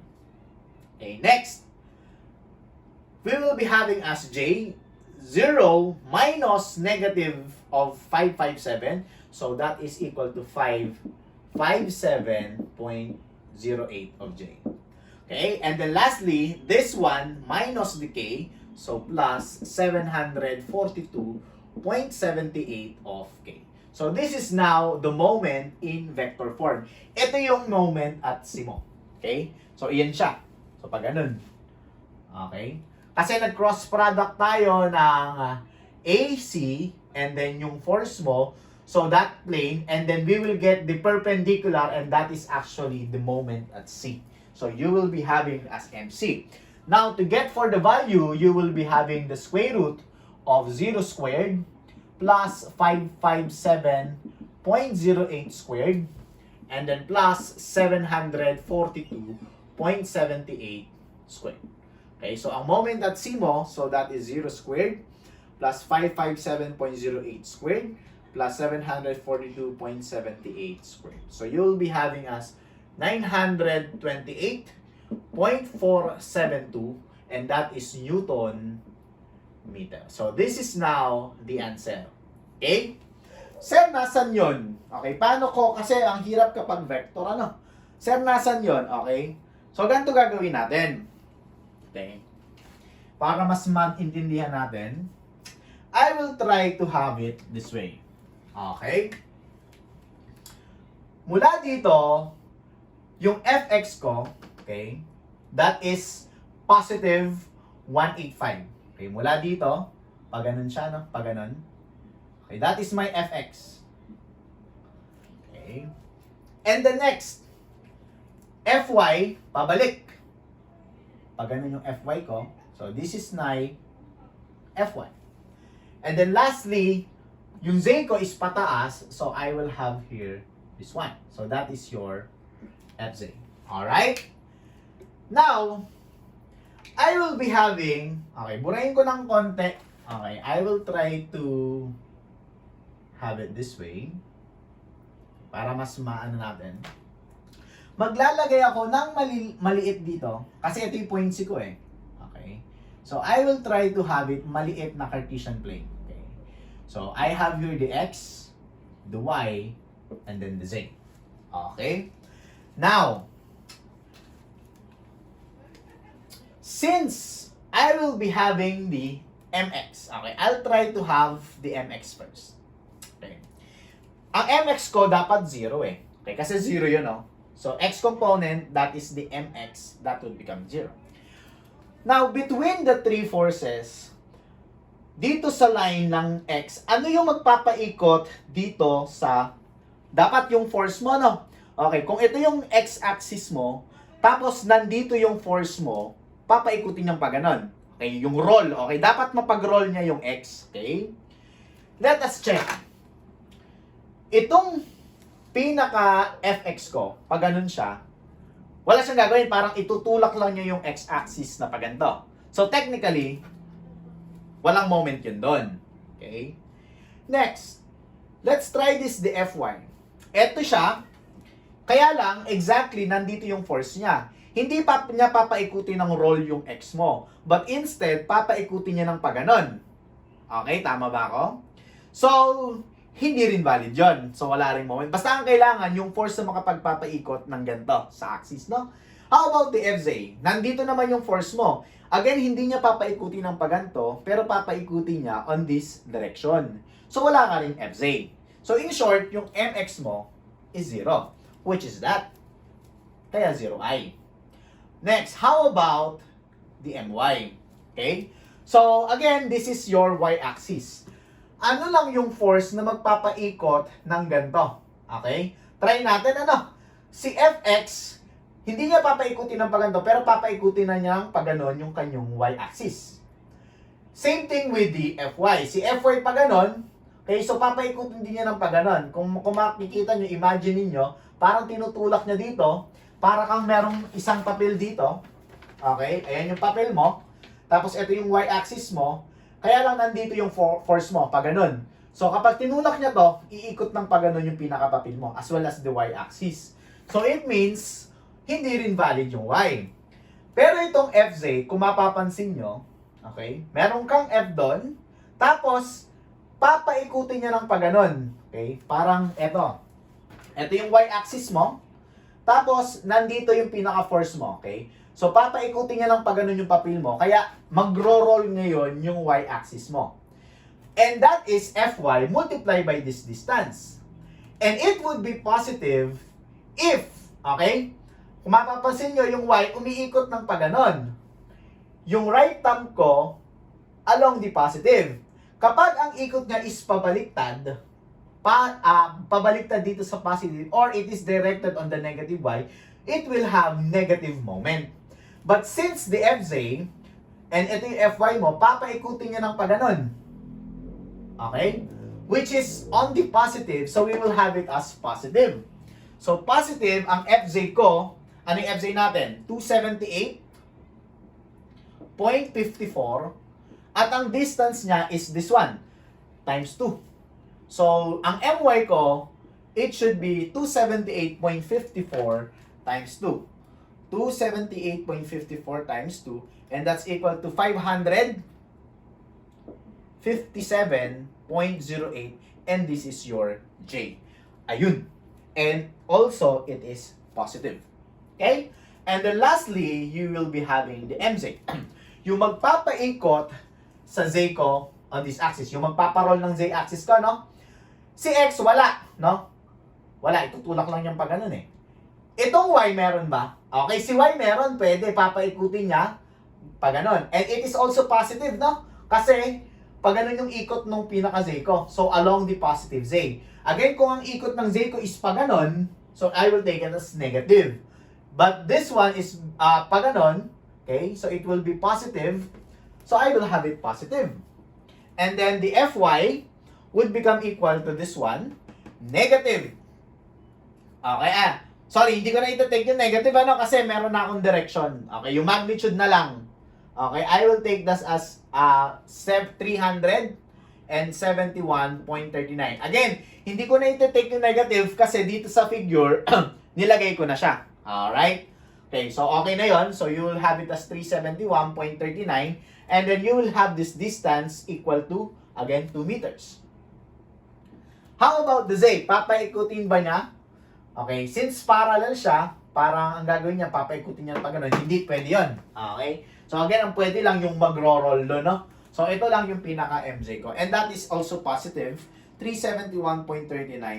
Okay, next. We will be having as J, 0 minus negative of 557. So, that is equal to 557.08 of J. Okay, and then lastly, this one minus the K, so plus 742.78 of K. So this is now the moment in vector form. Ito yung moment at simo. Okay? So iyan siya. So pag ganun. Okay? Kasi nag-cross product tayo ng AC and then yung force mo. So that plane, and then we will get the perpendicular, and that is actually the moment at C. So you will be having as MC. Now, to get for the value, you will be having the square root of 0 squared plus 557.08 squared, and then plus 742.78 squared. Okay, so ang moment at C mo, so that is 0 squared plus 557.08 squared plus 742.78 squared. So you will be having as 928.472, and that is Newton meter. So this is now the answer. Okay? Sir, nasan yun? Okay, paano ko? Kasi ang hirap kapag vector, ano? Sir, nasan yun? Okay? So ganito gagawin natin. Okay? Para mas maintindihan natin, I will try to have it this way. Okay? Mula dito, yung fx ko, okay, that is positive 185. Okay, mula dito, pag ganun siya, no? Pag ganun. Okay, that is my fx. Okay. And the next, fy, pabalik. Pag ganun yung fy ko, so this is my fy. And then lastly, yung z ko is pataas, so I will have here this one. So that is your fz. Alright? Now, I will be having, okay, burahin ko ng konti. Okay, I will try to have it this way para mas maano natin. Maglalagay ako ng maliit dito kasi ito yung points ko eh. Okay? So, I will try to have it maliit na Cartesian plane. Okay? So, I have here the x, the y, and then the z. Okay? Now, since I will be having the mx, okay, I'll try to have the mx first. Okay. Ang mx ko dapat 0 eh. Okay, kasi 0 yun, no? So, x component, that is the mx, that would become 0. Now, between the three forces, dito sa line ng x, ano yung magpapaikot dito sa, dapat yung force mo, no? Okay, kung ito yung x-axis mo, tapos nandito yung force mo, papaikutin niyang pa ganon. Okay, yung roll. Okay, dapat mapag-roll niya yung x. Okay? Let us check. Itong pinaka fx ko, pag ganun siya, wala siyang gagawin. Parang itutulak lang niya yung x-axis na pag ganito. So, technically, walang moment yun doon. Okay? Next, let's try this the fy. Ito siya, Kaya lang, exactly, nandito yung force niya. Hindi pa niya papaikutin ng roll yung X mo. But instead, papaikutin niya ng paganon. Okay, tama ba ako? So, hindi rin valid yon. So, wala rin moment. Basta ang kailangan, yung force na makapagpapaikot ng ganito sa axis, no? How about the FZ? Nandito naman yung force mo. Again, hindi niya papaikutin ng paganto, pero papaikutin niya on this direction. So, wala ka rin FZ. So, in short, yung MX mo is 0. Which is that? Kaya 0i. Next, how about the MY? Okay? So, again, this is your y-axis. Ano lang yung force na magpapaikot ng ganito? Okay? Try natin, ano? Si Fx, hindi niya papaikutin ng paganto, pero papaikutin na niya pag ganon yung kanyang y-axis. Same thing with the Fy. Si Fy pag ganon, okay, so papaikutin din niya ng pag ganon. Kung makikita nyo, imagine niyo, parang tinutulak niya dito, para kang merong isang papel dito. Okay? Ayan yung papel mo. Tapos ito yung y-axis mo. Kaya lang nandito yung force mo, pag ganun. So kapag tinulak niya to, iikot ng pag ganun yung pinakapapel mo, as well as the y-axis. So it means, hindi rin valid yung y. Pero itong FZ, kung mapapansin nyo, okay, meron kang F doon, tapos, papaikutin niya ng pag ganun. Okay? Parang ito. Ito yung y-axis mo. Tapos, nandito yung pinaka-force mo, okay? So, papaikutin niya lang pag ganun yung papel mo. Kaya, magro-roll ngayon yung y-axis mo. And that is Fy multiplied by this distance. And it would be positive if, okay? Kung mapapansin nyo, yung y umiikot ng pag ganun. Yung right thumb ko, along the positive. Kapag ang ikot niya is pabaliktad, pabaliktad dito sa positive, or it is directed on the negative y, it will have negative moment. But since the Fz, and ito yung Fy mo, papaikutin niya ng paganon. Okay? Which is on the positive, so we will have it as positive. So positive, ang Fz ko, ano yung Fz natin? 278.54, at ang distance niya is this one, times 2. So, ang MY ko, it should be 278.54 times 2. 278.54 times 2, and that's equal to 557.08, and this is your J. Ayun. And also, it is positive. Okay? And then lastly, you will be having the MZ. Yung magpapaikot sa Z ko on this axis, yung magpaparol ng Z axis ko, no? Si X, wala, no? Wala, itutulak lang niyang pag ganun eh. Itong Y, meron ba? Okay, si Y meron, pwede, papaikutin niya pag ganun. And it is also positive, no? Kasi, pag ganun yung ikot ng pinaka-Z ko. So, along the positive Z. Again, kung ang ikot ng Z ko is pag ganun, so I will take it as negative. But this one is pag ganun, okay? So, it will be positive. So, I will have it positive. And then, the Fy would become equal to this one, negative. Okay, sorry, hindi ko na ito-take yung negative, ano, kasi meron na akong direction. Okay, yung magnitude na lang. Okay, I will take this as 371.39. Again, hindi ko na ito-take yung negative kasi dito sa figure, nilagay ko na siya. Alright? Okay, so okay na yon. So you will have it as 371.39, and then you will have this distance equal to, again, 2 meters. How about the Z? Papaikutin ba niya? Okay, since parallel siya, parang ang gagawin niya, papaikutin niya pag ganun. Hindi pwede yun. Okay? So again, ang pwede lang yung magro-roll doon, no? So ito lang yung pinaka-MZ ko. And that is also positive. 371.39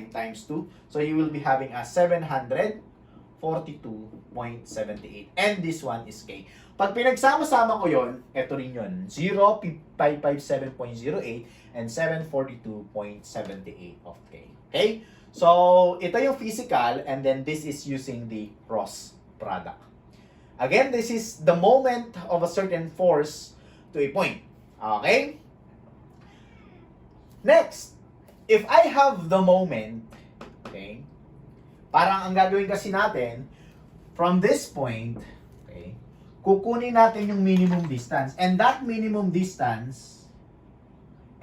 times 2. So you will be having a 742.78. And this one is K. Pag pinagsama-sama ko yon, ito rin yun. 0.557.08 and 742.78 of K. Okay? So, ito yung physical, and then this is using the cross product. Again, this is the moment of a certain force to a point. Okay? Next, if I have the moment, okay, parang ang gagawin kasi natin, from this point, okay, kukunin natin yung minimum distance. And that minimum distance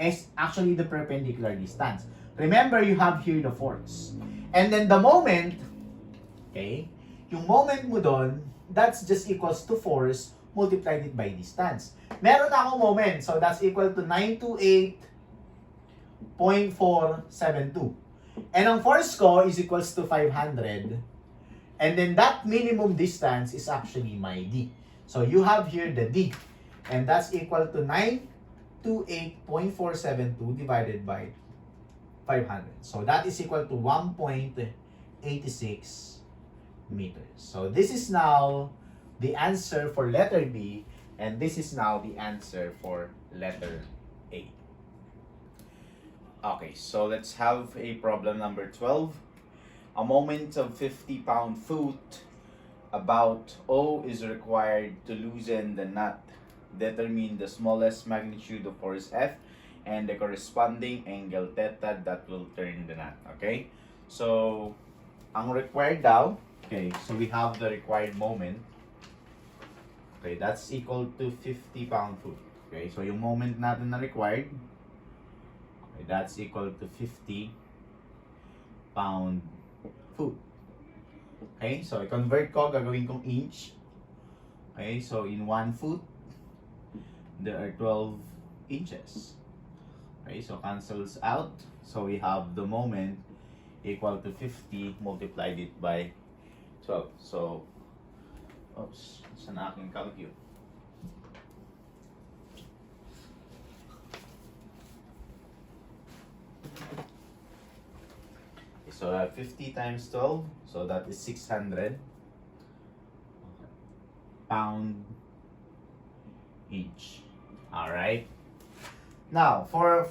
is actually the perpendicular distance. Remember, you have here the force. And then the moment, Okay? Yung moment mo doon, that's just equals to force multiplied it by distance. Meron na akong moment, so that's equal to 928.472. And ang force ko is equals to 500. And then that minimum distance is actually my D. So you have here the D. And that's equal to 928.472 divided by 500. So that is equal to 1.86 meters. So this is now the answer for letter B, and this is now the answer for letter A. Okay, so let's have a problem number 12. A moment of 50-pound foot about O is required to loosen the nut. Determine the smallest magnitude of force F and the corresponding angle theta that will turn the nut. Okay? So, ang required daw, okay, so we have the required moment. Okay, that's equal to 50-pound foot. Okay, so yung moment natin na required, okay, that's equal to 50-pound foot. Okay, so i-convert ko, gagawin kong inch. Okay, so in 1 foot, there are 12 inches. Okay, so cancels out. So we have the moment equal to 50 multiplied it by 12. So, oops, saan aking calculator? So 50 times 12, so that is 600 pound each. All right. Now, for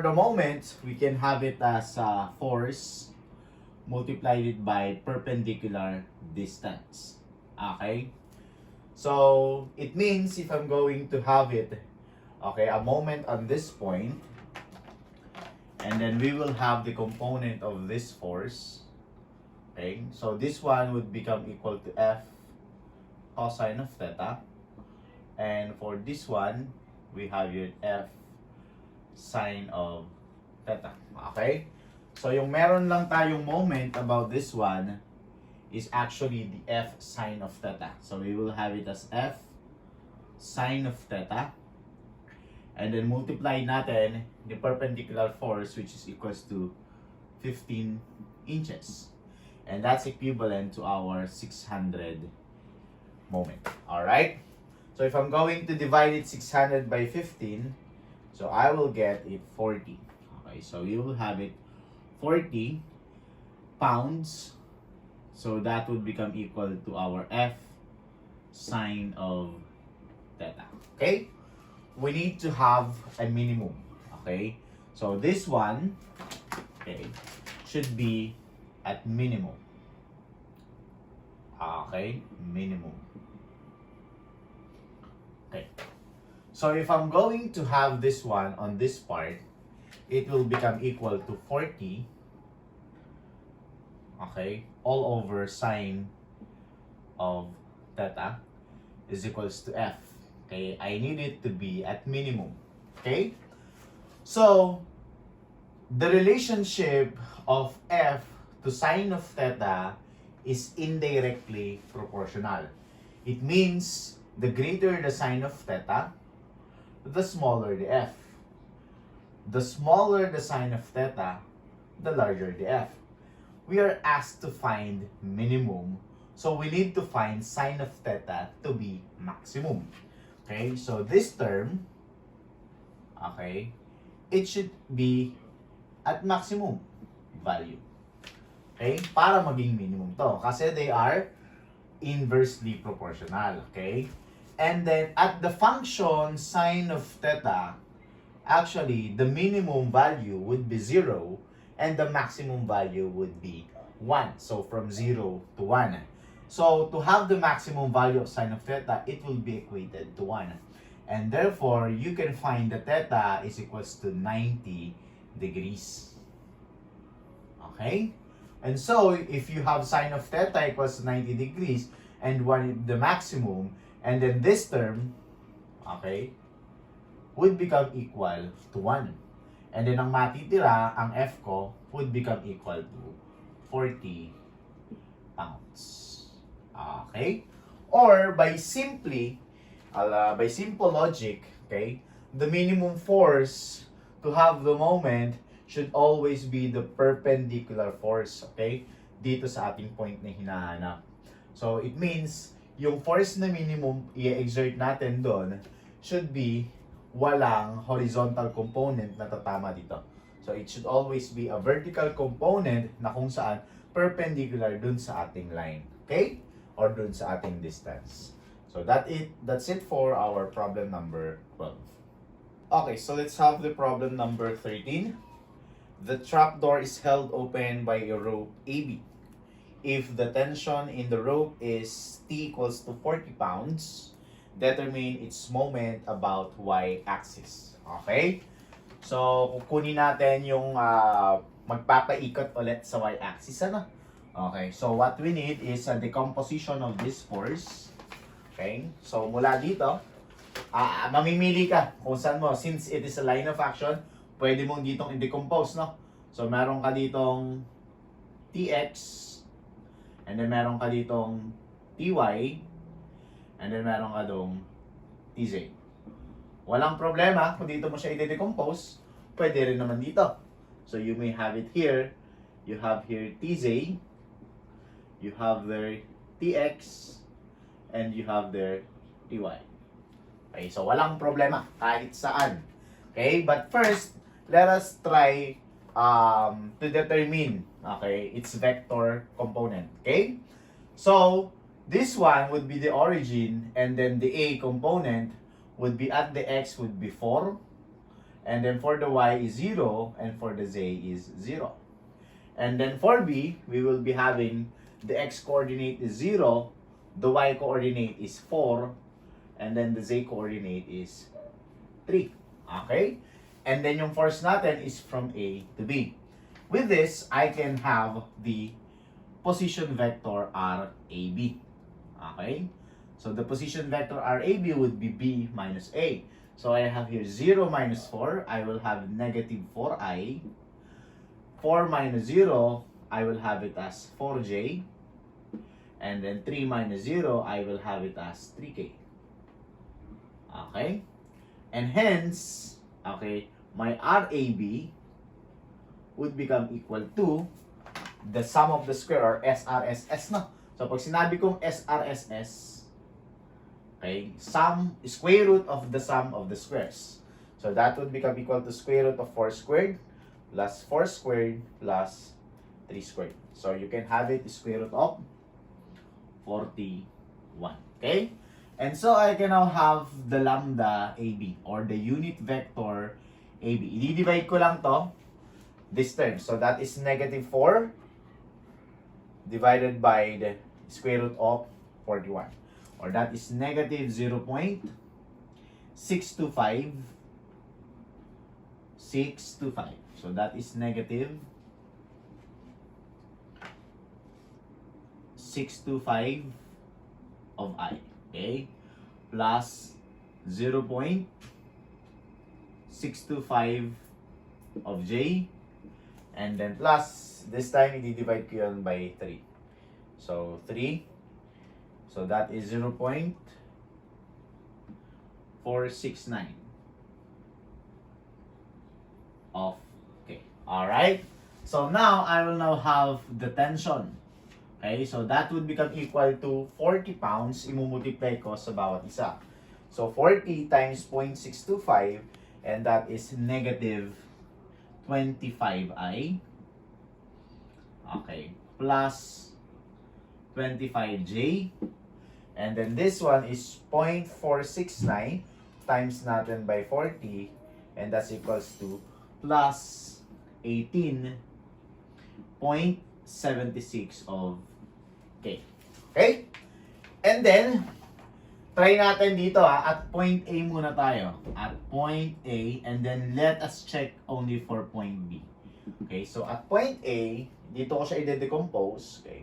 the moment, we can have it as force multiplied it by perpendicular distance. Okay? So, it means if I'm going to have it, okay, a moment on this point, and then we will have the component of this force. Okay? So, this one would become equal to F cosine of theta. And for this one, we have your F sine of theta. Okay? So, yung meron lang tayong moment about this one is actually the F sine of theta. So, we will have it as F sine of theta. And then multiply natin the perpendicular force, which is equals to 15 inches. And that's equivalent to our 600 moment. Alright? So if I'm going to divide it 600 by 15, so I will get it 40. Okay, so you will have it 40 pounds. So that would become equal to our F sine of theta. Okay? We need to have a minimum. Okay? So this one, okay, should be at minimum. Okay? Minimum. Okay. So if I'm going to have this one on this part, it will become equal to 40, okay, all over sine of theta is equals to F. Okay, I need it to be at minimum. Okay? So, the relationship of F to sine of theta is indirectly proportional. It means the greater the sine of theta, the smaller the F. The smaller the sine of theta, the larger the F. We are asked to find minimum, so we need to find sine of theta to be maximum. Okay, so this term, okay, it should be at maximum value. Okay, para maging minimum to. Kasi they are inversely proportional. Okay, and then at the function sine of theta, actually, the minimum value would be 0 and the maximum value would be 1. So, from 0 to 1. So, to have the maximum value of sine of theta, it will be equated to 1. And therefore, you can find that theta is equals to 90 degrees. Okay? And so, if you have sine of theta equals to 90 degrees, and 1 the maximum, and then this term, okay, would become equal to 1. And then ang matitira, ang F ko, would become equal to 40 pounds. Okay? Or by simple logic, okay, the minimum force to have the moment should always be the perpendicular force, okay, dito sa ating point na hinahanap. So, it means, yung force na minimum i-exert natin doon should be walang horizontal component na tatama dito. So, it should always be a vertical component na kung saan perpendicular dun sa ating line. Okay? Or dun sa ating distance. So, that's it for our problem number 12. Okay, so let's have the problem number 13. The trapdoor is held open by a rope AB. If the tension in the rope is T equals to 40 pounds, determine its moment about y-axis. Okay? So, kukunin natin yung magpapaikot ulit sa y-axis. Ano? Okay, so what we need is a decomposition of this force. Okay, so mula dito, mamimili ka kung saan mo. Since it is a line of action, pwede mong ditong i-decompose, no? So, meron ka ditong Tx, and then meron ka ditong Ty, and then meron ka ditong Tz. Walang problema kung dito mo siya i-decompose, pwede rin naman dito. So, you may have it here. You have here Tz, you have there Tx, and you have there Ty. Okay, so walang problema kahit saan. Okay, but first, let us try to determine, okay, its vector component. Okay, so this one would be the origin, and then the A component would be at the X would be 4, and then for the Y is 0, and for the Z is 0. And then for B, we will be having the X coordinate is 0, the Y coordinate is 4, and then the Z coordinate is 3. Okay? And then yung force natin is from A to B. With this, I can have the position vector RAB. Okay? So the position vector RAB would be B minus A. So I have here 0 minus 4, I will have negative 4I. 4 minus 0, I will have it as 4J. And then 3 minus 0, I will have it as 3K. Okay? And hence, okay, my RAB would become equal to the sum of the square or SRSS na. So pag sinabi kong SRSS, okay, square root of the sum of the squares. So that would become equal to square root of 4 squared plus 4 squared plus 3 squared. So you can have it square root of 41. Okay? And so I can now have the lambda AB or the unit vector AB. I-divide ko lang to, this term. So that is negative 4 divided by the square root of 41. Or that is negative 0.625. So that is negative 625 of I. Okay? Plus 0.625 of J. And then plus, this time, i-divide ko yun by 3. So, 3. So, that is 0.469 of K. Alright? So, now, I will now have the tension. Okay? So, that would become equal to 40 pounds. Imumultiply ko sa bawat isa. So, 40 times 0.625, and that is negative 25I. Okay. Plus 25J. And then this one is 0.469 times natin by 40, and that's equals to plus 18.76 of K. Okay? And then, try natin dito at point A muna tayo. At point A, and then let us check only for point B. Okay, so at point A, dito ko siya i-decompose. Okay.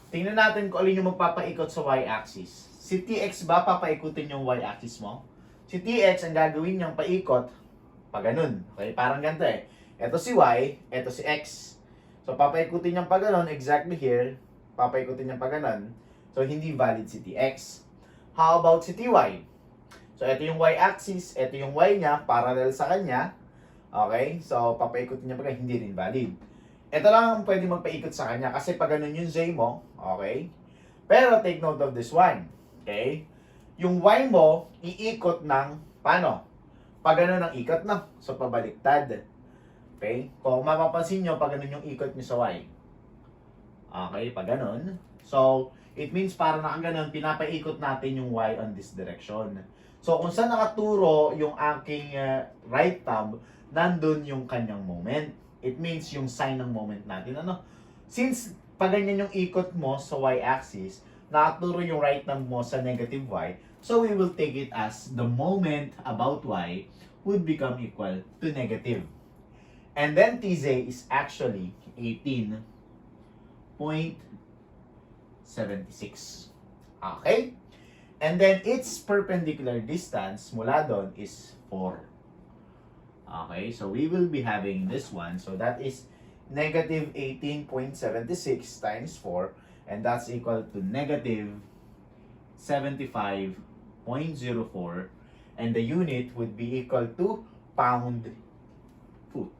Tingnan natin kung alin yung magpapaikot sa y-axis. Si Tx ba papaikutin yung y-axis mo? Si Tx ang gagawin niyang paikot pa ganun. Okay, parang ganito eh. Ito si y, ito si x. So papaikutin niyang pa ganun exactly here. papaikutin niya pa ganun. So, hindi valid si TX. How about si TY? So, ito yung y-axis, ito yung y niya, parallel sa kanya. Okay? So, papaikutin niya pa ganun, hindi rin valid. Ito lang ang pwede magpaikot sa kanya kasi pag ganun yung Z mo, okay? Pero take note of this one. Okay? Yung Y mo, iikot ng paano? Pag ganun ang ikot, no? So, pabaliktad. Okay? Kung mapapansin nyo, pag ganun yung ikot nyo sa Y. Okay? Pag ganun. So, it means para nakaganon, pinapaikot natin yung Y on this direction. So, kung saan nakaturo yung aking right thumb, nandun yung kanyang moment. It means yung sign ng moment natin. Ano? Since pag ganyan yung ikot mo sa y-axis, nakaturo yung right thumb mo sa negative y, so we will take it as the moment about y would become equal to negative. And then TZ is actually 18.76. Okay? And then its perpendicular distance mula doon is 4. Okay, so we will be having this one. So that is negative 18.76 times 4. And that's equal to negative 75.04. And the unit would be equal to pound foot.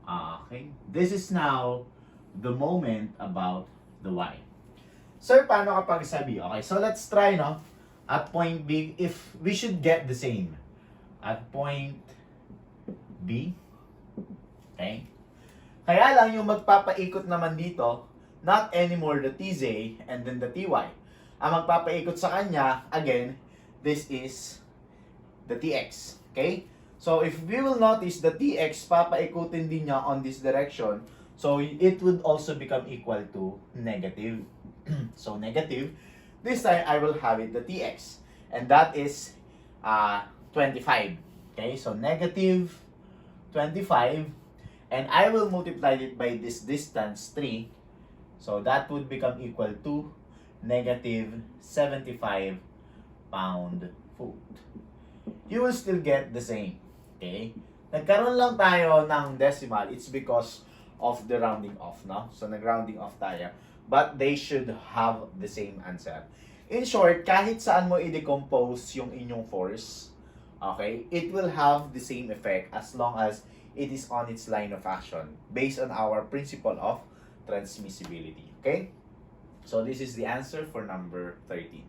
Okay, this is now the moment about the y. Sir, paano kapag sabi? Okay, so let's try, no? At point B, if we should get the same. At point B. Okay? Kaya lang yung magpapaikot naman dito, not anymore the TZ and then the TY. Ang magpapaikot sa kanya, again, this is the TX. Okay? So, if we will notice, the TX, papaikutin din niya on this direction. So, it would also become equal to negative. So, negative. This time, I will have it the TX. And that is 25. Okay, so negative 25. And I will multiply it by this distance, 3. So that would become equal to negative 75 pound foot. You will still get the same. Okay? Nagkaroon lang tayo ng decimal. It's because of the rounding off, no? So nag-rounding off tayo. But they should have the same answer. In short, kahit saan mo i-decompose yung inyong force, okay, it will have the same effect as long as it is on its line of action based on our principle of transmissibility. Okay? So this is the answer for number 13.